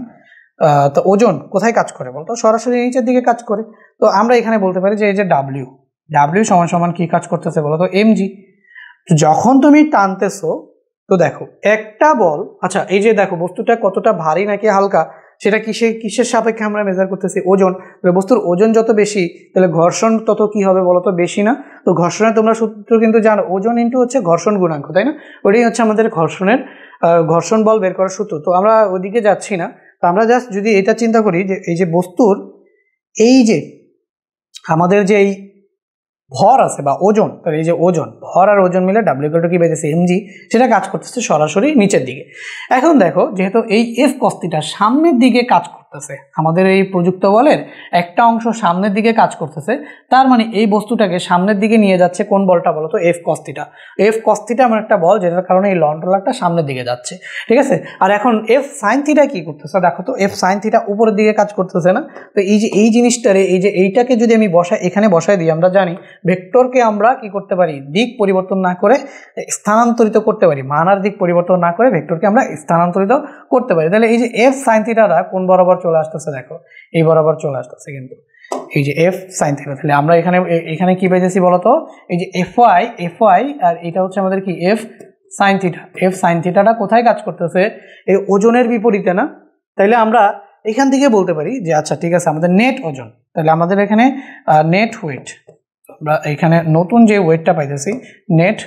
তো ওজন কোথায় কাজ করে বলতো, সরাসরি নিচের দিকে কাজ করে। তো আমরা এখানে বলতে পারি যে এই যে ডাব্লিউ সমান সমান কি কাজ করতেছে বলো তো, এমজি। যখন তুমি টানতেছো, তো দেখো একটা বল, আচ্ছা এই যে দেখো বস্তুটা কতটা ভারী নাকি হালকা সেটা কিসের সাপেক্ষে আমরা মেজার করতেছি, ওজন। বস্তুর ওজন যত বেশি তাহলে ঘর্ষণ তত কি হবে বলো তো, বেশি না? তো ঘর্ষণের তোমরা সূত্র কিন্তু জানো, ওজন ইন্টু হচ্ছে ঘর্ষণ গুণাঙ্ক, তাই না? ওটাই হচ্ছে আমাদের ঘর্ষণ বল বের করার সূত্র। তো আমরা ওদিকে যাচ্ছি না, তো আমরা জাস্ট যদি এটা চিন্তা করি যে এই যে বস্তুর এই যে আমাদের যে এই ভর আছে বা ওজন, তাহলে এই যে ওজন, ভর আর ওজন মিলে ডাব্লিউ কি পাইতেছে mg, সেটা কাজ করতেছে সরাসরি নিচের দিকে। এখন দেখো যেহেতু এই এফ কস থিটা সামনের দিকে কাজ করতেছে, আমাদের এই প্রযুক্ত বলের একটা অংশ সামনের দিকে কাজ করতেছে, তার মানে এই বস্তুটাকে সামনের দিকে নিয়ে যাচ্ছে কোন বলটা বলো তো? F cos theta. F cos theta এমন একটা বল যেটার কারণে এই লন রোলারটা সামনের দিকে যাচ্ছে, ঠিক আছে। আর এখন এফ সাইন থিটা কি করতেছে দেখো তো, এফ সাইন থিটা উপরের দিকে কাজ করতেছে না? তো এই যে এই জিনিসটারে, এই যে এইটাকে যদি আমি এখানে বসাই দিই, আমরা জানি ভেক্টরকে আমরা কি করতে পারি, দিক পরিবর্তন না করে স্থানান্তরিত করতে পারি, মান আর দিক পরিবর্তন না করে ভেক্টরকে আমরা স্থানান্তরিত করতে পারি। তাহলে এই যে এফ সাইন থিটাটা কোন বরাবর চলে আসতেছে দেখো, এই বরাবর চলে আসতেছে কিন্তু এই যে এফ সাইন থিটা। তাহলে আমরা এখানে কি পাইতেছি বলতো, এই যে এফ ওয়াই আর এটা হচ্ছে আমাদের কি F sine theta. F sine থিটাটা কোথায় কাজ করতেছে? এই ওজনের বিপরীতে না? তাইলে আমরা এখান থেকে বলতে পারি যে আচ্ছা ঠিক আছে, আমাদের নেট ওজন, তাহলে আমাদের এখানে নেট ওয়েট, আমরা এখানে নতুন যে ওয়েটটা পাইতেছি নেট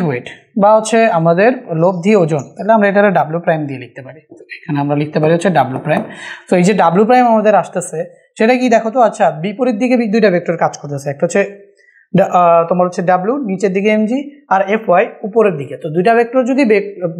ওয়েট বা হচ্ছে আমাদের লব্ধি ওজন, তাহলে আমরা এটারে ডাব্লিউ প্রাইম দিয়ে লিখতে পারি। এখানে আমরা লিখতে পারি হচ্ছে ডাব্লিউ প্রাইম। তো এই যে ডাব্লিউ প্রাইম আমাদের আসতেছে সেটা কি দেখো তো, আচ্ছা বিপরীত দিকে দুইটা ভেক্টর কাজ করতেছে, একটা হচ্ছে তোমার হচ্ছে ডাব্লিউ নিচের দিকে এমজি আর এফ ওয়াই উপরের দিকে। তো দুইটা ভেক্টর যদি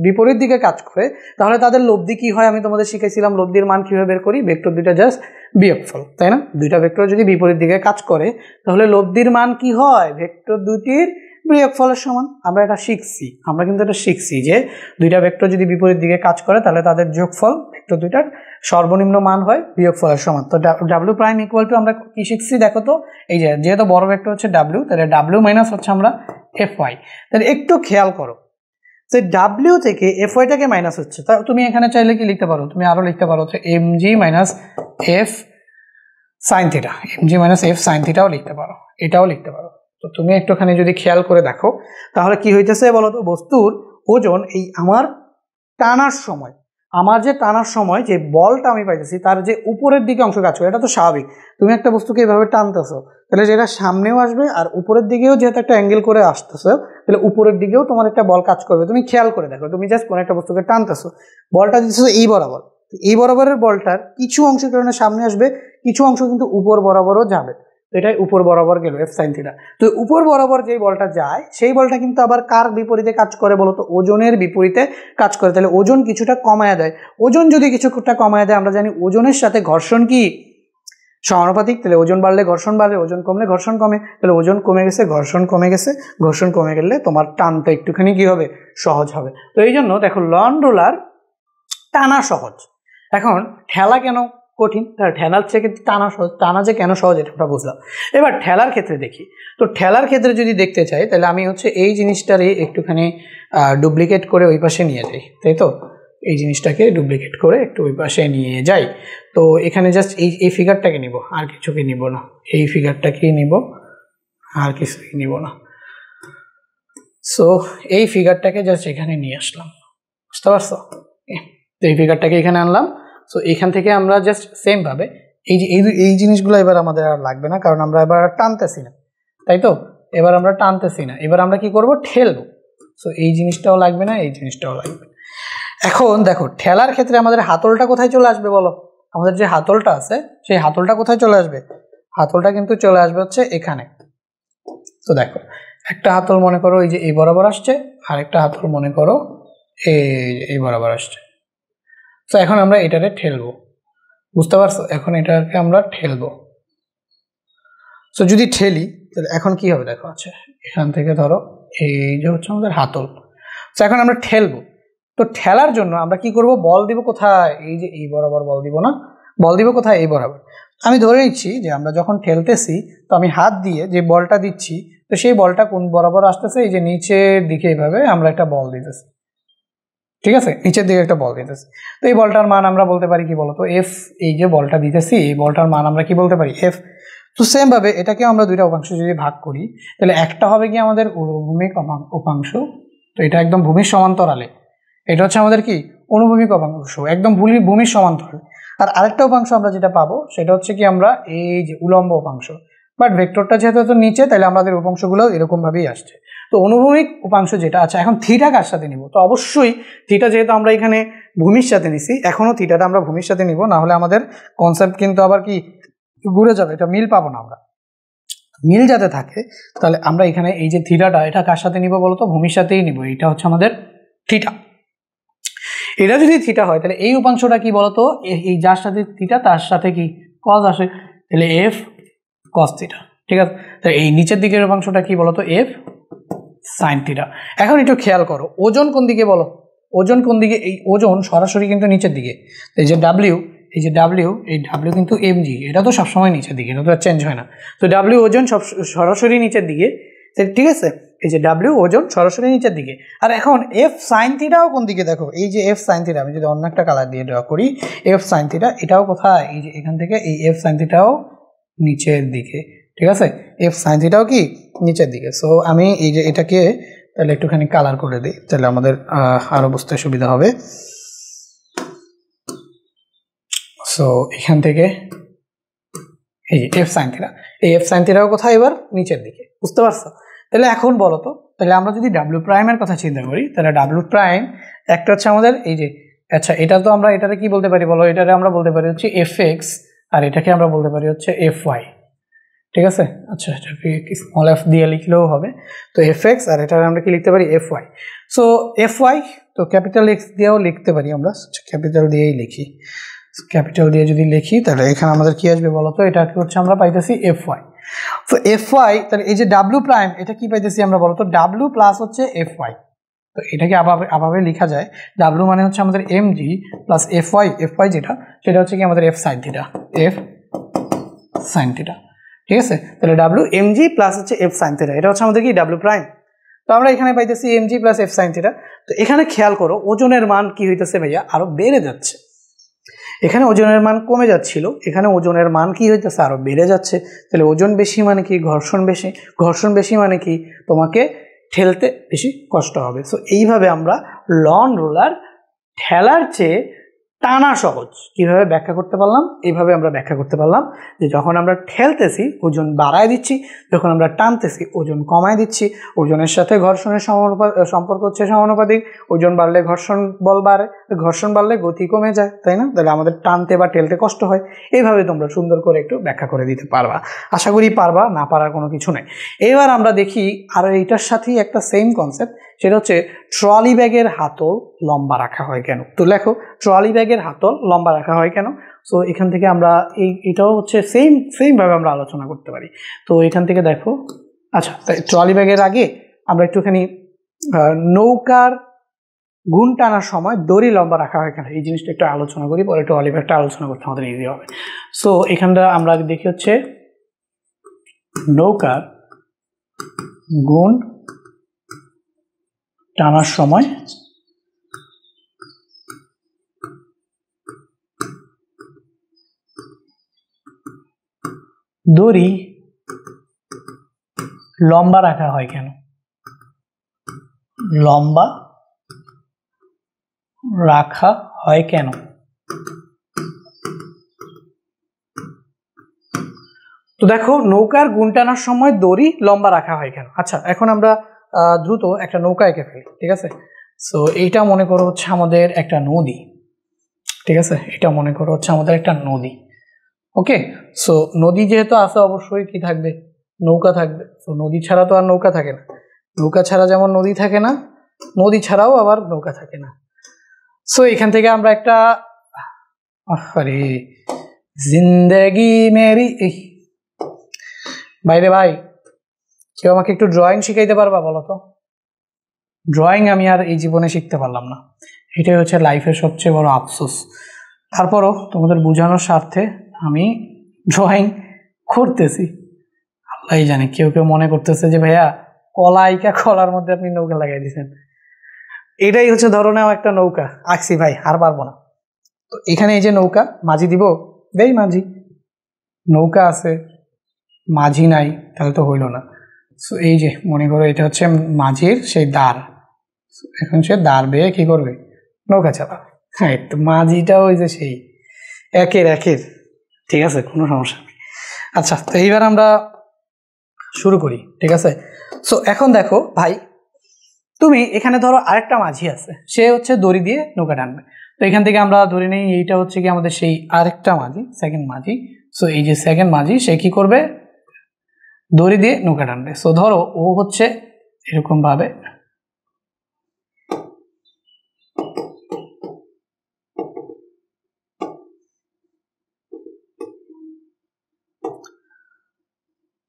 বিপরীত দিকে কাজ করে তাহলে তাদের লব্ধি কি হয় আমি তোমাদের শিখাইছিলাম, লব্ধির মান কিভাবে বের করি, ভেক্টর দুইটা জাস্ট বিয়োগফল, তাই না? দুইটা ভেক্টর যদি বিপরীত দিকে কাজ করে তাহলে লব্ধির মান কি হয়, ভেক্টর দুইটির বিয়োগফলের সমান। আমরা এটা শিখছি, আমরা কিন্তু এটা শিখছি যে দুইটা ভেক্টর যদি বিপরীত দিকে কাজ করে তাহলে তাদের যোগফল ভেক্টর দুইটার সর্বনিম্ন মান হয় বিয়োগফলের সমান। তো ডাব্লিউ প্রাইম ইকুয়াল টু আমরা কি শিখছি দেখো তো, এই যে যেহেতু বড় ভেক্টর হচ্ছে ডাব্লিউ, তাহলে ডাব্লিউ মাইনাস হচ্ছে আমরা এফ ওয়াই। তাহলে একটু খেয়াল করো যে ডাব্লিউ থেকে এফ ওয়াইটাকে মাইনাস হচ্ছে, তা তুমি এখানে চাইলে কি লিখতে পারো, তুমি আরো লিখতে পারো হচ্ছে M G minus F sine theta, M G minus F sine থিটাও লিখতে পারো, এটাও লিখতে পারো। তো তুমি একটুখানি যদি খেয়াল করে দেখো তাহলে কি হইতেছে বলো তো, বস্তুর ওজন এই আমার টানার সময়, আমার যে টানার সময় যে বলটা আমি পাইতেছি তার যে উপরের দিকে অংশ কাজ করে, এটা তো স্বাভাবিক। তুমি একটা বস্তুকে এভাবে টানতেছো তাহলে যেটা সামনেও আসবে আর উপরের দিকেও যেহেতু একটা অ্যাঙ্গেল করে আসতেছো তাহলে উপরের দিকেও তোমার একটা বল কাজ করবে। তুমি খেয়াল করে দেখো, তুমি জাস্ট কোনো একটা বস্তুকে টানতেছো, বলটা দিতেছো এই বরাবর, এই বরাবরের বলটার কিছু অংশের কারণে সামনে আসবে, কিছু অংশ কিন্তু উপর বরাবরও যাবে, তো এটাই উপর বরাবর গেল এফ সাইন থিটা। তো উপর বরাবর যেই বলটা যায় সেই বলটা কিন্তু আবার কার বিপরীতে কাজ করে বলো তো, ওজনের বিপরীতে কাজ করে। তাহলে ওজন কিছুটা কমায় দেয়, ওজন যদি কিছুটা কমায় দেয়, আমরা জানি ওজনের সাথে ঘর্ষণ কি সমানুপাতিক, তাহলে ওজন বাড়লে ঘর্ষণ বাড়ে, ওজন কমলে ঘর্ষণ কমে, তাহলে ওজন কমে গেছে ঘর্ষণ কমে গেছে, ঘর্ষণ কমে গেলে তোমার টানটা একটুখানি কি হবে, সহজ হবে। তো এই জন্য দেখো লন রোলার টানা সহজ। এখন ঠেলা কেন কঠিন? তাহলে ঠেলার চেয়ে কিন্তু টানা সহজ, টানা যে কেন সহজ এটা আমরা বুঝলাম। এবার ঠেলার ক্ষেত্রে দেখি, তো ঠেলার ক্ষেত্রে যদি দেখতে চাই তাহলে আমি হচ্ছে এই জিনিসটারই একটুখানি ডুপ্লিকেট করে ওই পাশে নিয়ে যাই, তাই তো? এই জিনিসটাকে ডুপ্লিকেট করে একটু ওই পাশে নিয়ে যাই। তো এখানে জাস্ট এই ফিগারটাকে নিব, আর কিছুকে নিব না, এই ফিগারটাকেই নিব, আর কিছুকে নিব না। সো এই ফিগারটাকে জাস্ট এখানে নিয়ে আসলাম, বুঝতে পারছো? তো এই ফিগারটাকে এখানে আনলাম। সো এখান থেকে আমরা জাস্ট সেম ভাবে এই যে এই জিনিসগুলো এবার আমাদের আর লাগবে না, কারণ আমরা এবার টানতেছি না, তাই তো? এবার আমরা টানতেছি না, এবার আমরা কি করব, ঠেলবো। সো এই জিনিসটাও লাগবে না, এই জিনিসটাও লাগবে। এখন দেখো ঠেলার ক্ষেত্রে আমাদের হাতলটা কোথায় চলে আসবে বলো, আমাদের যে হাতলটা আছে সেই হাতলটা কোথায় চলে আসবে, হাতলটা কিন্তু চলে আসবে হচ্ছে এখানে। তো দেখো একটা হাতল মনে করো এই যে এই বরাবর আসছে, আর একটা হাতল মনে করো এই বরাবর আসছে। তো এখন আমরা এটারে ঠেলবো, বুঝতে পারছো? এখন এটাকে আমরা ঠেলবো। তো যদি ঠেলি তাহলে এখন কি হবে দেখো, আচ্ছা এখান থেকে ধরো এই যে হচ্ছে আমাদের হাতল। তো এখন আমরা ঠেলবো, তো ঠেলার জন্য আমরা কি করব, বল দিব কোথায়, এই যে এই বরাবর বল দিব না, বল দিব কোথায়, এই বরাবর। আমি ধরে নিচ্ছি যে আমরা যখন ঠেলতেছি তো আমি হাত দিয়ে যে বলটা দিচ্ছি তো সেই বলটা কোন বরাবর আসতেছে, এই যে নিচের দিকে এইভাবে আমরা একটা বল দিতেছি, ঠিক আছে? নিচের দিকে একটা বল দিতেছি। তো এই বলটার মান আমরা বলতে পারি কি বলতো, এফ। এই যে বলটা দিতেছি এই বলটার মান আমরা কি বলতে পারি, এফ। তো সেম ভাবে এটাকেও আমরা দুইটা উপাংশ যদি ভাগ করি তাহলে একটা হবে কি আমাদের অনুভূমিক উপাংশ, তো এটা একদম ভূমির সমান্তরালে, এটা হচ্ছে আমাদের কি অনুভূমিক উপাংশ, একদম ভূমির সমান্তরালে। আর আরেকটা উপাংশ আমরা যেটা পাবো সেটা হচ্ছে কি আমরা এই যে উলম্ব উপাংশ, বাট ভেক্টরটা যেহেতু নিচে তাহলে আমাদের উপাংশগুলো এরকম ভাবেই আসছে। তো অনুভূমিক উপাংশ যেটা, আচ্ছা এখন থিটা কার সাথে নিব? তো অবশ্যই থিটা যেহেতু আমরা এখানে ভূমির সাথে নিছি, এখনও থিটাটা আমরা ভূমির সাথে নিব, না হলে আমাদের কনসেপ্ট কিন্তু আবার কি ঘুরে যাবে, এটা মিল পাবো না আমরা। মিল যাতে থাকে তাহলে আমরা এখানে এই যে থিটাটা, এটা কার সাথে নিব বলতো? ভূমির সাথেই নিব। এটা হচ্ছে আমাদের থিটা। এটা যদি থিটা হয় তাহলে এই উপাংশটা কি বলতো? এই যার সাথে থিটা তার সাথে কি কস আসে, তাহলে এফ কস থিটা। ঠিক আছে, তাহলে এই নিচের দিকের উপাংশটা কি বলতো? F sine theta. এখন একটু খেয়াল করো, ওজন কোন দিকে বলো? ওজন কোন দিকে? এই ওজন সরাসরি কিন্তু নিচের দিকে। এই যে ডাব্লিউ, এই যে ডাব্লিউ, এই ডাব্লিউ কিন্তু এমজি, এটা তো সবসময় নিচের দিকে, এটা তো চেঞ্জ হয় না। তো ডাব্লিউ ওজন সব সরাসরি নিচের দিকে, ঠিক আছে? এই যে ডাব্লিউ ওজন সরাসরি নিচের দিকে। আর এখন এফ সাইন থিটাও কোন দিকে দেখো? এই যে এফ সাইন থিটা, আমি যদি অন্য একটা কালার দিয়ে ড্র করি, এফ সাইন থিটা এটাও কোথায়? এই যে এখান থেকে এই এফ সাইন থিটাও নিচের দিকে। ঠিক আছে, এফ সাইন থিটাও কি নিচের দিকে। সো আমি এই যে এটাকে তাহলে একটুখানি কালার করে দিই, তাহলে আমাদের আরো বুঝতে সুবিধা হবে। সো এখান থেকে এই যে এফ সাইন থিটা, এই এফ সাইন থিটাও কোথায়? এবার নিচের দিকে। বুঝতে পারছো? তাহলে এখন বলো তো, তাহলে আমরা যদি ডাব্লিউ প্রাইমের কথা চিন্তা করি, তাহলে ডাব্লিউ প্রাইম একটা হচ্ছে আমাদের এই যে, আচ্ছা এটা তো আমরা এটাকে কি বলতে পারি বলো? এটাকে আমরা বলতে পারি হচ্ছে এফ এক্স, আর এটাকে আমরা বলতে পারি হচ্ছে এফ ওয়াই। ঠিক আছে, আচ্ছা এটাকে স্মল এফ দিয়ে লিখলেও হবে। তো এফ এক্স, আর এটা আমরা কি লিখতে পারি? F Y. So F Y তো ক্যাপিটাল এক্স দিয়েও লিখতে পারি আমরা, ক্যাপিটাল দিয়েই লিখি। ক্যাপিটাল দিয়ে যদি লিখি তাহলে এখানে আমাদের কি আসবে বলতো? এটাকে হচ্ছে আমরা পাইতেছি এফ ওয়াই। তো এফ ওয়াই, তাহলে এই যে ডাব্লিউ প্রাইম, এটা কি পাইতেছি আমরা বলতো? ডাব্লিউ প্লাস হচ্ছে এফ ওয়াই। তো এটাকে আভাবে লেখা যায়, ডাব্লিউ মানে হচ্ছে আমাদের M G plus F Y. F Y যেটা, সেটা হচ্ছে কি আমাদের F sine theta, F sine theta. ঠিক আছে, তাহলে ডাব্লিউ এম জি প্লাস হচ্ছে এফ সাইন থিটা, এটা হচ্ছে আমাদের কি ডাব্লিউ প্রাইম। তো আমরা এখানে পাইতেছি M G plus F sine theta. তো এখানে খেয়াল করো, ওজনের মান কি হইতেছে ভাইয়া? আরো বেড়ে যাচ্ছে। এখানে ওজনের মান কমে যাচ্ছিল, এখানে ওজনের মান কি হইতেছে? আরো বেড়ে যাচ্ছে। তাহলে ওজন বেশি মানে কি? ঘর্ষণ বেশি। ঘর্ষণ বেশি মানে কি? তোমাকে ঠেলতে বেশি কষ্ট হবে। সো এইভাবে আমরা লন রোলার ঠেলার চেয়ে টানা সহজ কিভাবে ব্যাখ্যা করতে পারলাম? এইভাবে আমরা ব্যাখ্যা করতে পারলাম যে যখন আমরা ঠেলতেছি ওজন বাড়ায় দিচ্ছি, যখন আমরা টানতেছি ওজন কমায় দিচ্ছি। ওজনের সাথে ঘর্ষণের সম্পর্ক হচ্ছে সমানুপাতিক। ওজন বাড়লে ঘর্ষণ বল বাড়ে, ঘর্ষণ বাড়লে গতি কমে যায়, তাই না? তাহলে আমাদের টানতে বা ঠেলতে কষ্ট হয়। এইভাবে তোমরা সুন্দর করে একটু ব্যাখ্যা করে দিতে পারবা, আশা করি পারবা, না পারার কোনো কিছু নাই। এবার আমরা দেখি আর এইটার সাথেই একটা সেম কনসেপ্ট, সেটা হচ্ছে ট্রলি ব্যাগের হাতল লম্বা রাখা হয় কেন? তো লেখো, ট্রলি ব্যাগের হাতল লম্বা রাখা হয় কেন? সো এখান থেকে আমরা এটাও হচ্ছে সেম ভাবে আমরা আলোচনা করতে পারি। তো এখান থেকে দেখো, আচ্ছা ট্রলি ব্যাগের আগে আমরা একটুখানি নৌকার গুণ টানার সময় দড়ি লম্বা রাখা হয় কেন, এই জিনিসটা একটু আলোচনা করি, পরে ট্রলি ব্যাগটা আলোচনা করতে আমাদের ইজি হবে। সো এখানটা আমরা দেখি হচ্ছে নৌকার গুণ টানার সময় দড়ি লম্বা রাখা হয় কেন? লম্বা রাখা হয় কেন? তো দেখো, নৌকার গুণ টানার সময় দড়ি লম্বা রাখা হয় কেন? আচ্ছা এখন আমরা দ্রুত একটা নৌকা এঁকে ফেলি। ঠিক আছে, সো এইটা মনে করো হচ্ছে আমাদের একটা নদী। ঠিক আছে, এটা মনে করো হচ্ছে আমাদের একটা নদী। ওকে, সো নদী যেহেতু আছে অবশ্যই কি থাকবে? নৌকা থাকবে। তো নদী ছাড়া তো আর নৌকা থাকে না, নৌকা ছাড়া যেমন নদী থাকে না, নদী ছাড়াও আবার নৌকা থাকে না। সো এখান থেকে আমরা একটা, আরে জিন্দেগি মেরি, বাইরে ভাই কেউ আমাকে একটু ড্রয়িং শিখাইতে পারবা বলো তো? ড্রয়িং আমি আর এই জীবনে শিখতে পারলাম না, এটাই হচ্ছে লাইফের সবচেয়ে বড় আফসোস। তারপরও তোমাদের বোঝানোর স্বার্থে আমি ড্রয়িং করতেছি। আল্লাহ জানে, কেউ কেউ মনে করতেছে যে ভাইয়া কলাইকা কলার মধ্যে আপনি নৌকা লাগাই দিয়েছেন। এটাই হচ্ছে ধরনের একটা নৌকা আঁকছি ভাই, আর পারবো না। তো এখানে এই যে নৌকা, মাঝি দিব, দেই মাঝি, নৌকা আছে মাঝি নাই, তাহলে তো হইল না। সো এই যে মনে করো এটা হচ্ছে মাঝির সেই দ্বার, এখন সে দ্বার বেয়ে কি করবে? নৌকা চালাবে। হ্যাঁ, তো মাঝিটাও ওই যে সেই একের। ঠিক আছে, কোনো সমস্যা নেই। আচ্ছা, তো এইবার আমরা শুরু করি, ঠিক আছে। সো এখন দেখো ভাই, তুমি এখানে ধরো আরেকটা মাঝি আছে, সে হচ্ছে দড়ি দিয়ে নৌকা টানবে। তো এখান থেকে আমরা ধরে নেই এইটা হচ্ছে কি আমাদের সেই আরেকটা মাঝি, সেকেন্ড মাঝি। সো এই যে সেকেন্ড মাঝি, সে কি করবে, দড়ি দিয়ে নৌকা টানবে। সো ধরো ও হচ্ছে এরকম ভাবে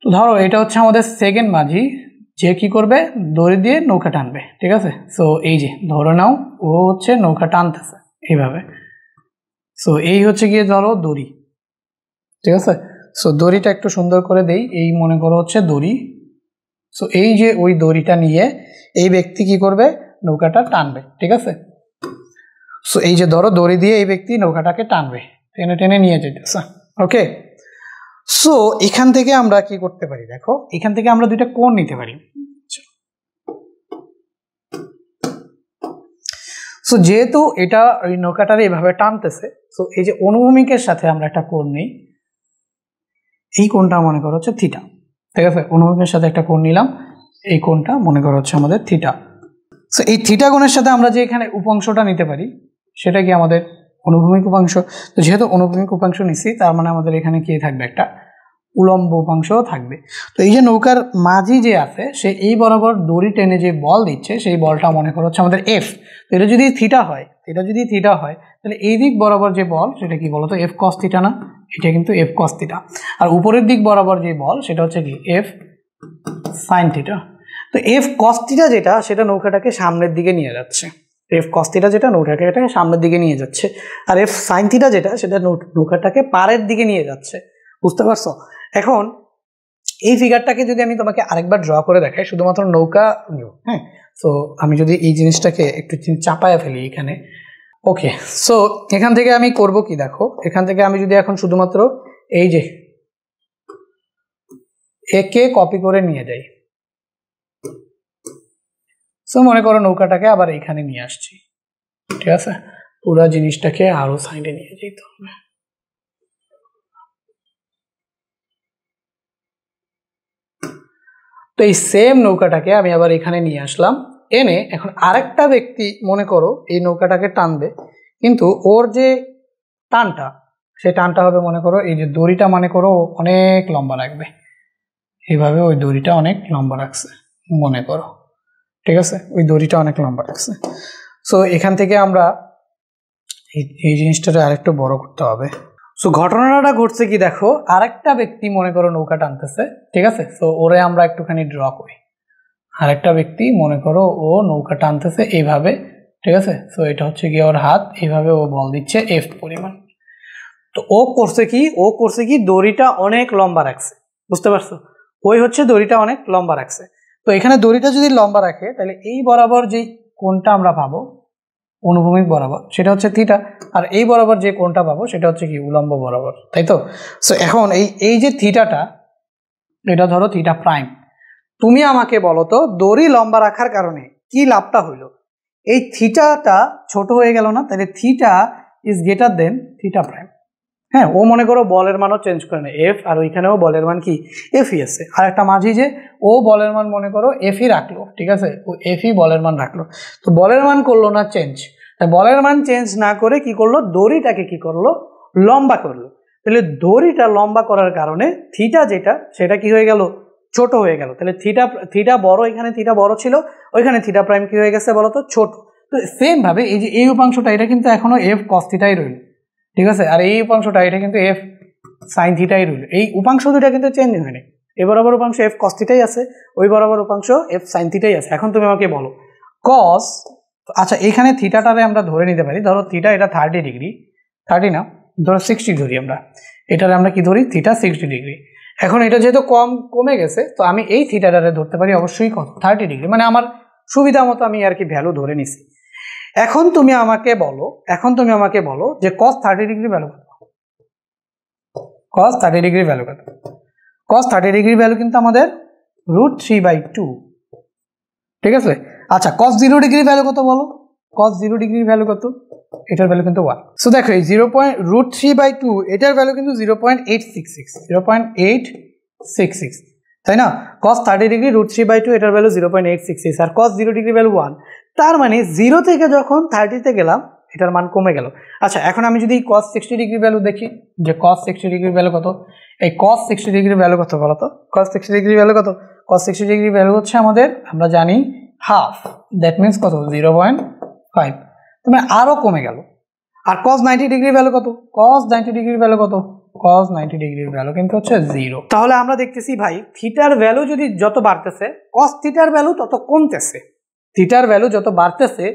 ধরো এটা হচ্ছে আমাদের সেকেন্ড মাঝি, যে কি করবে, দড়ি দিয়ে নৌকা টানবে, ঠিক আছে। সো এই যে ধরে নাও ও হচ্ছে নৌকা টানতেছে এইভাবে। সো এই হচ্ছে গিয়ে ধরো দড়ি, ঠিক আছে। সো দড়িটা একটু সুন্দর করে দেই, এই মনে করো হচ্ছে দড়ি। সো এই যে ওই দড়িটা নিয়ে এই ব্যক্তি কি করবে, নৌকাটা টানবে, ঠিক আছে। সো এই যে ধরো দড়ি দিয়ে এই ব্যক্তি নৌকাটাকে টানবে, টেনে টেনে নিয়ে যেতেছে, ওকে। সো এখান থেকে আমরা কি করতে পারি, দেখো এখান থেকে আমরা দুইটা কোণ নিতে পারি। সো যেহেতু এটা ওই নৌকাটার এইভাবে টানতেছে, সো এই যে অনুভূমিকের সাথে আমরা একটা কোণ নিই, এই কোণটা মনে করো হচ্ছে থিটা, ঠিক আছে। অনুভূমিকের সাথে একটা কোণ নিলাম, এই কোণটা মনে করো হচ্ছে আমাদের থিটা। সো এই থিটা কোণের সাথে আমরা যে এখানে উপাংশটা নিতে পারি, সেটা কি আমাদের অনুভূমিক উপাংশ। তো যেহেতু অনুভূমিক উপাংশ নিছি, তার মানে আমাদের এখানে কি থাকবে, একটা উলম্ব উপাংশও থাকবে। তো এই যে নৌকার মাঝি যে আছে, সে এই বরাবর দড়ি টেনে যে বল দিচ্ছে, সেই বলটা মনে করো হচ্ছে আমাদের এফ। তো এটা যদি থিটা হয়, তাহলে এই দিক বরাবর যে বল, সেটা কি বলতো, এফ কস থিটা না, এটা কিন্তু এফ কস থিটা। আর উপরের দিক বরাবর যে বল, সেটা হচ্ছে কি এফ সাইন থিটা। তো এফ কস থিটা যেটা, সেটা নৌকাটাকে সামনের দিকে নিয়ে যাচ্ছে। এফ কস থিটা যেটা নৌকাটাকে সামনের দিকে নিয়ে যাচ্ছে, আর এফ সাইন থিটা যেটা, সেটা নৌকাটাকে পাড়ের দিকে নিয়ে যাচ্ছে, বুঝতে পারছো। এখন এই ফিগারটাকে যদি আমি তোমাকে আরেকবার ড্র করে দেখাই, শুধুমাত্র নৌকা নিও, হ্যাঁ। সো আমি যদি এই জিনিসটাকে একটু চাপায়া ফেলি এখানে, ওকে। সো এখান থেকে আমি করব কি, দেখো এখান থেকে আমি যদি এখন শুধুমাত্র এই যে একে কপি করে নিয়ে যাই, সো মনে করো নৌকাটাকে আবার এখানে নিয়ে আসছি, ঠিক আছে। পুরো জিনিসটাকে আরো সাইডে নিয়ে যেতে হবে। তো এই সেম নৌকাটাকে আমি আবার এখানে নিয়ে আসলাম, এনে এখন আরেকটা ব্যক্তি মনে করো এই নৌকাটাকে টানবে, কিন্তু ওর যে টানটা, সেই টানটা হবে মনে করো এই যে দড়িটা মনে করো অনেক লম্বা রাখবে, এইভাবে ওই দড়িটা অনেক লম্বা রাখছে মনে করো, ঠিক আছে, ওই দড়িটা অনেক লম্বা রাখছে। সো এখান থেকে আমরা এই জিনিসটাকে আরেকটু বড় করতে হবে। সো ঘটনাটা ঘটছে কি, দেখো আরেকটা ব্যক্তি মনে করো নৌকা টানতেছে, ঠিক আছে। সো ওরে আমরা একটুখানি ড্র করি, আরেকটা ব্যক্তি মনে করো ও নৌকা টানতেছে এইভাবে, ঠিক আছে। সো এটা হচ্ছে কি ওর হাত, এইভাবে ও বল দিচ্ছে এফ পরিমাণ। তো ও করছে কি দড়িটা অনেক লম্বা রাখছে, বুঝতে পারছো। ওই হচ্ছে দড়িটা অনেক লম্বা রাখছে। তো এখানে দড়িটা যদি লম্বা রাখে, তাহলে এই বরাবর যে কোণটা আমরা পাবো অনুভূমিক বরাবর, সেটা হচ্ছে থিটা। আর এই বরাবর যে কোণটা পাবো, সেটা হচ্ছে কি উলম্ব বরাবর, তাই তো। সো এখন এই যে থিটাটা, এটা ধরো থিটা প্রাইম। তুমি আমাকে বলো তো, দড়ি লম্বা রাখার কারণে কি লাভটা হইলো, এই থিটাটা ছোট হয়ে গেল না, তাহলে theta is greater than theta prime. হ্যাঁ, ও মনে করো বলের মানও চেঞ্জ করে না, এফ, আর ওইখানেও বলের মান কি এফই আছে। আর একটা মাঝি যে ও বলের মান মনে করো এফই রাখলো, ঠিক আছে, ও এফই বলের মান রাখলো। তো বলের মান করলো না চেঞ্জ, তাই বলের মান চেঞ্জ না করে কি করলো, দড়িটাকে কি করলো, লম্বা করলো। তাহলে দড়িটা লম্বা করার কারণে থিটা যেটা, সেটা কি হয়ে গেল, ছোট হয়ে গেল। তাহলে থিটা বড়, এখানে থিটা বড় ছিল, ওইখানে থিটা প্রাইম কি হয়ে গেছে বলতো, ছোট। তো সেম ভাবে এই যে এই উপাংশটা, এটা কিন্তু এখনো এফ কস থিটাই রইল, ঠিক আছে। আর এই উপাংশটা, এটা কিন্তু এফ সাইন থিটাই রইল। এই উপাংশ দুটা কিন্তু চেঞ্জ হয়নি। এই বরাবর উপাংশ এফ কস থিটাই আছে, ওই বরাবর উপাংশ এফ সাইন থিটাই আছে। এখন তুমি আমাকে বলো কস, আচ্ছা এখানে থিটাটারে আমরা ধরে নিতে পারি, ধরো থিটা এটা 30 ডিগ্রি, 30 না, ধরো 60 ধরি আমরা, এটারে আমরা কি ধরি, থিটা 60 ডিগ্রি। এখন এটা যেহেতু কমে গেছে, তো আমি এই থিটাটারে ধরতে পারি অবশ্যই কত, 30 ডিগ্রি, মানে আমার সুবিধা মতো আমি আর কি ভ্যালু ধরে নিছি। এখন তুমি আমাকে বলো যে cos 30 ডিগ্রি ভ্যালু কত, cos 30 ডিগ্রি ভ্যালু কত। cos 30 ডিগ্রি ভ্যালু কিন্তু আমাদের √3/2, ঠিক আছে। আচ্ছা cos 0 ডিগ্রি ভ্যালু কত বলো, cos 0 ডিগ্রি ভ্যালু কত, এটার ভ্যালু কিন্তু 1। সো দেখো এই √3/2 এটার ভ্যালু কিন্তু 0.866, তাই না? cos 30 ডিগ্রি √3/2 এটার ভ্যালু 0.866 আর cos 0 ডিগ্রি ভ্যালু 1। তার মানে 0 থেকে যখন 30 তে গেলাম এটার মান কমে গেল। আচ্ছা এখন আমি যদি cos 60 ডিগ্রি ভ্যালু দেখি যে cos 60 ডিগ্রি ভ্যালু কত, এই cos 60 ডিগ্রি ভ্যালু কত বলো তো? cos 60 ডিগ্রি ভ্যালু কত? cos 60 ডিগ্রি ভ্যালু হচ্ছে আমাদের আমরা জানি হাফ, দ্যাট মিন্স কত 0.5, তুমি আরো কমে গেল। আর cos 90 ডিগ্রি ভ্যালু কত? cos 90 ডিগ্রি ভ্যালু কত? cos 90 ডিগ্রির ভ্যালু কিন্তু হচ্ছে 0। তাহলে আমরা দেখতেছি ভাই থিটার ভ্যালু যদি যত বাড়তেছে cos থিটার ভ্যালু তত কমতেছে, থিটার ভ্যালু যত বাড়তেছে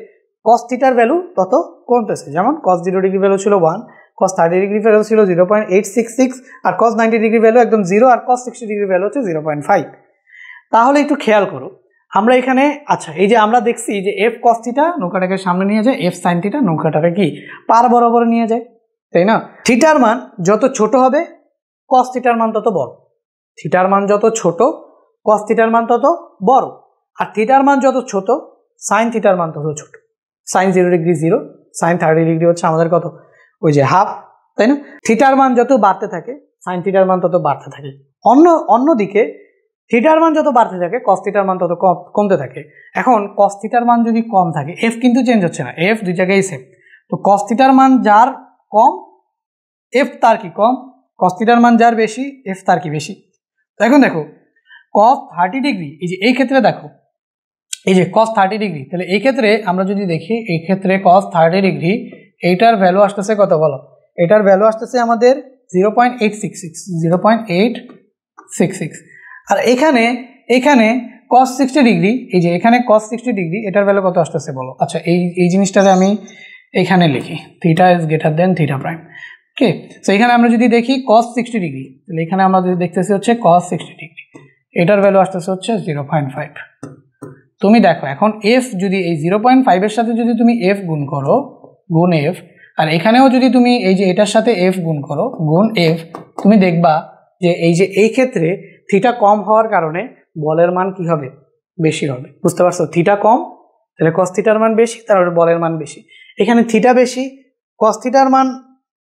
cos থিটার ভ্যালু তত কমতেছে। যেমন cos 0 ডিগ্রি ভ্যালু ছিল 1, cos 30 ডিগ্রি ভ্যালু ছিল 0.866 আর cos 90 ডিগ্রি ভ্যালু একদম 0 আর cos 60 ডিগ্রি ভ্যালু হচ্ছে 0.5। তাহলে একটু খেয়াল করো আমরা এখানে, আচ্ছা এই যে আমরা দেখছি যে f cos থিটা নৌকাটাকে সামনে নিয়ে যায়, f sin থিটা নৌকাটাকে কি পার বরাবর নিয়ে যায়, তাই না? থিটার মান যত ছোট হবে cos থিটার মান তত বড়, থিটার মান যত ছোট cos থিটার মান তত বড়, আর থিটার মান যত ছোট sin থিটার মান তত ছোট। sin 0 ডিগ্রি 0, sin 30 ডিগ্রি হচ্ছে আমাদের কত, ওই যে হাফ, তাই না? থিটার মান যত বাড়তে থাকে sin থিটার মান তত বাড়তে থাকে। অন্যদিকে থিটার মান যত বাড়তে থাকে cos থিটার মান তত কমতে থাকে। এখন cos থিটার মান যদি কম থাকে f কিন্তু চেঞ্জ হচ্ছে না, f দুই জায়গায় সেম, তো cos থিটার মান যার কম f তার কি কম, cos থিটার মান যার বেশি f তার কি বেশি। এখন দেখো cos 30 ডিগ্রি, এই যে এই ক্ষেত্রে দেখো এই যে cos 30 ডিগ্রি, তাহলে এই ক্ষেত্রে আমরা যদি দেখি এই ক্ষেত্রে cos 30 ডিগ্রি এইটার ভ্যালু আসতেছে কত বলো? এটার ভ্যালু আসতেছে আমাদের 0.866, আর এখানে cos 60 ডিগ্রি, এই যে এখানে cos 60 ডিগ্রি এটার ভ্যালু কত আসতেছে বলো? আচ্ছা এই জিনিসটাতে আমি এখানে লিখি theta is greater than theta prime, okay. So এখানে আমরা যদি দেখি cos 60 ডিগ্রি, তাহলে এখানে আমরা যদি দেখতেছি হচ্ছে cos 60 ডিগ্রি এটার ভ্যালু আসতেছে হচ্ছে 0.5। তুমি দেখো এখন f যদি এই 0.5 এর সাথে যদি তুমি f গুণ করো, গুণ f, আর এখানেও যদি তুমি এই যে এটার সাথে f গুণ করো, গুণ f, তুমি দেখবা যে এই যে এই ক্ষেত্রে থিটা কম হওয়ার কারণে বলের মান কি হবে? বেশি হবে। বুঝতে পারছো? থিটা কম তাহলে cos থিটার মান বেশি, তারপরে বলের মান বেশি। এখানে থিটা বেশি cos থিটার মান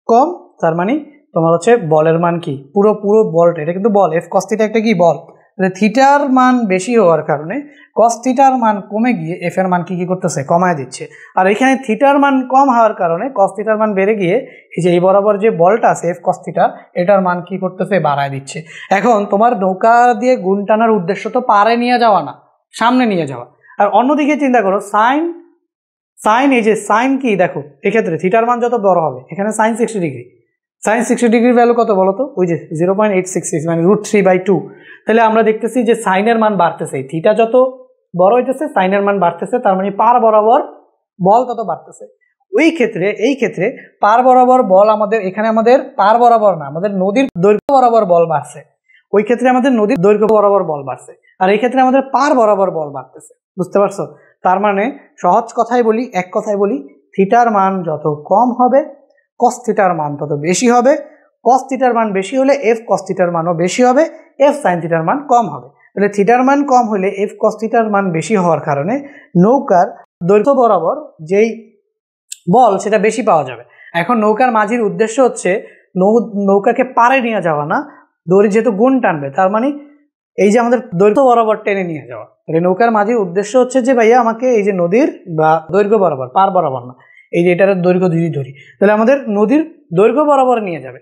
কম, তার মানে তোমার হচ্ছে বলের মান কি পুরো বলটা, এটা কিন্তু বল, f cos থিটা একটা কি বল, তাহলে থিটার মান বেশি হওয়ার কারণে cos থিটার মান কমে গিয়ে f এর মান কি করতেছে? কমায় দিচ্ছে। আর এখানে থিটার মান কম হওয়ার কারণে cos থিটার মান বেড়ে গিয়ে এই যে এই বরাবর যে বলটা আছে f cos থিটা এটার মান কি করতেছে? বাড়ায় দিচ্ছে। এখন তোমার নৌকা দিয়ে গুণ টানার উদ্দেশ্য তো পারে নিয়ে যাওয়া না, সামনে নিয়ে যাওয়া। আর অন্যদিকে চিন্তা করো সাইন এই যে সাইন কি দেখো এক্ষেত্রে থিটার মান যত বড় হবে, এখানে sin 60 ডিগ্রি, sin 60 ডিগ্রির ভ্যালু কত বলো তো? ওই যে 0.866 মানে √3/2। তাহলে আমরা দেখতেছি যে সাইনের মান বাড়তেছে, থিটা যত বড় হইতেছে সাইনের মান বাড়তেছে, তার মানে পার বরাবর বল তত বাড়তেছে। এই ক্ষেত্রে পার বরাবর বল আমাদের এখানে আমাদের পার বরাবর না, আমাদের নদীর দৈর্ঘ্য বরাবর বল বাড়ছে, ওই ক্ষেত্রে আমাদের নদীর দৈর্ঘ্য বরাবর বল বাড়ছে, আর এই ক্ষেত্রে আমাদের পার বরাবর বল বাড়তেছে। বুঝতে পারছো? তার মানে সহজ কথায় বলি, এক কথায় বলি, থিটার মান যত কম হবে cos থিটার মান তত বেশি হবে, cos থিটার মান বেশি হলে f cos থিটার মানও বেশি হবে, f sin থিটার মান কম হবে। তাহলে থিটার মান কম হলে f cos থিটার মান বেশি হওয়ার কারণে নৌকার দৈর্ঘ্য বরাবর যেই বল সেটা বেশি পাওয়া যাবে। এখন নৌকার মাঝির উদ্দেশ্য হচ্ছে নৌকাকে পারে নিয়ে যাওয়া না, দড়ি যেহেতু গুণ টানবে তার মানে এই যে আমাদের দৈর্ঘ্য বরাবর টেনে নিয়ে যাওয়া। তাহলে নৌকার মাঝির উদ্দেশ্য হচ্ছে যে ভাইয়া আমাকে এই যে নদীর বা দৈর্ঘ্য বরাবর, পার বরাবর না, এই যে এটার দৈর্ঘ্য যদি ধরি তাহলে আমাদের নদীর দৈর্ঘ্য বরাবর নিয়ে যাবে,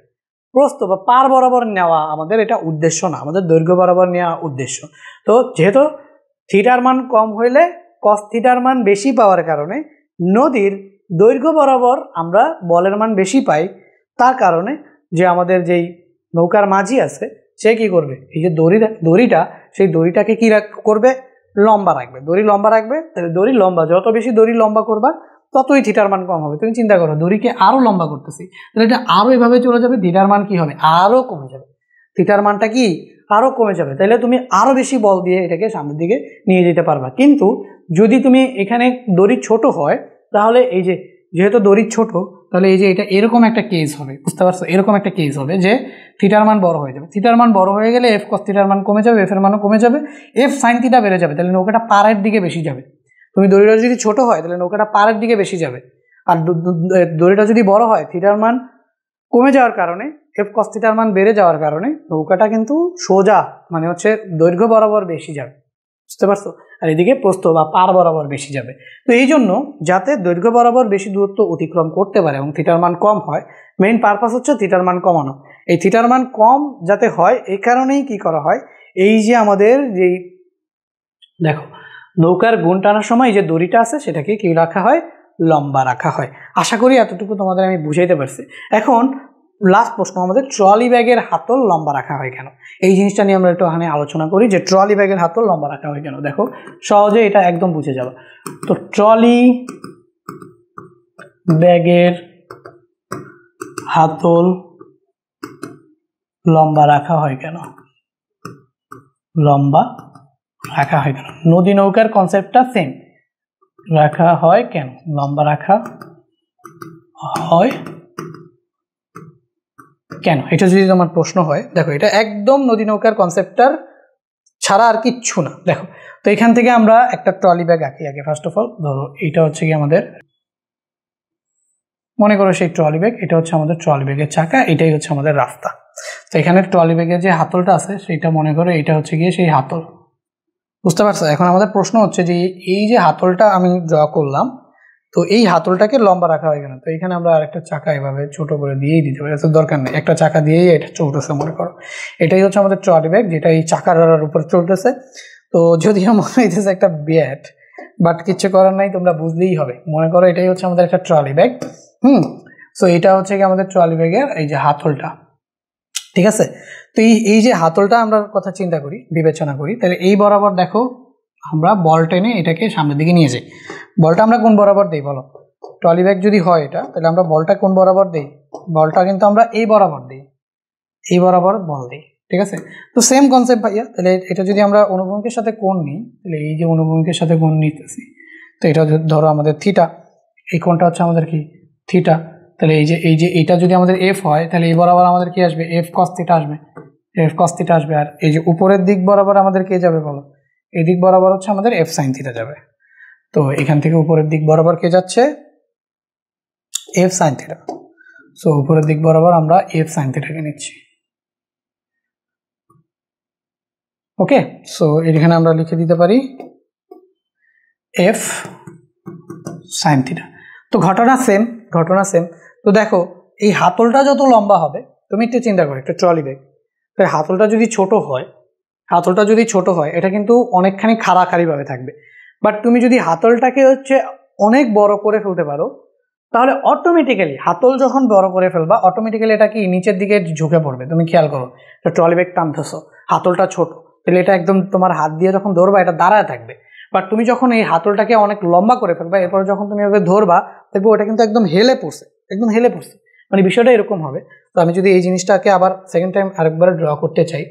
প্রস্থ বা পার বরাবর নেওয়া আমাদের এটা উদ্দেশ্য না, আমাদের দৈর্ঘ্য বরাবর নেওয়া উদ্দেশ্য। তো যেহেতু থিটার মান কম হইলে cos থিটার মান বেশি পাওয়ার কারণে নদীর দৈর্ঘ্য বরাবর আমরা বলের মান বেশি পাই, তার কারণে যে আমাদের যেই নৌকার মাঝি আছে সে কি করবে? এই যে দড়িটা সেই দড়িটাকে কি করবে? লম্বা রাখবে, দড়ি লম্বা রাখবে। তাহলে দড়ি লম্বা, যত বেশি দড়ি লম্বা করবা ততই থিটার মান কম হবে। তুমি চিন্তা করো দড়িকে আরো লম্বা করতেছি, তাহলে এটা আরো এভাবে চলে যাবে, থিটার মান কি হবে? আরো কমে যাবে, থিটার মানটা কি আরো কমে যাবে। তাহলে তুমি আরো বেশি বল দিয়ে এটাকে সামনের দিকে নিয়ে যেতে পারবা। কিন্তু যদি তুমি এখানে দড়ি ছোট হয় তাহলে এই যে যেহেতু দড়ি ছোট তাহলে এই যে এটা এরকম একটা কেস হবে। বুঝতে পারছো? এরকম একটা কেস হবে যে থিটার মান বড় হয়ে যাবে, থিটার মান বড় হয়ে গেলে f cos থিটার মান কমে যাবে, f এর মানও কমে যাবে, f sin থিটা বেড়ে যাবে, তাহলে নৌকাটা পাড়ের দিকে বেশি যাবে। তুমি দড়িটা যদি ছোট হয় তাহলে নৌকাটা পাড়ের দিকে বেশি যাবে, আর দড়িটা যদি বড় হয় থিটার মান কমে যাওয়ার কারণে এফ কস থিটার মান বেড়ে যাওয়ার কারণে নৌকাটা কিন্তু সোজা মানে হচ্ছে দৈর্ঘ্য বরাবর বেশি যাবে, বুঝতে পারছো? আর এদিকে প্রস্থ বা পার বরাবর বেশি যাবে। তো এই জন্য যাতে দৈর্ঘ্য বরাবর বেশি দূরত্ব অতিক্রম করতে পারে এবং থিটার মান কম হয়, মেইন পারপাস হচ্ছে থিটার মান কমানো। এই থিটার মান কম যাতে হয় এই কারণেই কি করা হয়, এই যে আমাদের যেই দেখো নৌকার গুণ টানার সময় যে দড়িটা আছে সেটাকে কি রাখা হয়, লম্বা রাখা হয়। আশা করি এতটুকু তোমাদের আমি বুঝাইতে পারছি। এখন লাস্ট প্রশ্ন আমাদের, ট্রলি ব্যাগের হাতল লম্বা রাখা হয় কেন? এই জিনিসটা নিয়ে আমরা একটু এখানে আলোচনা করি যে ট্রলি ব্যাগের হাতল লম্বা রাখা হয় কেন। দেখো সহজে এটা একদম বুঝে যাবে। তো ট্রলি ব্যাগের হাতল লম্বা রাখা হয় কেন? লম্বা রাখা হয় কেন? নদী নৌকার কনসেপ্টটা সেম, রাখা হয় কেন, লম্বা রাখা হয় কেন, এটা যদি তোমার প্রশ্ন হয়, দেখো এটা একদম নদী নৌকার কনসেপ্টটার ছাড়া আর কিচ্ছু না। দেখো তো এখান থেকে আমরা একটা ট্রলি ব্যাগ আঁকি আগে। ফার্স্ট অফ অল ধরো এইটা হচ্ছে কি আমাদের, মনে করো সেই ট্রলি ব্যাগ, এটা হচ্ছে আমাদের ট্রলি ব্যাগের চাকা, এটাই হচ্ছে আমাদের রাস্তা। তো এখানে ট্রলি ব্যাগের যে হাতলটা আছে সেইটা মনে করো এটা হচ্ছে গিয়ে সেই হাতল, বুঝতে পারছো? এখন আমাদের প্রশ্ন হচ্ছে যে এই যে হাতলটা আমি ড্র করলাম, তো এই হাতলটাকে লম্বা রাখা হয় কেন? তো এখানে আমরা আরেকটা চাকা এভাবে ছোট করে দিয়েই দিতে পারি, তো দরকার নেই, একটা চাকা দিয়েই এটা চলতেছে মনে করো। এটাই হচ্ছে আমাদের ট্রলি ব্যাগ যেটা এই চাকার উপর চলতেছে। তো যদিও মনে হইতেছে একটা ব্যাট, বাট কিচ্ছু করার নাই, তোমরা বুঝলেই হবে। মনে করো এটাই হচ্ছে আমাদের একটা ট্রলি ব্যাগ। সো এটা হচ্ছে কি আমাদের ট্রলি ব্যাগের এই যে হাতলটা, ঠিক আছে? তো এই যে হাতলটা আমরা কথা চিন্তা করি, বিবেচনা করি, তাহলে এই বরাবর দেখো আমরা বল টেনে এটাকে সামনের দিকে নিয়ে যাই। বলটা আমরা কোন বরাবর দিই বলো? ট্রলি ব্যাগ যদি হয় এটা, তাহলে আমরা বলটা কোন বরাবর দিই? বলটা কিন্তু আমরা এই বরাবর দিই, এই বরাবর বল দিই, ঠিক আছে? তো সেম কনসেপ্ট ভাইয়া। তাহলে এটা যদি আমরা অনুভূমিকের সাথে কোণ নিই, তাহলে এই যে অনুভূমিকের সাথে কোণ নিতেছি, তো এটা ধরো আমাদের থিটা, এই কোণটা হচ্ছে আমাদের কি থিটা। তাহলে এই যে এটা যদি আমাদের এফ হয়, তাহলে এই বরাবর আমাদের কি আসবে, এফ কস থিটা আসবে, এফ কস থিটা আসবে। আর এই যে উপরের দিক বরাবর আমাদের কে যাবে বলো? এই দিক বরাবর হচ্ছে আমাদের এফ সাইন থিটা যাবে। তো এখান থেকে উপরের দিক বরাবর কে যাচ্ছে, এফ সাইন থিটা। সো উপরের দিক বরাবর আমরা এফ সাইন থিটাকে নিচ্ছি। ওকে, সো এখানে আমরা লিখে দিতে পারি এফ সাইন থিটা। তো ঘটনা সেম, ঘটনা সেম। তো দেখো এই হাতলটা যত লম্বা হবে, তুমি একটু চিন্তা করো, একটা ট্রলি ব্যাগ, তাই হাতলটা যদি ছোট হয়, হাতলটা যদি ছোট হয় এটা কিন্তু অনেকখানি খাড়াখাড়িভাবে থাকবে। বাট তুমি যদি হাতলটাকে হচ্ছে অনেক বড় করে ফেলতে পারো, তাহলে অটোমেটিক্যালি হাতল যখন বড় করে ফেলবা, অটোমেটিক্যালি এটা কি নিচের দিকে ঝুঁকে পড়বে। তুমি খেয়াল করো, ট্রলি ব্যাগ টানতেছো, হাতলটা ছোট, তাহলে এটা একদম তোমার হাত দিয়ে যখন ধরবা এটা দাঁড়ায় থাকবে। বাট তুমি যখন এই হাতলটাকে অনেক লম্বা করে ফেলবা, এরপর যখন তুমি এভাবে ধরবা, দেখবো ওটা কিন্তু একদম হেলে পড়ছে, একদম হেলে পড়ছে। মানে বিষয়টা এরকম হবে। তো আমি যদি এই জিনিসটাকে আবার সেকেন্ড টাইম আরেকবার ড্র করতে চাই,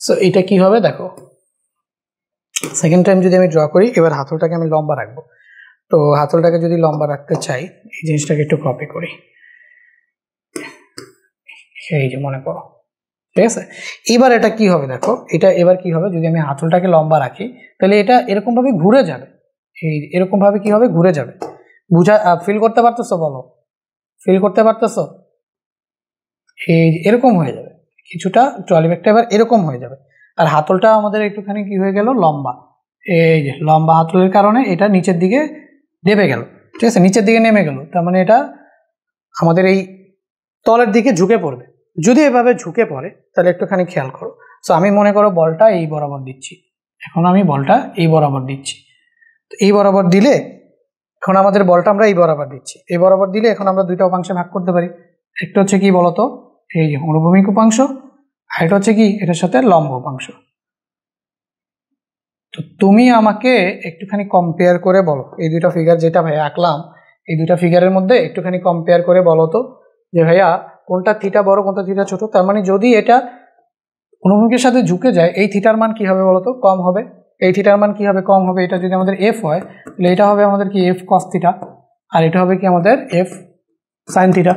সো এটা কি হবে দেখো, সেকেন্ড টাইম যদি আমি ড্র করি, এবার হাতলটাকে আমি লম্বা রাখবো। তো হাতলটাকে যদি লম্বা রাখতে চাই, এই জিনিসটাকে একটু কপি করি, এই যে মনে করো, ঠিক আছে? এবার এটা কি হবে দেখো, এটা এবার কি হবে, যদি আমি হাতলটাকে লম্বা রাখি, তাহলে এটা এরকম ভাবে ঘুরে যাবে, এই এরকম ভাবে কি হবে, ঘুরে যাবে। বুঝা ফিল করতে পারতেছো বলো? ফিল করতে পারতেছো? এই এরকম হয়ে যাবে কিছুটা, ট্রলি ব্যাগটা এবার এরকম হয়ে যাবে। আর হাতলটা আমাদের একটুখানি কি হয়ে গেল, লম্বা। এই যে লম্বা হাতলের কারণে এটা নিচের দিকে নেমে গেল, ঠিক আছে? নিচের দিকে নেমে গেল, তার মানে এটা আমাদের এই তলের দিকে ঝুঁকে পড়বে। যদি এভাবে ঝুঁকে পড়ে তাহলে একটুখানি খেয়াল করো। সো আমি মনে করো বলটা এই বরাবর দিচ্ছি, এখন আমি বলটা এই বরাবর দিচ্ছি। তো এই বরাবর দিলে এখন আমাদের বলটা আমরা এই বরাবর দিচ্ছি, এই বরাবর দিলে এখন আমরা দুইটা উপাংশে ভাগ করতে পারি। একটা হচ্ছে কি বলতো, এই যে অনুভূমিক উপাংশ, আর এটা হচ্ছে কি এটার সাথে লম্ব উপাংশ। তো তুমি আমাকে একটুখানি কম্পেয়ার করে বলো, এই দুইটা ফিগার যেটা ভাইয়া আঁকলাম, এই দুইটা ফিগারের মধ্যে একটুখানি কম্পেয়ার করে বলো তো যে ভাইয়া কোনটা থিটা বড়, কোনটা থিটা ছোট। তার মানে যদি এটা অনুভূমিকের সাথে ঝুঁকে যায়, এই থিটার মান কি হবে বলতো, কম হবে। এই থিটার মান কি হবে, কম হবে। এটা যদি আমাদের এফ হয়, তাহলে এটা হবে আমাদের কি এফ কস থিটা, আর এটা হবে কি আমাদের এফ সাইন থিটা।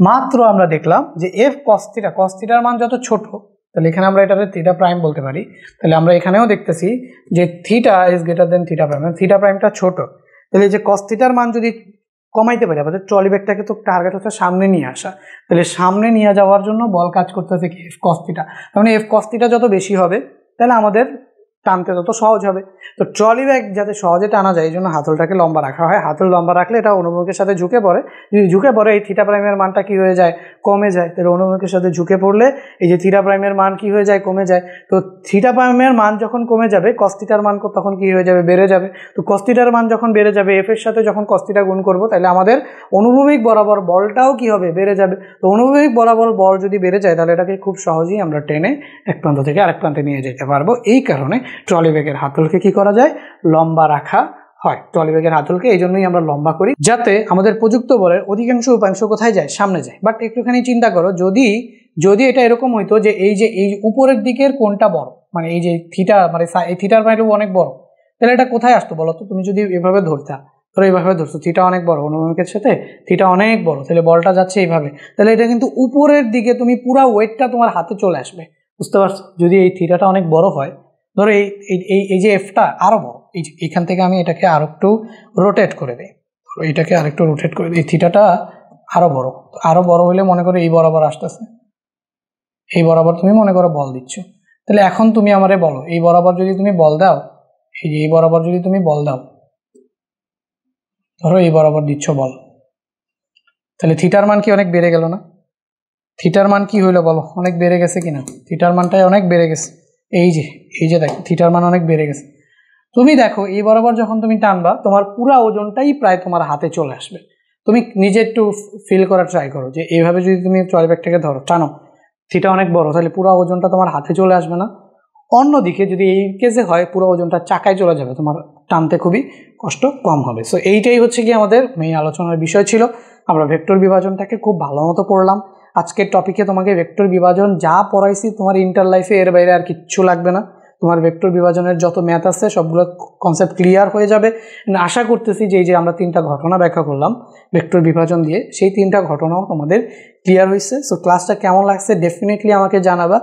মাত্র আমরা দেখলাম যে এফ কস থিটা, কস থিটার মান যত ছোট, তাহলে এখানে আমরা এটাকে থিটা প্রাইম বলতে পারি। তাহলে আমরা এখানেও দেখতেছি যে theta is greater than theta prime, theta প্রাইমটা ছোট। তাহলে যে কস থিটার মান যদি কমাইতে পারি। আমাদের ট্রলি ব্যাগটাকে তো টার্গেট হচ্ছে সামনে নিয়ে আসা, তাহলে সামনে নিয়ে যাওয়ার জন্য বল কাজ করতেছে কি এফ কস থিটা। তার মানে এফ কস থিটা যত বেশি হবে তাহলে আমাদের টানতে তত সহজ হবে। তো ট্রলি ব্যাগ যাতে সহজে টানা যায় এই জন্য হাতলটাকে লম্বা রাখা হয়। হাতল লম্বা রাখলে এটা অনুভূমিকের সাথে ঝুঁকে পড়ে, যদি ঝুঁকে পড়ে এই থিটা প্রাইমের মানটা কি হয়ে যায়, কমে যায়। তাহলে অনুভূমিকের সাথে ঝুঁকে পড়লে এই যে থিটা প্রাইমের মান কি হয়ে যায়, কমে যায়। তো থিটা প্রাইমের মান যখন কমে যাবে কস থিটার মান তখন কি হয়ে যাবে, বেড়ে যাবে। তো কস থিটার মান যখন বেড়ে যাবে এফ এর সাথে যখন কস থিটা গুণ করবো তাহলে আমাদের অনুভূমিক বরাবর বলটাও কি হবে, বেড়ে যাবে। তো অনুভূমিক বরাবর বল যদি বেড়ে যায় তাহলে এটাকে খুব সহজেই আমরা টেনে এক প্রান্ত থেকে আরেক প্রান্তে নিয়ে যেতে পারবো। এই কারণে ট্রলি ব্যাগের হাতলকে কি করা যায়, লম্বা রাখা হয়। ট্রলি ব্যাগের হাতলকে এই জন্যই আমরা লম্বা করি, যাতে আমাদের প্রযুক্ত বলের অধিকাংশ উপাংশ কোথায় যায়, সামনে যায়। বাট একটুখানি চিন্তা করো, যদি এটা এরকম হইতো যে এই উপরের দিকের কোণটা বড়, মানে এই যে থিটা, মানে এই থিটার ভ্যালু অনেক বড়, তাহলে এটা কোথায় আসতো বলো তো? তুমি যদি এভাবে ধরতা, ধরো এইভাবে ধরছো, থিটা অনেক বড়, অনুভূমিকের সাথে থিটা অনেক বড়, তাহলে বলটা যাচ্ছে এইভাবে, তাহলে এটা কিন্তু উপরের দিকে তুমি পুরা ওয়েটটা তোমার হাতে চলে আসবে, বুঝতে পারছো? যদি এই থিটাটা অনেক বড় হয়, ধরো এই যে এফটা আরো বড়, এই যে এখান থেকে আমি এটাকে আরো একটু রোটেট করে দিই, এইটাকে আরেকটু রোটেট করে দিই, এই থিটাটা আরো বড় হলে মনে করো এই বরাবর আসতেছে, এই বরাবর তুমি মনে করো বল দিচ্ছ। তাহলে এখন তুমি আমারে বলো, এই বরাবর যদি তুমি বল দাও, এই বরাবর যদি তুমি বল দাও, ধরো এই বরাবর দিচ্ছ বল, তাহলে থিটার মান কি অনেক বেড়ে গেল না? থিটার মান কি হইলো বলো, অনেক বেড়ে গেছে কিনা? থিটার মানটাই অনেক বেড়ে গেছে। এই যে দেখো থিটার মান অনেক বেড়ে গেছে। তুমি দেখো এই বরাবর যখন তুমি টানবা তোমার পুরা ওজনটাই প্রায় তোমার হাতে চলে আসবে। তুমি নিজে একটু ফিল করার ট্রাই করো যে এইভাবে যদি তুমি ট্রলি ব্যাগটাকে ধরো, টানো, থিটা অনেক বড়, তাহলে পুরো ওজনটা তোমার হাতে চলে আসবে না? অন্যদিকে যদি এই কেসে হয় পুরো ওজনটা চাকায় চলে যাবে, তোমার টানতে খুবই কষ্ট কম হবে। সো এইটাই হচ্ছে কি আমাদের মেইন আলোচনার বিষয় ছিল। আমরা ভেক্টর বিভাজনটাকে খুব ভালো মতো পড়লাম। আজকের টপিকে তোমাকে ভেক্টর বিভাজন যা পড়াইছি তোমার ইন্টার লাইফে এর বাইরে আর কিচ্ছু লাগবে না। তোমার ভেক্টর বিভাজনের যত ম্যাথ আছে সবগুলো কনসেপ্ট ক্লিয়ার হয়ে যাবে। আশা করতেছি যে এই যে আমরা 3টা ঘটনা ব্যাখ্যা করলাম ভেক্টর বিভাজন দিয়ে, সেই 3টা ঘটনাও তোমাদের ক্লিয়ার হয়েছে। সো ক্লাসটা কেমন লাগছে ডেফিনেটলি আমাকে জানাবা।